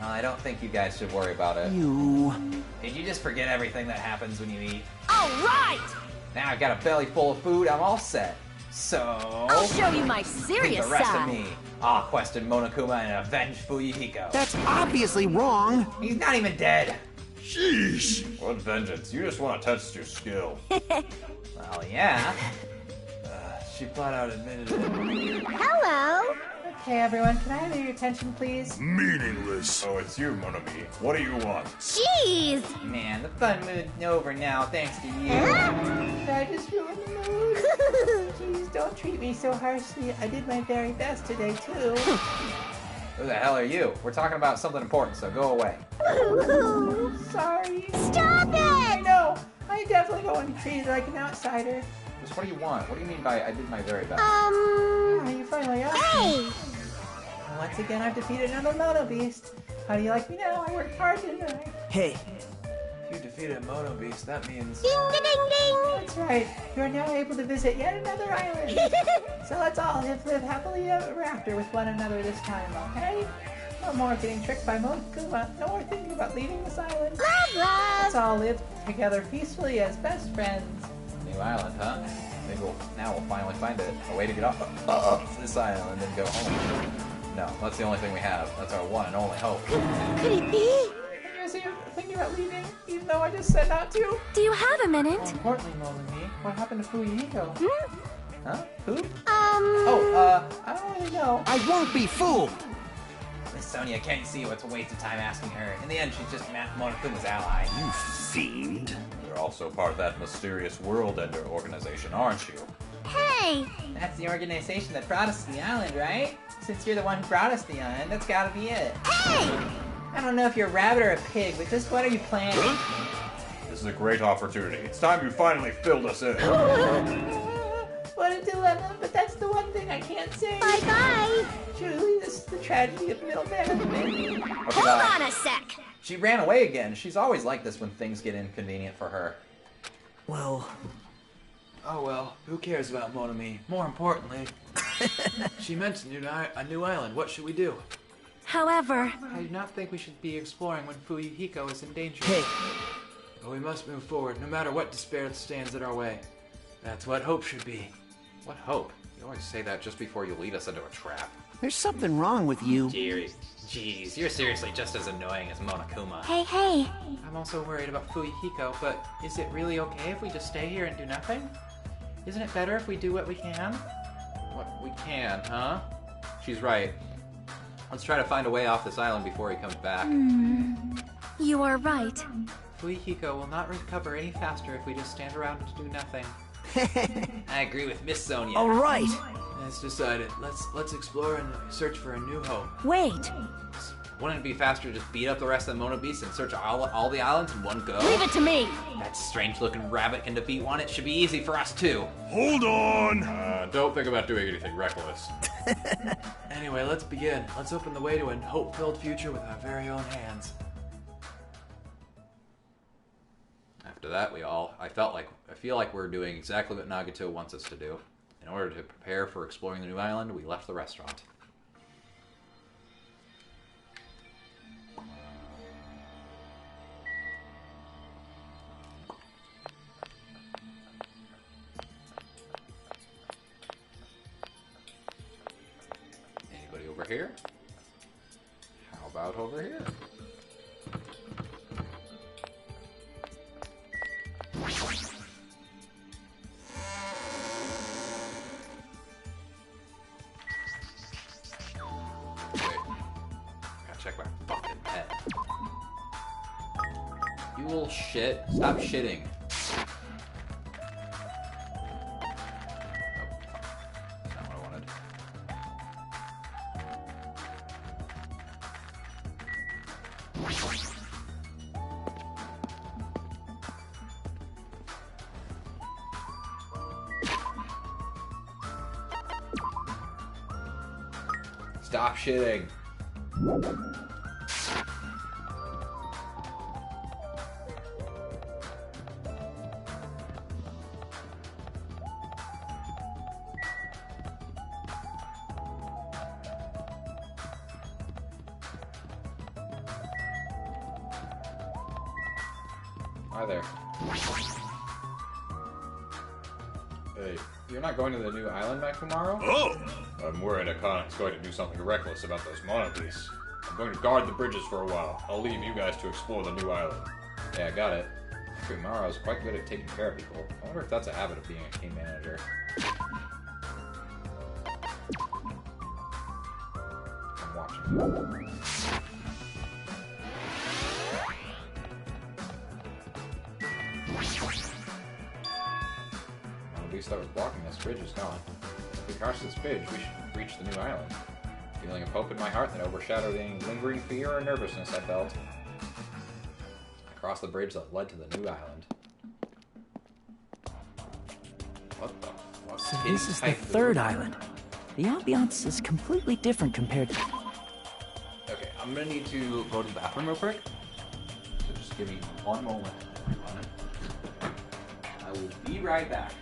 I don't think you guys should worry about it. Did you just forget everything that happens when you eat? All right! Now I've got a belly full of food, I'm all set. So... I'll show you my serious the rest side. of me. I'll question Monokuma and avenge Fuyuhiko. That's obviously wrong! He's not even dead. Sheesh! What vengeance? You just want to test your skill. Well, yeah. She flat out admitted it. Hello? Okay, everyone, can I have your attention, please? Meaningless. Oh, it's you, Monomi. What do you want? Jeez! Man, the fun mood's over now, thanks to you. Did I just ruin the mood? Jeez, don't treat me so harshly. I did my very best today, too. Who the hell are you? We're talking about something important, so go away. Sorry. Stop it! I know. I definitely don't want to be treated like an outsider. Just what do you want? What do you mean by I did my very best? Oh, you finally are. Hey! Once again, I've defeated another Mono Beast. How do you like me now? I worked hard, didn't I? Hey, If you defeated Mono Beast, that means... Ding ding ding! That's right. You are now able to visit yet another island. So let's all live happily ever after with one another this time, okay? No more getting tricked by Monokuma. No more thinking about leaving this island. Love, love! Let's all live together peacefully as best friends. New island, huh? Maybe we'll finally find a way to get off this island and then go home. No, that's the only thing we have. That's our one and only hope. Could it be? You're thinking about leaving, even though I just said not to? Do you have a minute? More importantly, Momoni, what happened to Fuyuhiko? Huh? Who? I don't really know. I won't be fooled! Miss Sonia, can't you see what's a waste of time asking her? In the end, she's just Monokuma's ally. You fiend. You're also part of that mysterious World Ender organization, aren't you? Hey! That's the organization that brought us to the island, right? Since you're the one who brought us to the island, that's gotta be it. Hey! I don't know if you're a rabbit or a pig, but just what are you planning? This is a great opportunity. It's time you finally filled us in. What a dilemma, but that's the one thing I can't say. Bye-bye! Truly, this is the tragedy of middle management. Hold on a sec! She ran away again. She's always like this when things get inconvenient for her. Well... Oh well, who cares about Monomi? More importantly... she mentioned a new island. What should we do? However... I do not think we should be exploring when Fuyuhiko is in danger. Hey. But we must move forward, no matter what despair stands in our way. That's what hope should be. What hope? You always say that just before you lead us into a trap. There's something wrong with you. Jeez, you're seriously just as annoying as Monokuma. Hey. I'm also worried about Fuyuhiko, but is it really okay if we just stay here and do nothing? Isn't it better if we do what we can? What we can, huh? She's right. Let's try to find a way off this island before he comes back. You are right. Fuyuhiko will not recover any faster if we just stand around and do nothing. I agree with Miss Sonia. All right. That's decided. Let's explore and search for a new hope. Wait. Wouldn't it be faster to just beat up the rest of the Mono Beasts and search all the islands in one go? Leave it to me. That strange-looking rabbit can defeat one. It should be easy for us, too. Hold on! Don't think about doing anything reckless. Anyway, let's begin. Let's open the way to a hope-filled future with our very own hands. After that, I feel like we're doing exactly what Nagato wants us to do. In order to prepare for exploring the new island, we left the restaurant. Anybody over here? How about over here? You little shit. Stop shitting. Oh, that's not what I wanted. Stop shitting. Hi there. Hey, you're not going to the new island back tomorrow? Oh! I'm worried Akane's going to do something reckless about those Mono Beasts. I'm going to guard the bridges for a while. I'll leave you guys to explore the new island. Yeah, got it. Kumara's quite good at taking care of people. I wonder if that's a habit of being a team manager. I'm watching you. The beast that was blocking this bridge is gone. If we cross this bridge, we should reach the new island. Feeling of hope in my heart that overshadowed any lingering fear or nervousness I felt. I crossed the bridge that led to the new island. What the fuck? So this is the third island. The ambiance is completely different compared to... Okay, I'm gonna need to go to the bathroom real quick. So just give me one moment, everyone. I will be right back.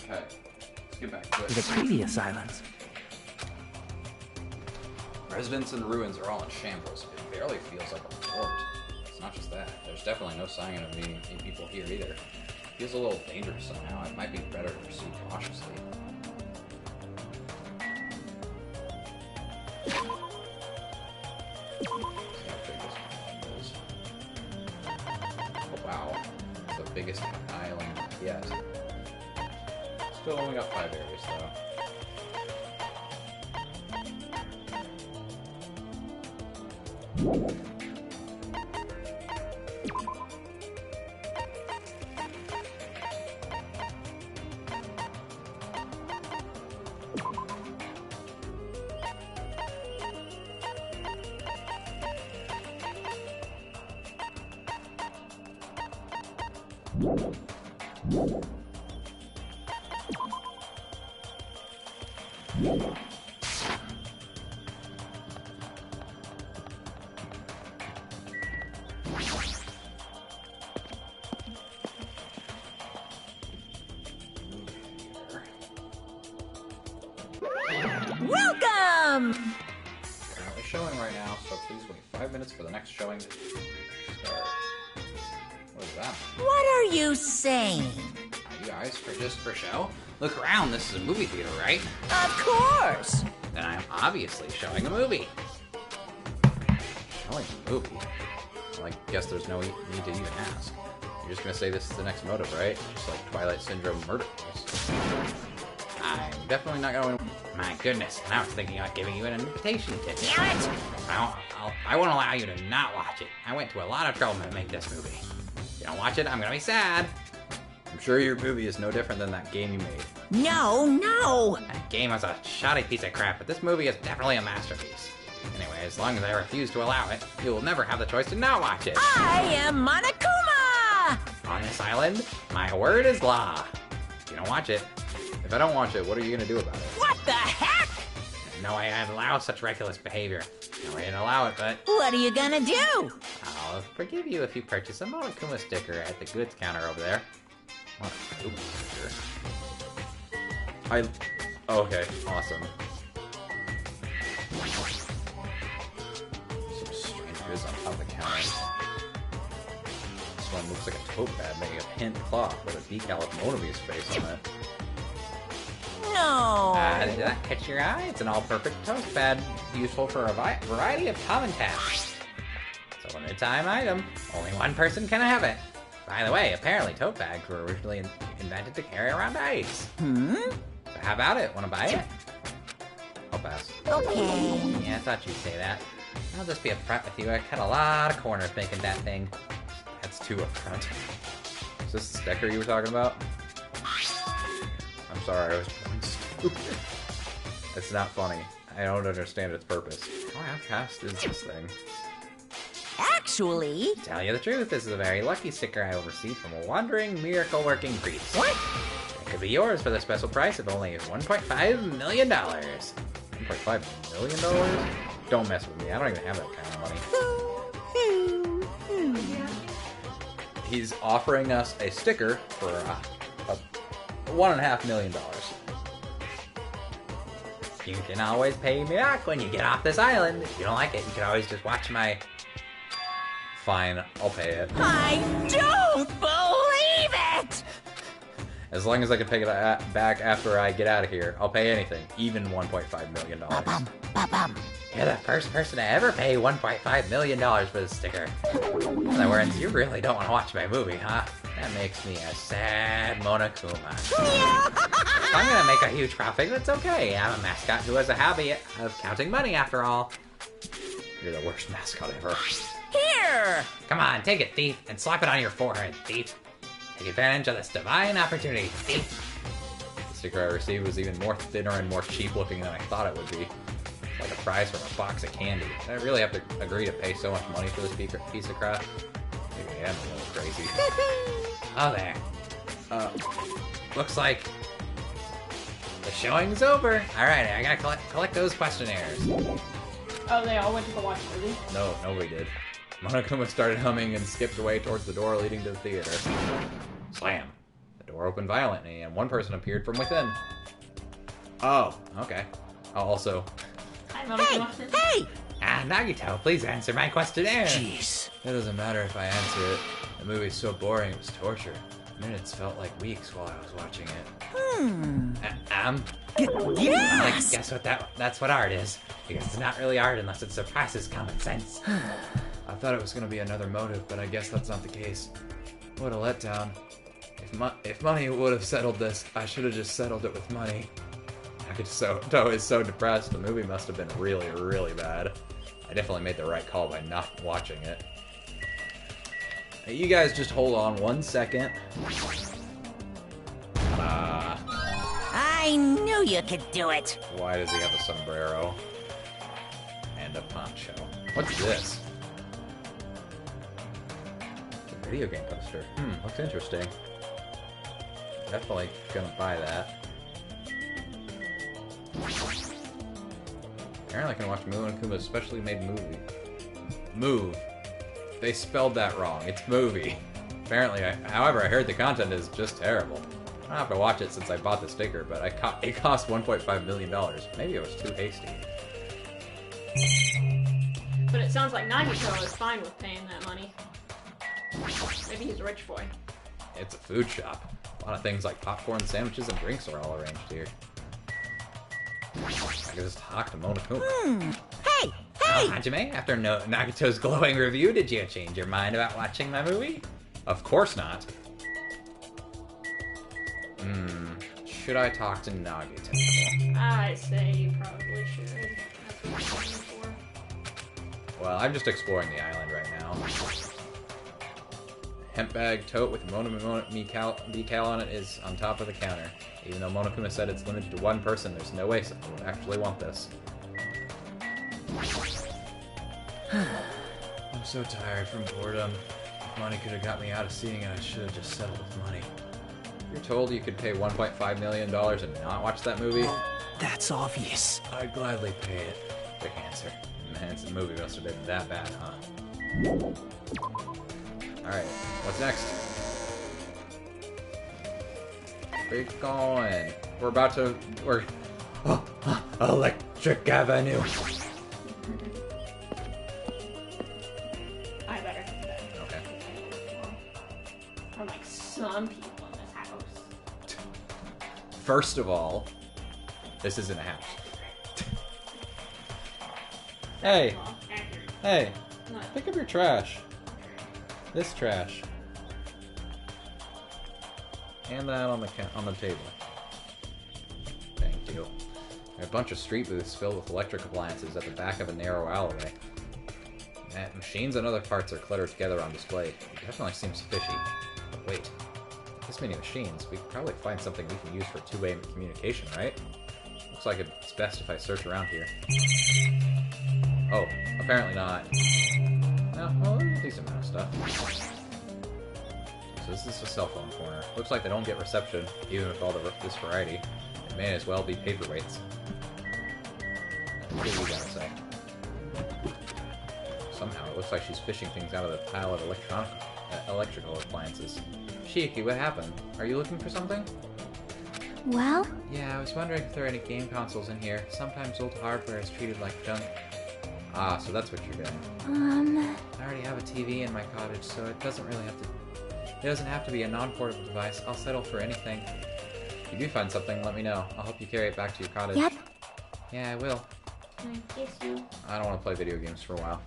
Okay, let's get back to it. The previous islands. Residents in the ruins are all in shambles. It barely feels like a fort. It's not just that. There's definitely no sign of any people here either. It feels a little dangerous somehow. It might be better to proceed cautiously. Oh, wow. It's the biggest island yet. Still only got 5 areas though. Welcome! Currently showing right now, so please wait 5 minutes for the next showing to start. What is that? What are you saying? You guys, just for show? Look around, this is a movie theater, right? Of course! Then I'm obviously showing a movie. Showing a movie? Well, I guess there's no need to even ask. You're just gonna say this is the next motive, right? Just like Twilight Syndrome murder case. I'm definitely not going. My goodness, and I was thinking about giving you an invitation ticket. Damn it! I won't allow you to not watch it. I went to a lot of trouble to make this movie. If you don't watch it, I'm gonna be sad. I'm sure your movie is no different than that game you made. No! That game was a shoddy piece of crap, but this movie is definitely a masterpiece. Anyway, as long as I refuse to allow it, you will never have the choice to not watch it. I am Monokuma! On this island, my word is law. If you don't watch it, if I don't watch it, what are you gonna do about it? What the heck? No way I'd allow such reckless behavior. No way I'd allow it, but... What are you gonna do? I'll forgive you if you purchase a Monokuma sticker at the goods counter over there. Monokuma sticker? Oh, okay, awesome. Some strange goods on top of the counter. This one looks like a tote bag making a pin cloth with a decal of Monobi's face on it. No! Did that catch your eye? It's an all-perfect toast pad, useful for a variety of common tasks. It's a limited-time item. Only one person can have it. By the way, apparently tote bags were originally invented to carry around ice. So how about it? Want to buy it? I'll pass. Okay. Yeah, I thought you'd say that. I'll just be upfront with you. I cut a lot of corners making that thing. That's too upfront. Is this the sticker you were talking about? I'm sorry, I was being stupid. It's not funny. I don't understand its purpose. How outcast is this thing? Actually... To tell you the truth, this is a very lucky sticker I received from a wandering, miracle-working priest. What? It could be yours for the special price of only $1.5 million. $1.5 million? Don't mess with me. I don't even have that kind of money. He's offering us a sticker for $1.5 million. You can always pay me back when you get off this island. If you don't like it, you can always just watch my... Fine, I'll pay it. I don't believe it! As long as I can pay it back after I get out of here, I'll pay anything, even $1.5 million. Ba-bum. You're the first person to ever pay $1.5 million for this sticker. In other words, you really don't want to watch my movie, huh? That makes me a sad Monokuma. If I'm gonna make a huge profit, that's okay. I'm a mascot who has a hobby of counting money, after all. You're the worst mascot ever. Here! Come on, take it, thief, and slap it on your forehead, thief. Take advantage of this divine opportunity, thief. The sticker I received was even more thinner and more cheap looking than I thought it would be. Like a prize from a box of candy. Did I really have to agree to pay so much money for this piece of crap? Maybe I am a little crazy. Oh, there. Looks like the showing's over. Alright, I gotta collect those questionnaires. Oh, they all went to go watch the movie? No, nobody did. Monokuma started humming and skipped away towards the door leading to the theater. Slam! The door opened violently, and one person appeared from within. Oh, okay. Also... Hey! Nagito, please answer my questionnaire. Jeez. It doesn't matter if I answer it. The movie's so boring it was torture. Minutes felt like weeks while I was watching it. Yes! Guess what that's what art is. Because it's not really art unless it surpasses common sense. I thought it was going to be another motive, but I guess that's not the case. What a letdown. If money would have settled this, I should have just settled it with money. I was so depressed. The movie must have been really, really bad. I definitely made the right call by not watching it. Hey, you guys just hold on 1 second. I knew you could do it. Why does he have a sombrero? And a poncho. What's this? Video game poster. Looks interesting. Definitely gonna buy that. Apparently I can watch Monokuma's specially made movie. Move. They spelled that wrong. It's movie. Apparently, however, I heard the content is just terrible. I don't have to watch it since I bought the sticker, but it cost $1.5 million. Maybe it was too hasty. But it sounds like Nagito is fine with paying that money. Maybe he's a rich boy. It's a food shop. A lot of things like popcorn, sandwiches, and drinks are all arranged here. I can just talk to Monokuma. Hey! Oh, Hajime, after Nagito's glowing review, did you change your mind about watching my movie? Of course not. Should I talk to Nagito? I say you probably should. That's what I'm looking for. Well, I'm just exploring the island right now. Hemp bag tote with Monokuma decal on it is on top of the counter. Even though Monokuma said it's limited to one person, there's no way someone would actually want this. I'm so tired from boredom. If money could have got me out of seeing it, I should have just settled with money. You're told you could pay $1.5 million and not watch that movie? That's obvious. I'd gladly pay it. Quick answer. Man, the movie must have been that bad, huh? Alright, what's next? Where you going? We're about to... Electric Avenue! I better hit that. Okay. Unlike some people in this house. First of all, this isn't a house. Hey! Hey! Pick up your trash. This trash. Hand that on the table. Thank you. There are a bunch of street booths filled with electric appliances at the back of a narrow alleyway. Machines and other parts are cluttered together on display. It definitely seems fishy. But wait. This many machines, we could probably find something we can use for two-way communication, right? Looks like it's best if I search around here. Oh, apparently not. No, well, there's a decent amount of stuff. So this is a cell phone corner. Looks like they don't get reception, even with all this variety. It may as well be paperweights. What do you gotta say? Somehow it looks like she's fishing things out of the pile of electrical appliances. Shiki, what happened? Are you looking for something? Well? Yeah, I was wondering if there are any game consoles in here. Sometimes old hardware is treated like junk. Ah, so that's what you're doing. I already have a TV in my cottage, so it doesn't have to be a non-portable device. I'll settle for anything. If you do find something, let me know. I'll help you carry it back to your cottage. Yep. Yeah, I will. Can I kiss you? I don't want to play video games for a while.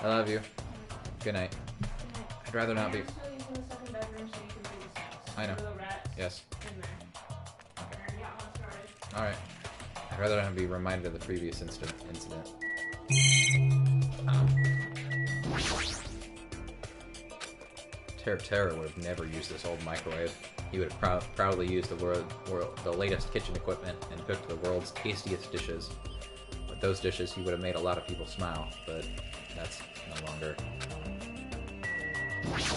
I love you. Good night. I'd rather not be... I know. Yes. Alright. I'd rather not be reminded of the previous incident. Terra would have never used this old microwave. He would have proudly used the latest kitchen equipment and cooked the world's tastiest dishes. With those dishes, he would have made a lot of people smile, but that's no longer. There's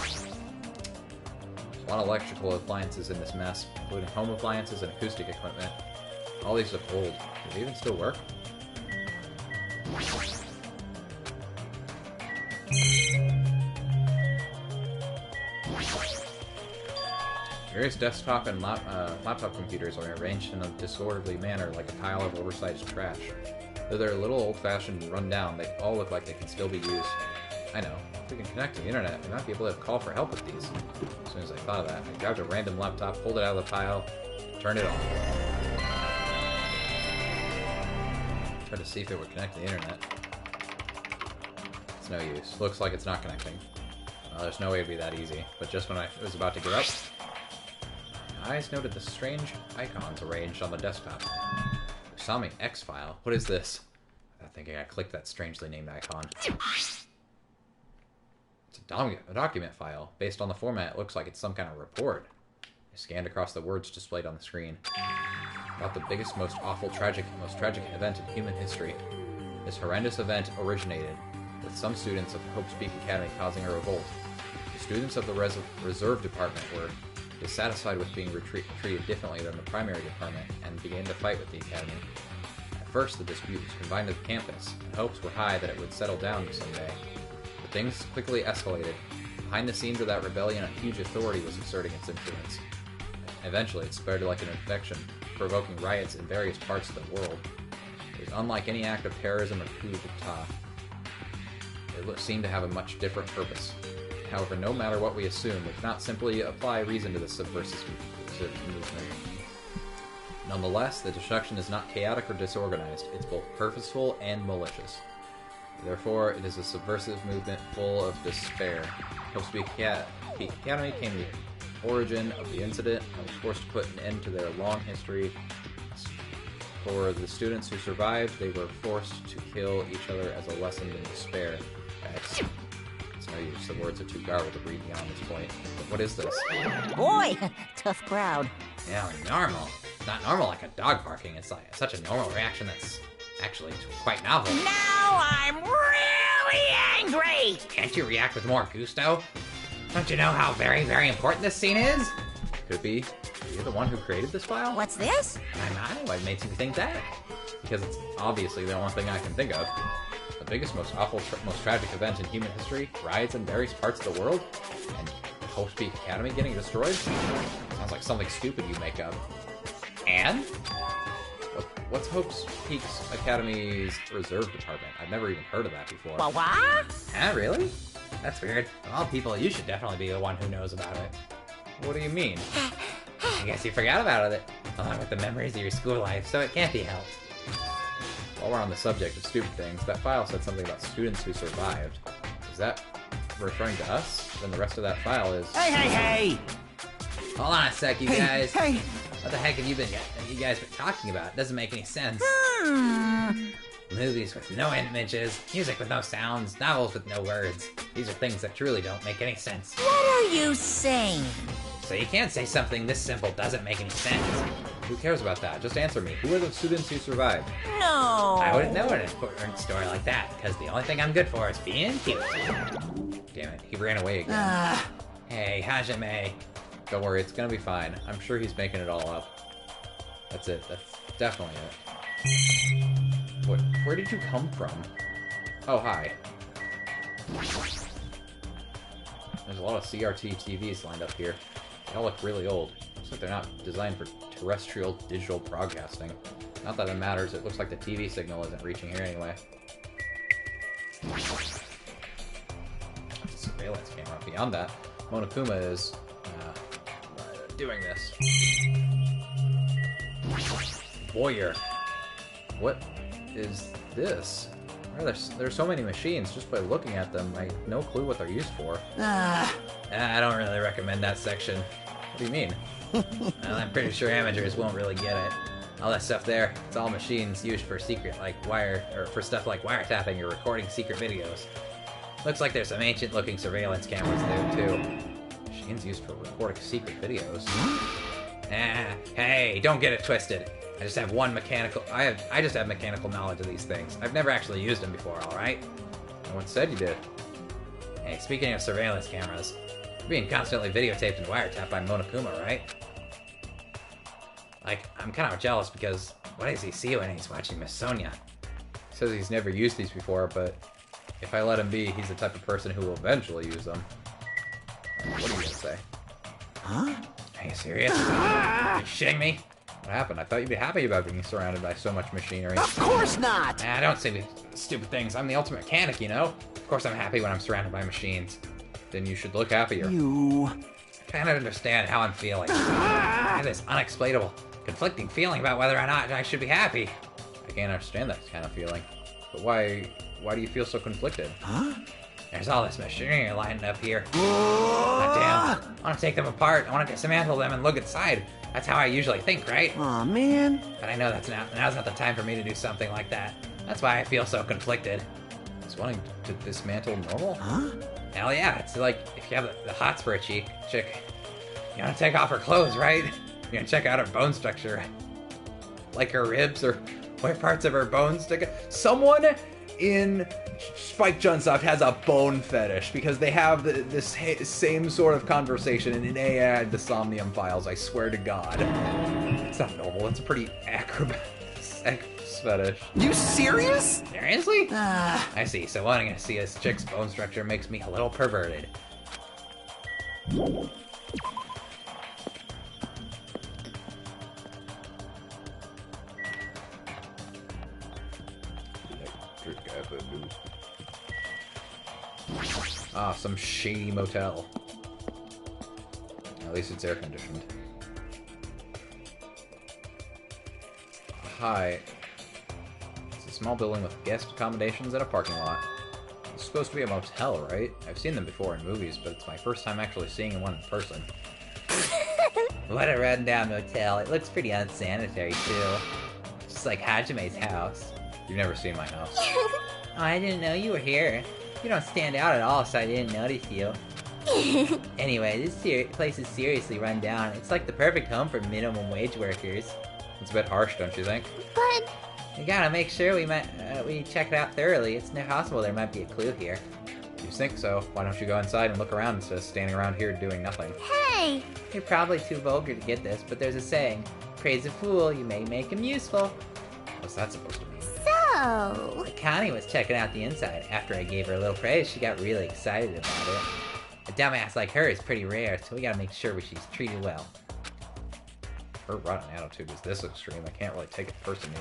a lot of electrical appliances in this mess, including home appliances and acoustic equipment. All these look old. Do they even still work? Various desktop and laptop computers are arranged in a disorderly manner like a pile of oversized trash. Though they're a little old-fashioned and run down, they all look like they can still be used. I know. If we can connect to the internet, we might be able to call for help with these. As soon as I thought of that, I grabbed a random laptop, pulled it out of the pile, turned it on. Tried to see if it would connect to the internet. It's no use. Looks like it's not connecting. Well, there's no way it'd be that easy. But just when I was about to give up, my eyes noted the strange icons arranged on the desktop. Usami X file? What is this? Without thinking, I clicked that strangely named icon. It's a document file. Based on the format, it looks like it's some kind of report. I scanned across the words displayed on the screen. About the biggest, most awful, most tragic event in human history. This horrendous event originated with some students of Hope's Peak Academy causing a revolt. The students of the Reserve Department were dissatisfied with being treated differently than the primary department and began to fight with the Academy. At first, the dispute was confined to the campus, and hopes were high that it would settle down someday. But things quickly escalated. Behind the scenes of that rebellion, a huge authority was exerting its influence. Eventually, it spread like an infection, provoking riots in various parts of the world. It was unlike any act of terrorism or coup d'etat. It seemed to have a much different purpose. However, no matter what we assume, we cannot simply apply reason to this subversive movement. Nonetheless, the destruction is not chaotic or disorganized. It's both purposeful and malicious. Therefore, it is a subversive movement full of despair. Hope's Peak Academy came to the origin of the incident and was forced to put an end to their long history. For the students who survived, they were forced to kill each other as a lesson in despair. It's no use. The words are too garbled to read beyond this point. But what is this? Boy, tough crowd. Yeah, normal. It's not normal like a dog barking. It's like such a normal reaction that's actually quite novel. Now I'm really angry! Can't you react with more gusto? Don't you know how very, very important this scene is? Could it be you're the one who created this file? What's this? I'm not. What makes you think that? Because it's obviously the only thing I can think of. The biggest, most awful, most tragic event in human history, riots in various parts of the world, and Hope's Peak Academy getting destroyed? Sounds like something stupid you make up. And? What's Hope's Peak Academy's reserve department? I've never even heard of that before. What? Huh, really? That's weird. Of all people, you should definitely be the one who knows about it. What do you mean? I guess you forgot about it, along with the memories of your school life, so it can't be helped. While we're on the subject of stupid things, that file said something about students who survived. Is that referring to us? Then the rest of that file is... Hey! Hold on a sec, you guys. Hey! What the heck have you guys been talking about? It doesn't make any sense. Movies with no images, music with no sounds, novels with no words. These are things that truly don't make any sense. What are you saying? So you can't say something this simple doesn't make any sense. Who cares about that? Just answer me. Who are the students who survived? No! I wouldn't know an important story like that, because the only thing I'm good for is being cute. Damn it, he ran away again. Hey, Hajime. Don't worry, it's gonna be fine. I'm sure he's making it all up. That's it. That's definitely it. What? Where did you come from? Oh, hi. There's a lot of CRT TVs lined up here. They all look really old. Looks like they're not designed for terrestrial digital broadcasting. Not that it matters, it looks like the TV signal isn't reaching here anyway. Surveillance camera. Beyond that, Monokuma is doing this. Boyer. What is this? There's so many machines. Just by looking at them, I have no clue what they're used for. I don't really recommend that section. What do you mean? Well, I'm pretty sure amateurs won't really get it. All that stuff there, it's all machines used for for stuff like wiretapping or recording secret videos. Looks like there's some ancient-looking surveillance cameras there too. Machines used for recording secret videos. Hey, don't get it twisted. I just have mechanical knowledge of these things. I've never actually used them before, alright? No one said you did. Hey, speaking of surveillance cameras, you're being constantly videotaped and wiretapped by Monokuma, right? Like, I'm kind of jealous because what does he see when he's watching Miss Sonia? He says he's never used these before, but if I let him be, he's the type of person who will eventually use them. What are you gonna say? Huh? Are you serious? Are you shitting me? What happened? I thought you'd be happy about being surrounded by so much machinery. Of course not! Nah, don't say stupid things. I'm the ultimate mechanic, you know? Of course I'm happy when I'm surrounded by machines. Then you should look happier. You... I kind of understand how I'm feeling. I have this unexplainable, conflicting feeling about whether or not I should be happy. I can't understand that kind of feeling. But why do you feel so conflicted? Huh? There's all this machinery lined up here. God damn. I want to take them apart. I want to dismantle them and look inside. That's how I usually think, right? Aw, man. But I know now's not the time for me to do something like that. That's why I feel so conflicted. Is wanting to dismantle normal? Huh? Hell yeah, it's like if you have the hots for a chick, you want to take off her clothes, right? You're going to check out her bone structure. Like her ribs or what parts of her bones stick. Someone in Spike Chunsoft has a bone fetish because they have this same sort of conversation in AI the Somnium Files. I swear to God, it's not normal. It's a pretty acrobat sex fetish. You serious? Seriously? I see. So wanting to see this chick's bone structure makes me a little perverted. Ah, some shady motel. At least it's air conditioned. Hi. It's a small building with guest accommodations and a parking lot. It's supposed to be a motel, right? I've seen them before in movies, but it's my first time actually seeing one in person. What a run-down motel. It looks pretty unsanitary, too. Just like Hajime's house. You've never seen my house. Oh, I didn't know you were here. You don't stand out at all, so I didn't notice you. Anyway, this place is seriously run down. It's like the perfect home for minimum wage workers. It's a bit harsh, don't you think? But... We gotta make sure we check it out thoroughly. It's possible there might be a clue here. You think so? Why don't you go inside and look around instead of standing around here doing nothing? Hey! You're probably too vulgar to get this, but there's a saying. Praise a fool, you may make him useful. What's that supposed to mean? So... Connie was checking out the inside. After I gave her a little praise, she got really excited about it. A dumbass like her is pretty rare, so we gotta make sure she's treated well. Her rotten attitude is this extreme. I can't really take it personally.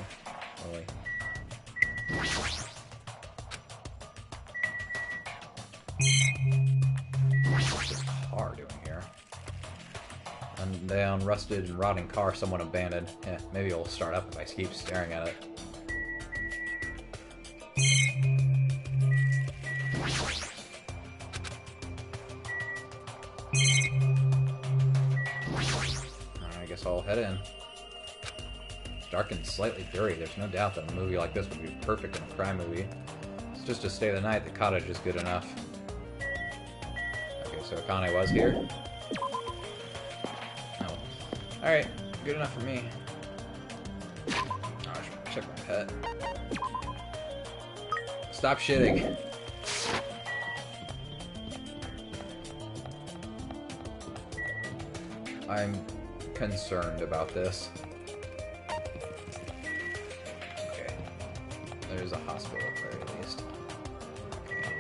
What's this car doing here? Down, rusted, and rotting car somewhat abandoned. Yeah, maybe it'll start up if I keep staring at it. I guess I'll head in. It's dark and slightly dirty. There's no doubt that a movie like this would be perfect in a crime movie. It's just to stay the night. The cottage is good enough. Okay, so Akane was here. Oh. Alright, good enough for me. Oh, I should check my pet. Stop shitting. I'm concerned about this. Okay. There's a hospital at the very least. Okay.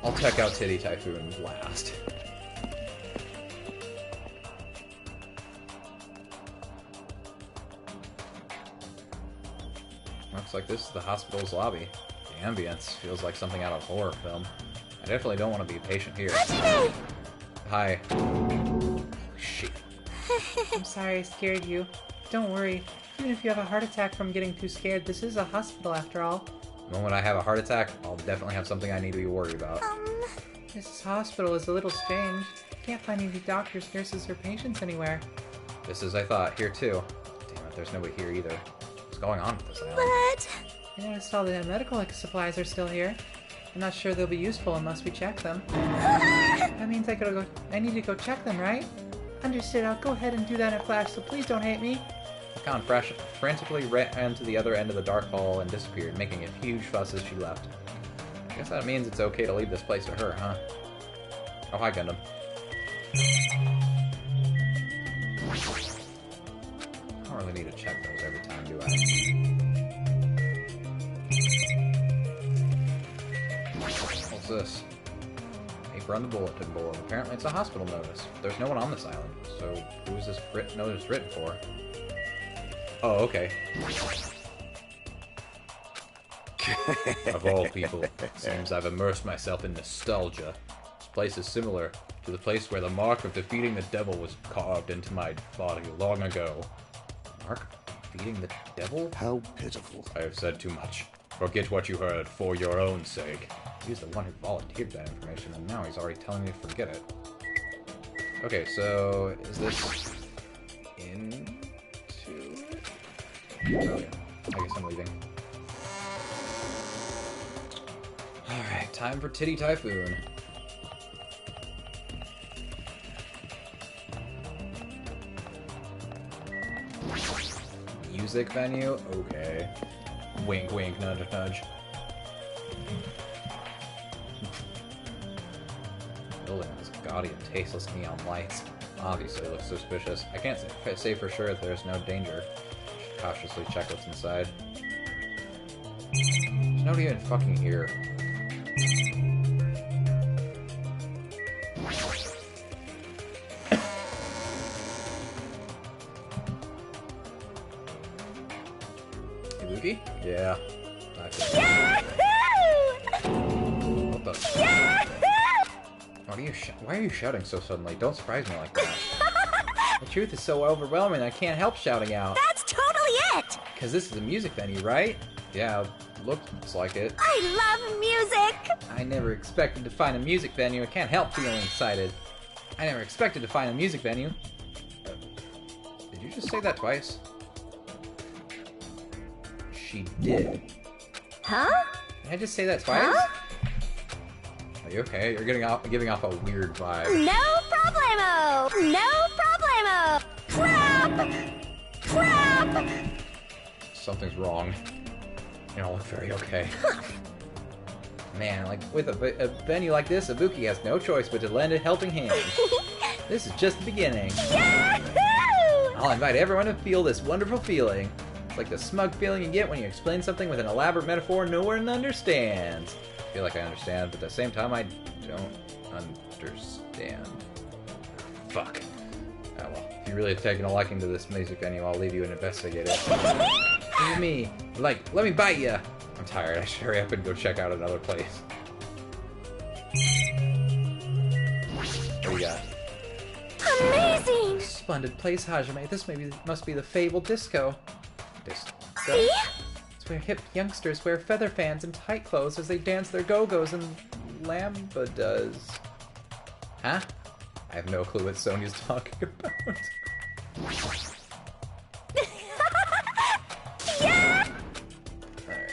I'll check out Titty Typhoon last. Looks like this is the hospital's lobby. The ambience feels like something out of a horror film. I definitely don't want to be a patient here. Hajime! Hi. Holy shit. I'm sorry I scared you. Don't worry. Even if you have a heart attack from getting too scared, this is a hospital after all. The moment I have a heart attack, I'll definitely have something I need to be worried about. This hospital is a little strange. Can't find any doctors, nurses, or patients anywhere. Just as I thought, here too. Damn it, there's nobody here either. What's going on with this island? But... I noticed all the medical supplies are still here. I'm not sure they'll be useful unless we check them. That means I need to go check them, right? Understood, I'll go ahead and do that in a flash, so please don't hate me. Akane frantically ran to the other end of the dark hall and disappeared, making a huge fuss as she left. I guess that means it's okay to leave this place to her, huh? Oh, hi, Gundam. I don't really need to check those every time, do I? What's this? Paper on the bulletin board. Apparently it's a hospital notice. There's no one on this island, so who is this notice written for? Oh, okay. Of all people, it seems I've immersed myself in nostalgia. This place is similar to the place where the mark of defeating the devil was carved into my body long ago. Mark of defeating the devil? How pitiful. I have said too much. Forget what you heard for your own sake. He's the one who volunteered that information, and now he's already telling me to forget it. Okay, so is this into it? Oh yeah, I guess I'm leaving. Alright, time for Titty Typhoon. Music venue? Okay. Wink, wink, nudge, nudge. Building this gaudy and tasteless neon lights obviously looks suspicious. I can't say for sure that there's no danger. Should cautiously check what's inside. There's nobody even fucking here. Ibuki? Yeah. What the? Why are you shouting so suddenly? Don't surprise me like that. The truth is so overwhelming, I can't help shouting out. That's totally it! Because this is a music venue, right? Yeah, looks like it. I love music! I never expected to find a music venue. I can't help feeling excited. I never expected to find a music venue. Did you just say that twice? She did. Huh? Did I just say that twice? Huh? Are you okay? You're giving off a weird vibe. No problemo! No problemo! Crap! Crap! Something's wrong. You don't look very okay. Man, like, with a venue like this, Ibuki has no choice but to lend a helping hand. This is just the beginning. Yahoo! I'll invite everyone to feel this wonderful feeling. It's like the smug feeling you get when you explain something with an elaborate metaphor no one understands. I feel like I understand, but at the same time, I don't understand. Fuck. Oh well, if you really have taken a liking to this music venue, I'll leave you and investigate it. Look at me. Like, let me bite ya! I'm tired, I should hurry up and go check out another place. What do you got? Amazing! Splendid place, Hajime. This must be the fabled disco. Disco? See? It's where hip youngsters wear feather fans and tight clothes as they dance their go-go's and lamba does. Huh? I have no clue what Sonya's talking about. Yeah! Alright.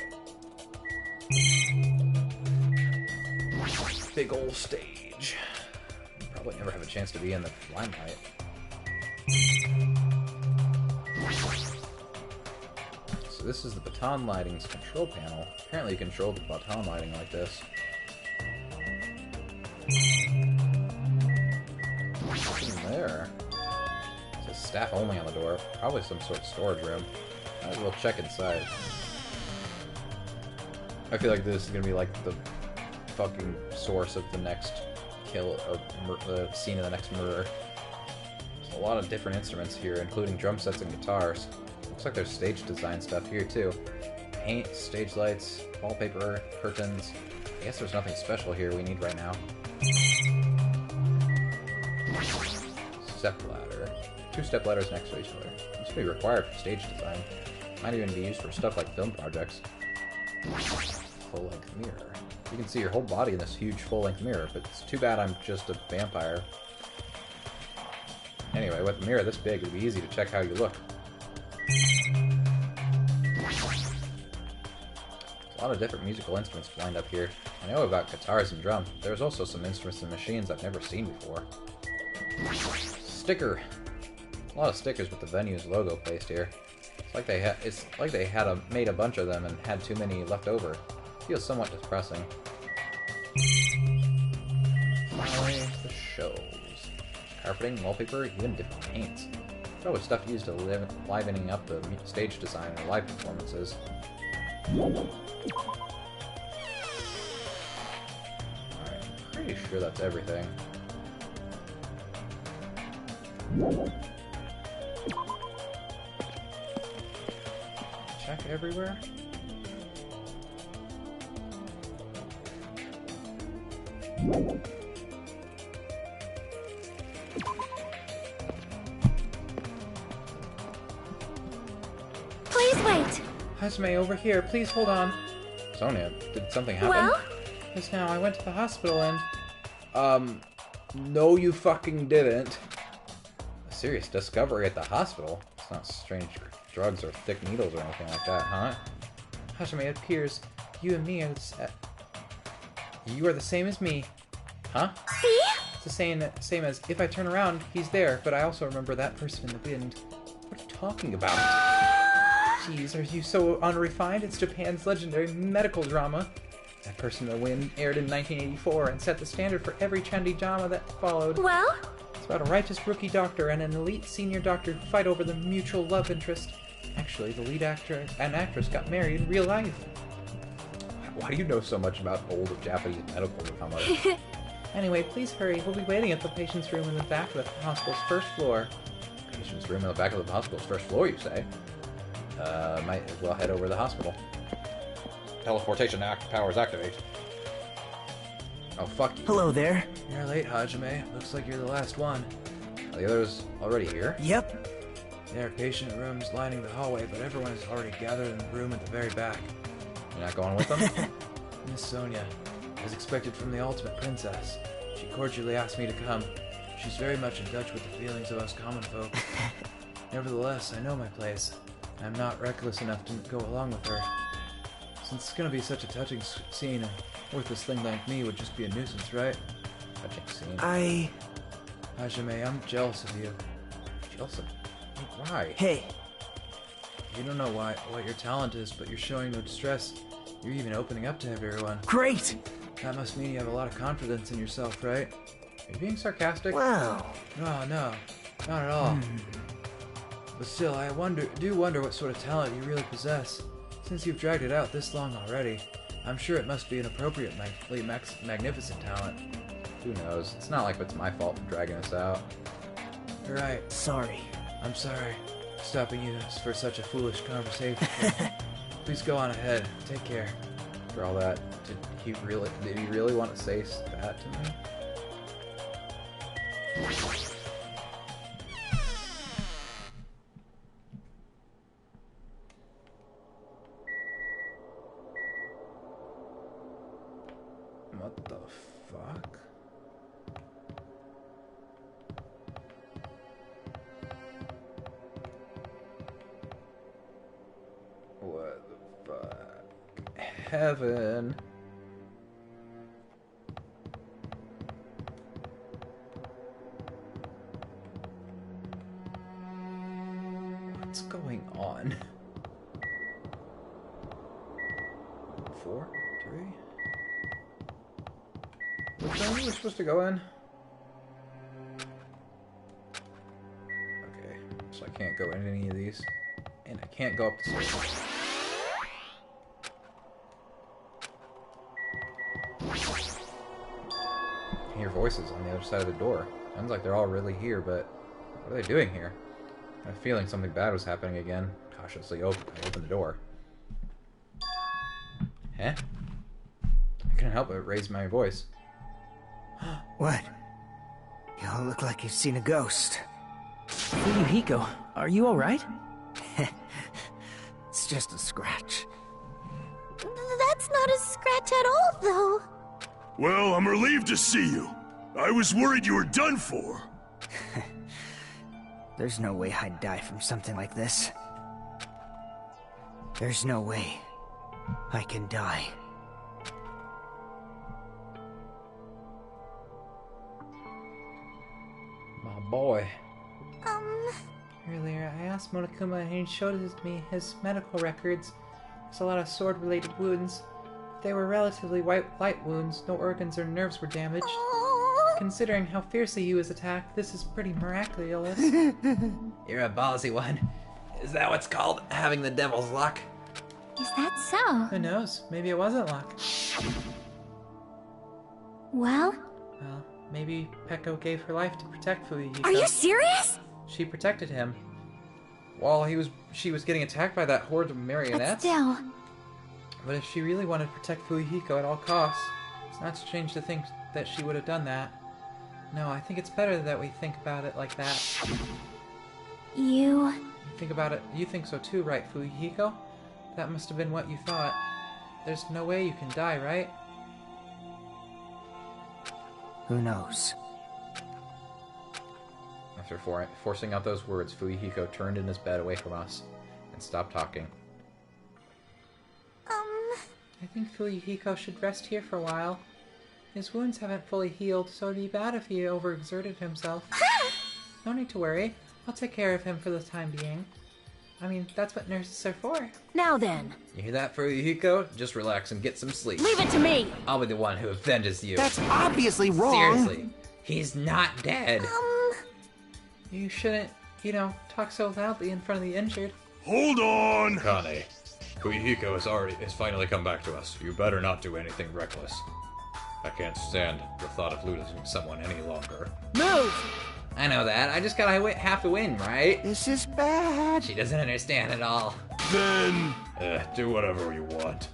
Big ol' stage. Probably never have a chance to be in the limelight. So this is the baton lighting's control panel. Apparently you control the baton lighting like this. What's in there? It says staff only on the door. Probably some sort of storage room. Might as well check inside. I feel like this is gonna be like the fucking source of the next kill or the scene of the next murder. There's a lot of different instruments here, including drum sets and guitars. Looks like there's stage design stuff here too. Paint, stage lights, wallpaper, curtains. I guess there's nothing special here we need right now. Step ladder. 2 step ladders next to each other. This would be required for stage design. Might even be used for stuff like film projects. Full-length mirror. You can see your whole body in this huge full-length mirror, but it's too bad I'm just a vampire. Anyway, with a mirror this big, it would be easy to check how you look. There's a lot of different musical instruments lined up here. I know about guitars and drums, but there's also some instruments and machines I've never seen before. Sticker! A lot of stickers with the venue's logo placed here. It's like they had made a bunch of them and had too many left over. Feels somewhat depressing. Finally, the shows. Carpeting, wallpaper, even different paints. Probably stuff used to livening up the stage design or live performances. Alright, I'm pretty sure that's everything. Check everywhere? Please wait. Hajime, over here. Please hold on. Sonia, did something happen? Well? Just now, I went to the hospital and... no you fucking didn't. A serious discovery at the hospital? It's not strange drugs or thick needles or anything like that, huh? Hajime, it appears you and me are you are the same as me. Huh? See? It's the same as if I turn around, he's there, but I also remember that person in the wind. What are you talking about? Jeez, are you so unrefined? It's Japan's legendary medical drama. That Person in the Wind aired in 1984 and set the standard for every trendy drama that followed. Well? It's about a righteous rookie doctor and an elite senior doctor who fight over the mutual love interest. Actually, the lead actor and actress got married in real life. Why do you know so much about old Japanese medical drama? Anyway, please hurry. We'll be waiting at the patient's room in the back of the hospital's first floor. Patient's room in the back of the hospital's first floor, you say? Might as well head over to the hospital. Teleportation powers activate. Oh, fuck you. Hello there. You're late, Hajime. Looks like you're the last one. Are the others already here? Yep. There are patient rooms lining the hallway, but everyone is already gathered in the room at the very back. You're not going with them? Miss Sonia, as expected from the ultimate princess, she cordially asked me to come. She's very much in touch with the feelings of us common folk. Nevertheless, I know my place. I'm not reckless enough to go along with her. Since it's gonna be such a touching scene, a worthless thing like me would just be a nuisance, right? Touching scene. Hajime, I'm jealous of you. Jealous of? Why? Hey. You don't know what your talent is, but you're showing no distress. You're even opening up to everyone. Great! That must mean you have a lot of confidence in yourself, right? Are you being sarcastic? Wow. No, not at all. But still, I do wonder what sort of talent you really possess. Since you've dragged it out this long already, I'm sure it must be an appropriately magnificent talent. Who knows? It's not like it's my fault for dragging us out. You're right. Sorry. I'm sorry. Stopping you for such a foolish conversation. Please go on ahead. Take care. For all that, did he really want to say that to me? What the fuck? What the fuck? Heaven. What's going on? 4, 3. Which one are we supposed to go in? Okay, so I can't go in any of these. And I can't go up the stairs. I hear voices on the other side of the door. Sounds like they're all really here, but what are they doing here? I have a feeling something bad was happening again. Cautiously I open the door. Huh? I couldn't help but raise my voice. What? You all look like you've seen a ghost. Fuyuhiko, are you alright? It's just a scratch. That's not a scratch at all, though. Well, I'm relieved to see you. I was worried you were done for. There's no way I'd die from something like this. There's no way I can die. My boy. Earlier, I asked Monokuma and he showed me his medical records. There's a lot of sword-related wounds. They were relatively light wounds. No organs or nerves were damaged. Considering how fiercely he was attacked, this is pretty miraculous. You're a ballsy one. Is that what's called having the devil's luck? Is that so? Who knows? Maybe it wasn't luck. Well? Well, maybe Peko gave her life to protect Fuyuhiko. Are you serious? She protected him. While she was getting attacked by that horde of marionettes. But still. But if she really wanted to protect Fuyuhiko at all costs, it's not strange to think that she would have done that. No, I think it's better that we think about it like that. You think about it. You think so too, right, Fuyuhiko? That must have been what you thought. There's no way you can die, right? Who knows? After forcing out those words, Fuyuhiko turned in his bed away from us and stopped talking. I think Fuyuhiko should rest here for a while. His wounds haven't fully healed, so it'd be bad if he overexerted himself. No need to worry. I'll take care of him for the time being. I mean, that's what nurses are for. Now then. You hear that, Fuyuhiko? Just relax and get some sleep. Leave it to me! I'll be the one who avenges you. That's obviously wrong. Seriously. He's not dead. You shouldn't, talk so loudly in front of the injured. Hold on! Kane, Fuyuhiko has finally come back to us. You better not do anything reckless. I can't stand the thought of losing someone any longer. Move! I know that. I just gotta have to win, right? This is bad. She doesn't understand at all. Then... do whatever you want.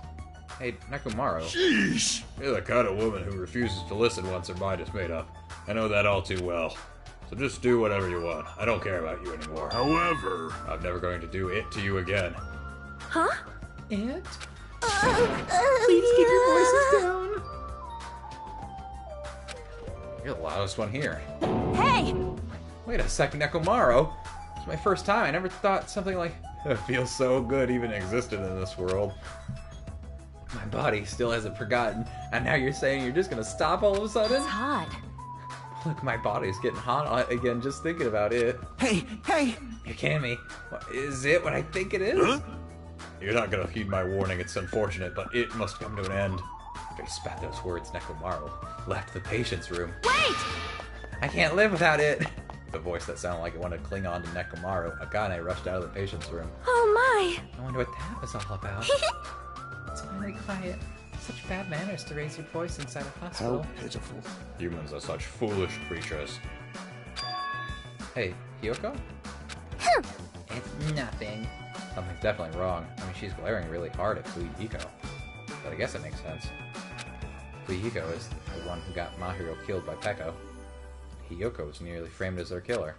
Hey, Nekomaru. Sheesh! You're the kind of woman who refuses to listen once her mind is made up. I know that all too well. So just do whatever you want. I don't care about you anymore. However... I'm never going to do it to you again. Huh? It? Please keep your voices down. You're the loudest one here. Hey! Wait a second, Nekomaru. It's my first time. I never thought something like... It feels so good even existed in this world. My body still hasn't forgotten. And now you're saying you're just gonna stop all of a sudden? It's hot. Look, my body's getting hot again just thinking about it. Hey! You're kidding me. Is it what I think it is? Huh? You're not gonna heed my warning. It's unfortunate, but it must come to an end. After he spat those words, Nekomaru left the patient's room. Wait! I can't live without it. The voice that sounded like it wanted to cling on to Nekomaru, Akane rushed out of the patient's room. Oh my! I wonder what that was all about. It's finally quiet. Such bad manners to raise your voice inside a hospital. How pitiful. Humans are such foolish creatures. Hey, Hiyoko? It's nothing. Something's definitely wrong. I mean, she's glaring really hard at Fuyuhiko. But I guess it makes sense. Fuyuhiko is the one who got Mahiro killed by Peko. Hiyoko was nearly framed as their killer.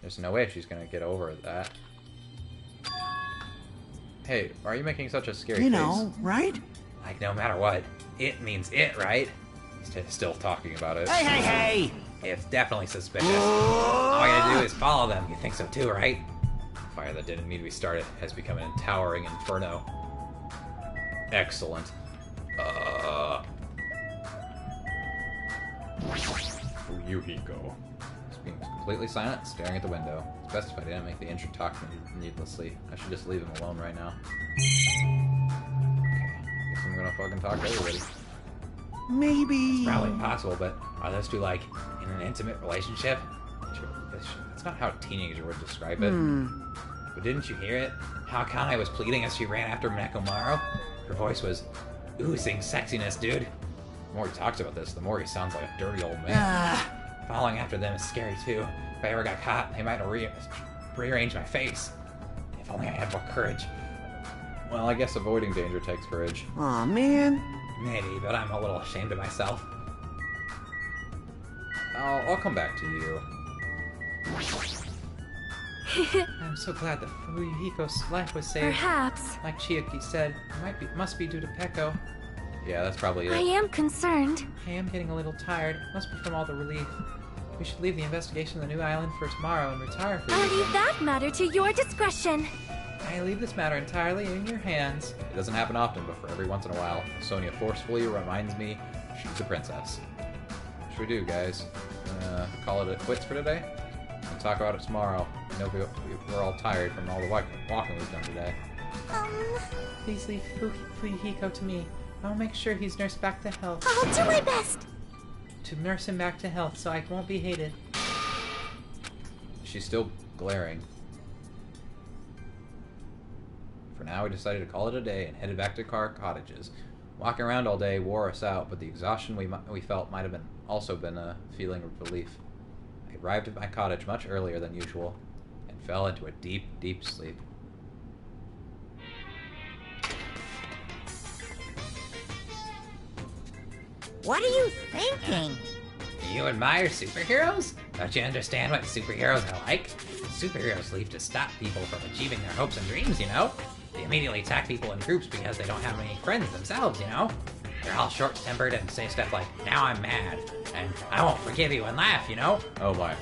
There's no way she's gonna get over that. Hey, why are you making such a scary face? You know, right? Like, no matter what, it means it, right? He's still talking about it. Hey! It's definitely suspicious. All I gotta do is follow them. You think so too, right? The fire that didn't need to be started has become an towering inferno. Excellent. Fuyuhiko. Just being completely silent, staring at the window. It's best if I didn't make the intro talk needlessly. I should just leave him alone right now. Okay, guess I'm gonna fucking talk to everybody. Maybe... It's probably impossible, but are those two, like, in an intimate relationship? That's not how a teenager would describe it. But didn't you hear it? How Akane was pleading as she ran after Nekomaru? Her voice was oozing sexiness, dude. The more he talks about this, the more he sounds like a dirty old man. Following after them is scary, too. If I ever got caught, they might rearrange my face. If only I had more courage. Well, I guess avoiding danger takes courage. Aw, man. Maybe, but I'm a little ashamed of myself. I'll come back to you. I'm so glad that Fuyuhiko's life was saved. Perhaps. Like Chiaki said, it must be due to Peko. Yeah, that's probably it. I am concerned. I am getting a little tired. Must be from all the relief. We should leave the investigation of the new island for tomorrow and retire for I'll leave that matter to your discretion. I leave this matter entirely in your hands. It doesn't happen often, but for every once in a while, Sonia forcefully reminds me she's the princess. What should we do, guys? Call it quits for today? We'll talk about it tomorrow. I know we're all tired from all the walking we've done today. Please leave Fuyuhiko to me. I'll make sure he's nursed back to health. I'll do my best. To nurse him back to health so I won't be hated. She's still glaring. For now, we decided to call it a day and headed back to our cottages. Walking around all day wore us out, but the exhaustion we felt might have also been a feeling of relief. I arrived at my cottage much earlier than usual and fell into a deep, deep sleep. What are you thinking? You admire superheroes? Don't you understand what superheroes are like? Superheroes leave to stop people from achieving their hopes and dreams, you know? They immediately attack people in groups because they don't have any friends themselves, you know? They're all short-tempered and say stuff like, now I'm mad, and I won't forgive you, and laugh, you know? Oh my.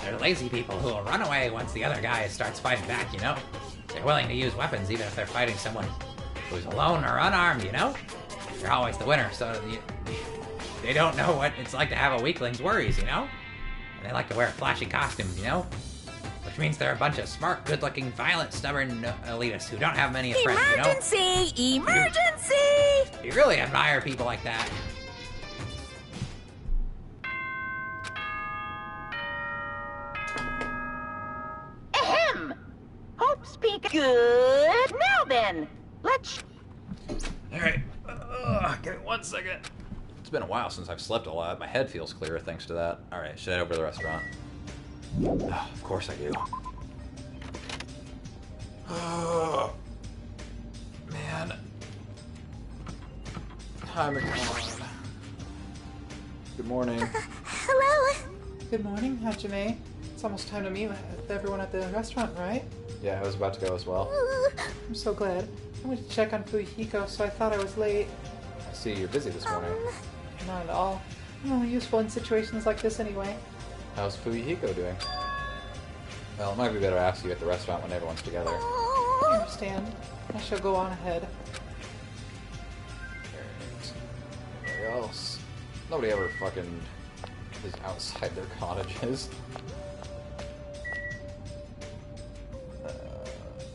They're lazy people who will run away once the other guy starts fighting back, you know? They're willing to use weapons even if they're fighting someone who's alone or unarmed, you know? They're always the winner, so they don't know what it's like to have a weakling's worries, you know? And they like to wear flashy costumes, you know? Which means they're a bunch of smart, good-looking, violent, stubborn elitists who don't have many friends, Emergency! you know? Emergency! You really admire people like that. Ahem! Hope speak good. Now then, let's... Alright. Give me 1 second. It's been a while since I've slept a lot. My head feels clearer thanks to that. Alright, should I head over to the restaurant? Oh, of course I do. Oh, man. Time to come on. Good morning. Hello? Good morning, Hajime. It's almost time to meet with everyone at the restaurant, right? Yeah, I was about to go as well. I'm so glad. I went to check on Fuyuhiko, so I thought I was late. I see you're busy this morning. Not at all. I'm only useful in situations like this anyway. How's Fuyuhiko doing? Well, it might be better to ask you at the restaurant when everyone's together. I understand. I shall go on ahead. Anybody else? Nobody ever fucking is outside their cottages.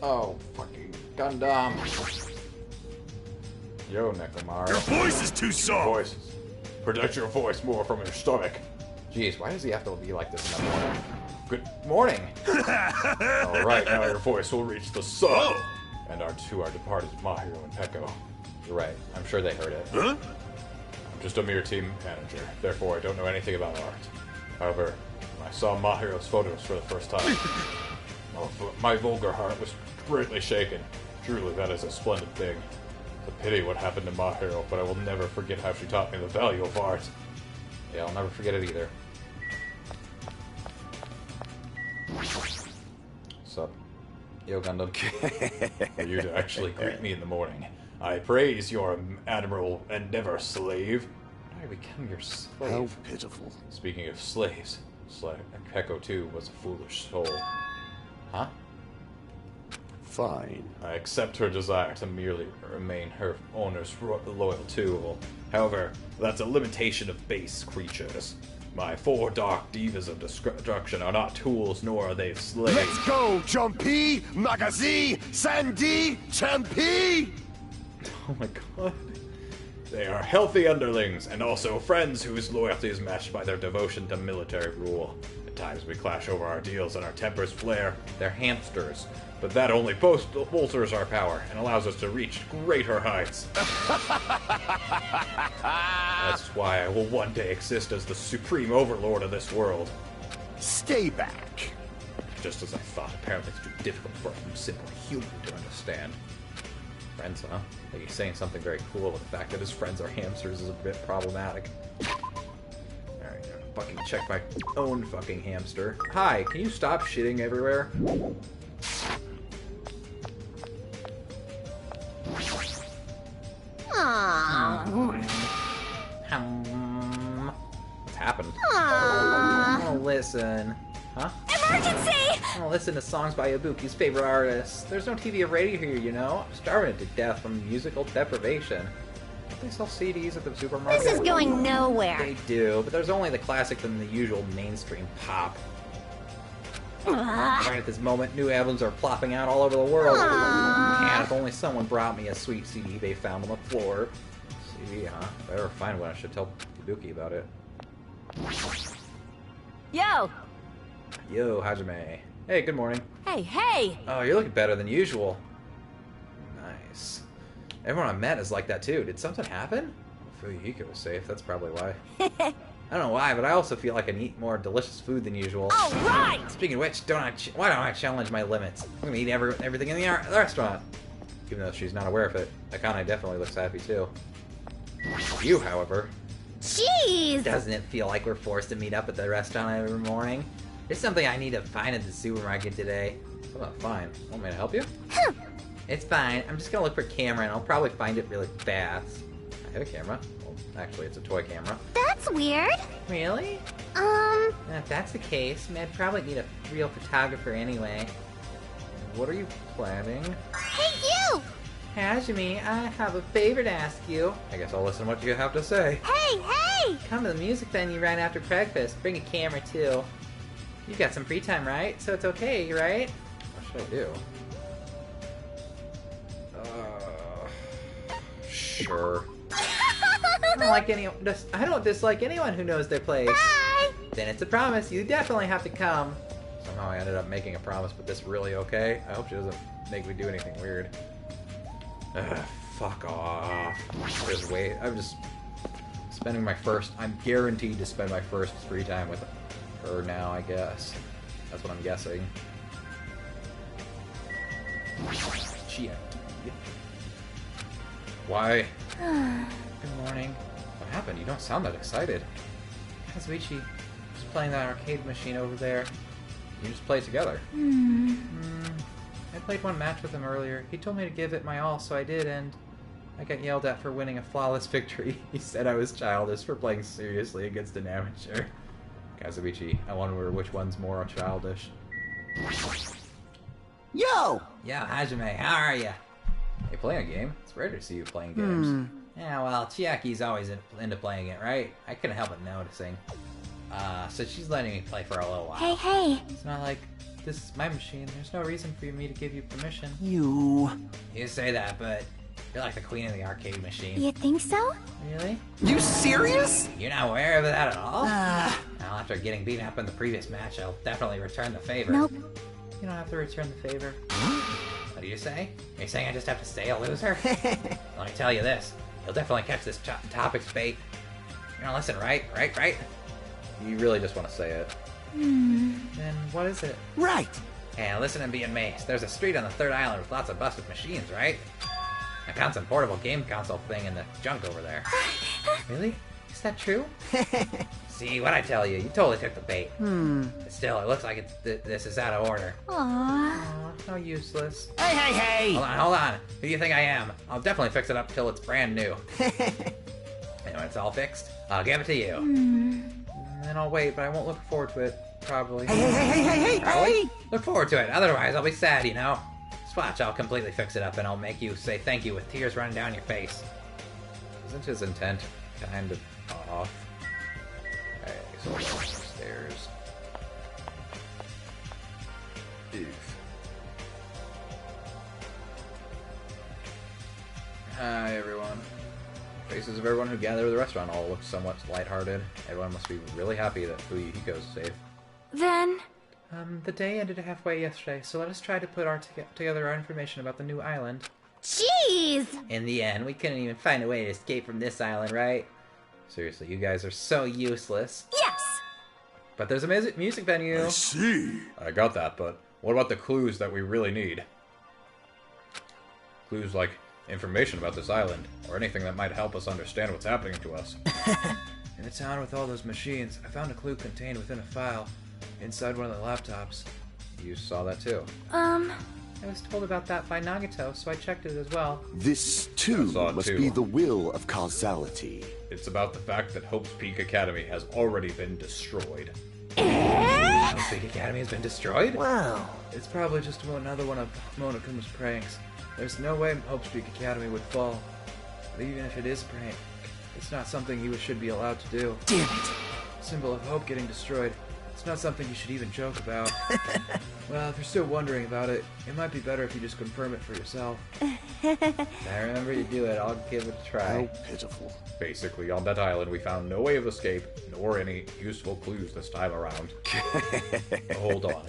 Oh, fucking Gundam. Yo, Nekomar. Your voice is too soft! Voices. Protect your voice more from your stomach. Jeez, why does he have to be like this in the morning? Good morning! Alright, now your voice will reach the sun! Oh. And our departed Mahiro and Peko. You're right, I'm sure they heard it. Huh? I'm just a mere team manager, therefore I don't know anything about art. However, when I saw Mahiro's photos for the first time, my vulgar heart was greatly shaken. Truly, that is a splendid thing. It's a pity what happened to Mahiro, but I will never forget how she taught me the value of art. Yeah, I'll never forget it either. Sup? Yo, Gundam. For you to actually greet me in the morning. I praise your admirable endeavor, slave. I become your slave. How pitiful. Speaking of slaves, Peko too was a foolish soul. Huh? Fine. I accept her desire to merely remain her owner's loyal tool. However, that's a limitation of base creatures. My 4 dark divas of destruction are not tools, nor are they slaves. Let's go, Jumpy, Magazi, Sandy, Champy! Oh my god. They are healthy underlings, and also friends whose loyalty is matched by their devotion to military rule. At times we clash over our deals and our tempers flare. They're hamsters, but that only bolsters our power and allows us to reach greater heights. That's why I will one day exist as the supreme overlord of this world. Stay back. Just as I thought, apparently it's too difficult for a simple human to understand. Friends, huh? I think he's saying something very cool, but the fact that his friends are hamsters is a bit problematic. Alright, I'm gonna fucking check my own fucking hamster. Hi, can you stop shitting everywhere? What's happened? I wanna listen. Huh? Emergency! I wanna listen to songs by Ibuki's favorite artists. There's no TV or radio here, you know? I'm starving to death from musical deprivation. Don't they sell CDs at the supermarket? This is going nowhere. They do, but there's only the classic than the usual mainstream pop. Right at this moment, new albums are plopping out all over the world. Man, if only someone brought me a sweet CD they found on the floor. CD, huh? If I ever find one, I should tell Ibuki about it. Yo! Yo, Hajime. Hey, good morning. Hey, hey! Oh, you're looking better than usual. Nice. Everyone I met is like that too. Did something happen? Fuyuhiko was safe, that's probably why. I don't know why, but I also feel like I eat more delicious food than usual. All right! Speaking of which, why don't I challenge my limits? I'm gonna eat everything in the restaurant. Even though she's not aware of it. Akane definitely looks happy too. You, however... Jeez! Doesn't it feel like we're forced to meet up at the restaurant every morning? There's something I need to find at the supermarket today. Oh, fine. Want me to help you? It's fine. I'm just gonna look for a camera and I'll probably find it really fast. I have a camera. Well, actually, it's a toy camera. That's weird. Really? If that's the case, I'd probably need a real photographer anyway. What are you planning? Hey, you! Hajime, I have a favor to ask you. I guess I'll listen to what you have to say. Hey, hey! Come to the music venue right after breakfast. Bring a camera, too. You got some free time, right? So it's okay, right? What should I do? Sure. I don't dislike anyone who knows their place. Bye! Then it's a promise. You definitely have to come. Somehow I ended up making a promise, but this really okay? I hope she doesn't make me do anything weird. Fuck off. Just wait. I'm just spending my first... I'm guaranteed to spend my first free time with her now, I guess. That's what I'm guessing. Chia. Why? Good morning. What happened? You don't sound that excited. Kazuichi was playing that arcade machine over there. You just play together. I played one match with him earlier. He told me to give it my all, so I did, and I got yelled at for winning a flawless victory. He said I was childish for playing seriously against an amateur. Kazuichi, I wonder which one's more childish. Yo! Yo, Hajime, how are ya? Hey, playing a game? It's rare to see you playing games. Yeah, well, Chiaki's always into playing it, right? I couldn't help but noticing. So she's letting me play for a little while. Hey! It's not like this is my machine. There's no reason for me to give you permission. You say that, but you're like the queen of the arcade machine. You think so? Really? You serious? You're not aware of that at all? Now, after getting beaten up in the previous match, I'll definitely return the favor. Nope. You don't have to return the favor. What do you say? Are you saying I just have to stay a loser? Let me tell you this. You'll definitely catch this topic's bait. You're gonna listen, right? Right? You really just want to say it. Then what is it? Right! Yeah, listen and be amazed. There's a street on the third island with lots of busted machines, right? I found some portable game console thing in the junk over there. Really? Is that true? See, what I tell you, you totally took the bait. But still, it looks like this is out of order. Aww. Aw, how useless. Hey! Hold on. Who do you think I am? I'll definitely fix it up till it's brand new. And when it's all fixed, I'll give it to you. And then I'll wait, but I won't look forward to it, probably. Hey! Look forward to it, otherwise I'll be sad, you know? Just watch, I'll completely fix it up and I'll make you say thank you with tears running down your face. Isn't his intent kind of off? Alright, so we'll go upstairs. Hi, everyone. Faces of everyone who gathered at the restaurant all look somewhat lighthearted. Everyone must be really happy that Fuyuhiko's safe. Then... The day ended halfway yesterday, so let us try to put together our information about the new island. Jeez! In the end, we couldn't even find a way to escape from this island, right? Seriously, you guys are so useless. Yes! But there's a music venue. I see. I got that, but what about the clues that we really need? Clues like information about this island, or anything that might help us understand what's happening to us. In the town with all those machines, I found a clue contained within a file inside one of the laptops. You saw that too? I was told about that by Nagato, so I checked it as well. This, too, must be the will of causality. It's about the fact that Hope's Peak Academy has already been destroyed. Hope's Peak Academy has been destroyed? Wow. It's probably just another one of Monokuma's pranks. There's no way Hope's Peak Academy would fall. But even if it is a prank, it's not something you should be allowed to do. Damn it. Symbol of hope getting destroyed. It's not something you should even joke about. Well, if you're still wondering about it, it might be better if you just confirm it for yourself. I remember you do it, I'll give it a try. How pitiful. Basically, on that island, we found no way of escape, nor any useful clues this time around. Hold on.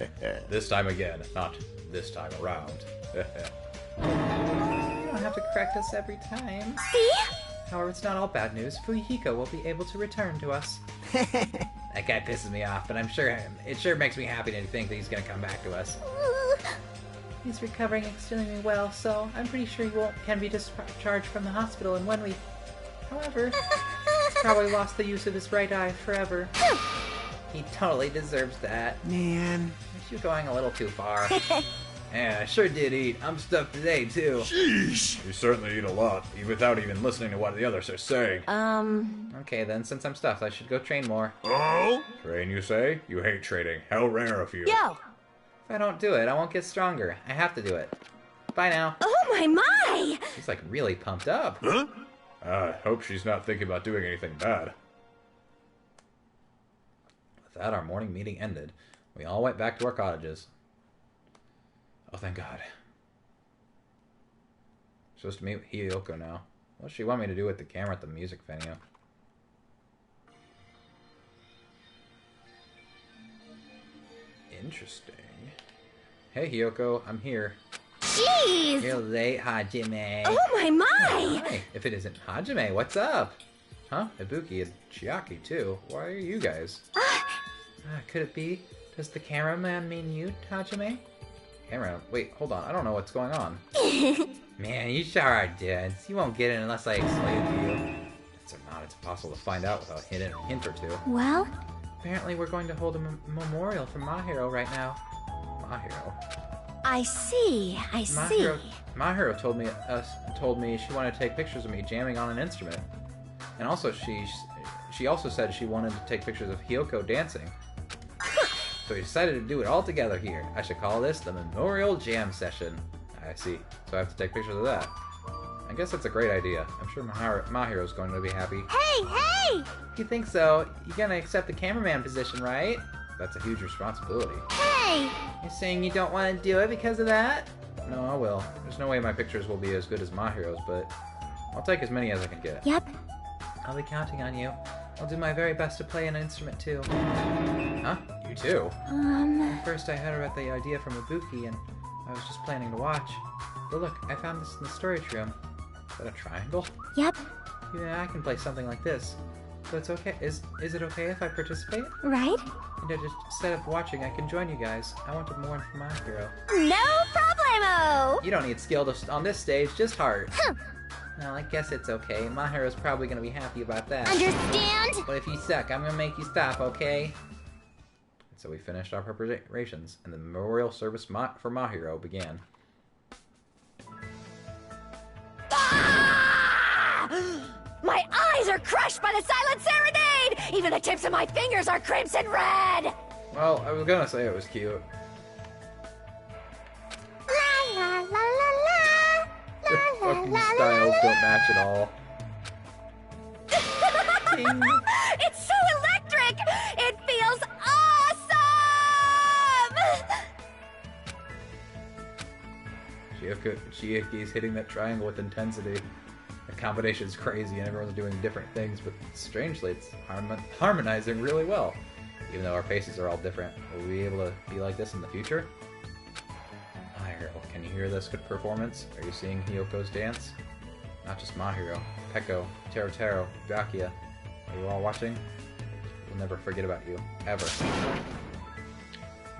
This time again, not this time around. You don't have to correct us every time. See? However, it's not all bad news. Fuyuhiko will be able to return to us. That guy pisses me off, but it sure makes me happy to think that he's gonna come back to us. He's recovering extremely well, so I'm pretty sure he can be discharged from the hospital in 1 week. However, he's probably lost the use of his right eye forever. He totally deserves that. Man. You're going a little too far. Yeah, I sure did eat. I'm stuffed today, too. Jeez! You certainly eat a lot, without even listening to what the others are saying. Okay, then, since I'm stuffed, I should go train more. Oh? Train, you say? You hate training. How rare of you. Yo! If I don't do it, I won't get stronger. I have to do it. Bye now. Oh my! She's like really pumped up. Huh? I hope she's not thinking about doing anything bad. With that, our morning meeting ended. We all went back to our cottages. Oh, thank God. Supposed to meet with Hiyoko now. What does she want me to do with the camera at the music venue? Interesting. Hey, Hiyoko, I'm here. Jeez! You're late, Hajime. Oh, my! Hi. If it isn't Hajime, what's up? Huh? Ibuki and Chiaki, too. Why are you guys? Could it be? Does the cameraman mean you, Hajime? Camera? Wait, hold on. I don't know what's going on. Man, you sure are dense. You won't get it unless I explain it to you. Dense or not, it's impossible to find out without a hint or two. Well? Apparently we're going to hold a memorial for Mahiro right now. Mahiro? I see. Mahiro told me she wanted to take pictures of me jamming on an instrument. And also she also said she wanted to take pictures of Hiyoko dancing. So we decided to do it all together here. I should call this the Memorial Jam Session. I see. So I have to take pictures of that. I guess that's a great idea. I'm sure Mahiro's going to be happy. Hey! You think so? You're gonna accept the cameraman position, right? That's a huge responsibility. Hey! You're saying you don't want to do it because of that? No, I will. There's no way my pictures will be as good as Mahiro's, but I'll take as many as I can get. Yep. I'll be counting on you. I'll do my very best to play an instrument too. Huh? You too? At first I heard about the idea from Ibuki and I was just planning to watch. But look, I found this in the storage room. Is that a triangle? Yep. Yeah, I can play something like this. So it's okay. Is it okay if I participate? Right? And just instead of watching, I can join you guys. I want to mourn for my hero. No problemo! You don't need skill on this stage, just heart. Well, I guess it's okay. My hero's probably gonna be happy about that. Understand? But if you suck, I'm gonna make you stop, okay? And so we finished our preparations, and the memorial service for Mahiro began. My eyes are crushed by the silent serenade! Even the tips of my fingers are crimson red! Well, I was gonna say it was cute. La la la la la. The fucking styles don't match at all. It's so electric! It feels awesome! Chiaki's hitting that triangle with intensity. The combination's crazy and everyone's doing different things, but strangely it's harmonizing really well. Even though our faces are all different, will we be able to be like this in the future? Mahiro, can you hear this good performance? Are you seeing Hiyoko's dance? Not just Mahiro, Peko, Taro, Byakuya. Are you all watching? We'll never forget about you, ever.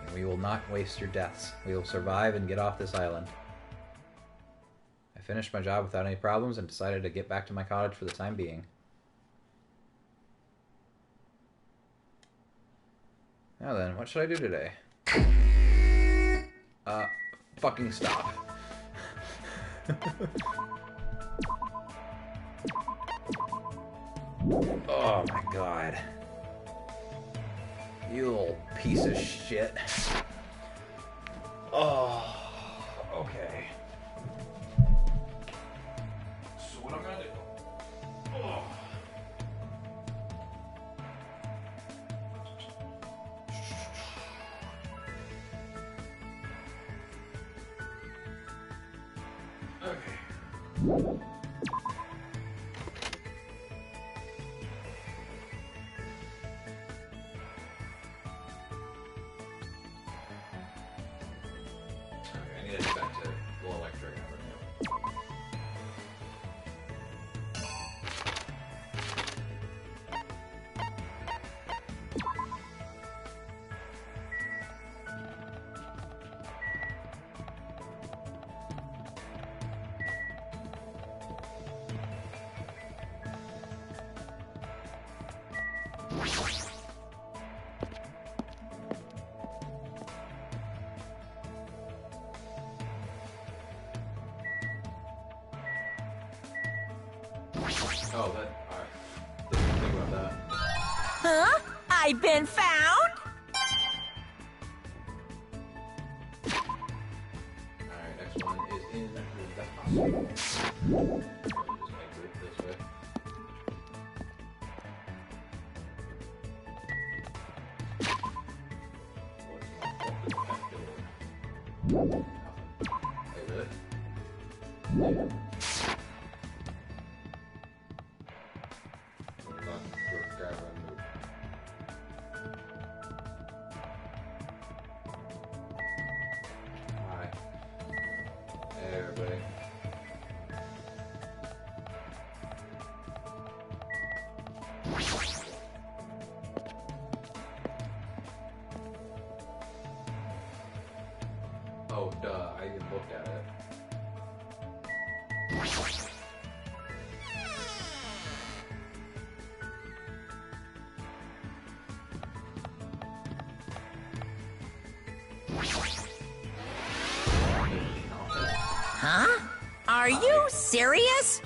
And we will not waste your deaths. We will survive and get off this island. I finished my job without any problems and decided to get back to my cottage for the time being. Now then, what should I do today? Fucking stop. Oh my god. You little piece of shit. Oh, okay. So what I'm gonna do? Oh. Okay. I need to get back to the electric avenue. Oh, that. Alright. Didn't think about that. Huh? I've been found? Alright, next one is in the hospital. Just exit this way. What's really. Hi. Hey, everybody. Oh, duh, I even looked at it. Huh? Are you serious?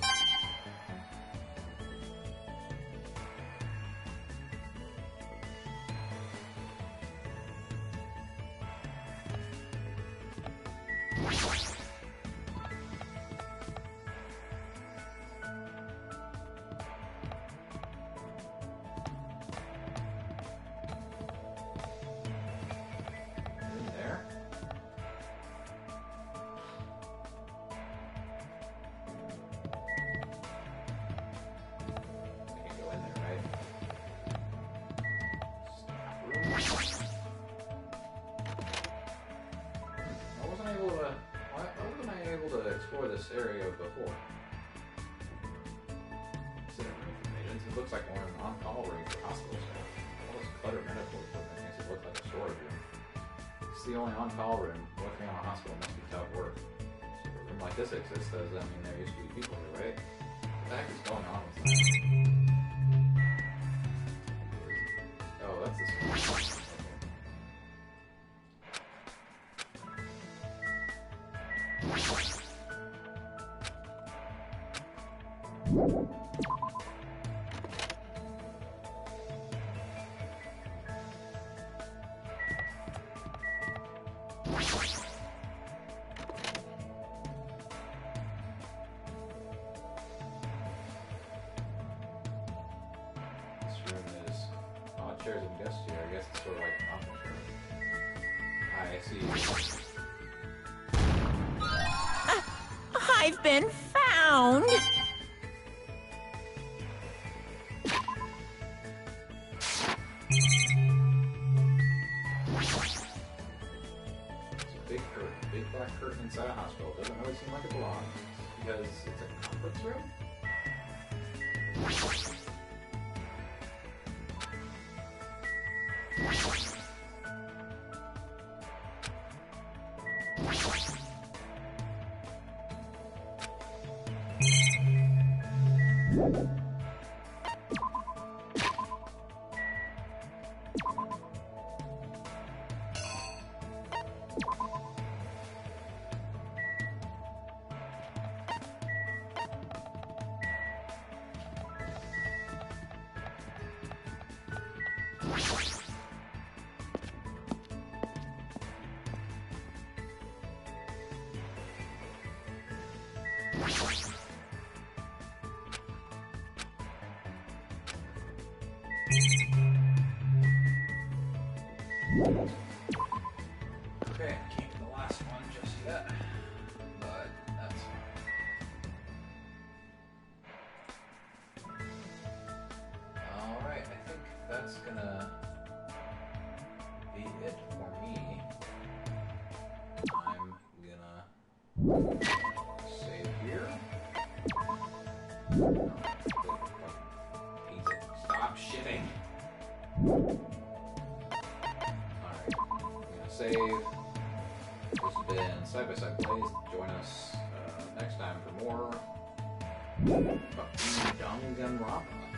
In there? I can go in there, right? Staff room. I wasn't able to. Why wasn't I able to explore this area before? Sitting room for maintenance. It looks like more an on-call room for hospital staff. All this cluttered medical equipment makes it look like a storage room. It's the only on-call room. Working on a hospital must be tough work. So if a room like this exists, does that mean there used to be people here, right? What the heck is going on with that? Oh, that's this one. Okay. This room is odd chairs and desks here. I guess it's sort of like an office room. I see. I've been found! It's a big curtain, big black curtain inside a hospital. Doesn't really seem like it belongs because it's a conference room. Okay, can't get the last one just yet, but that's fine. Alright, I think that's gonna be it for me. I'm gonna save here. Stop shitting. Alright, I'm gonna save. This has been Side by Side Plays. Join us next time for more Danganronpa.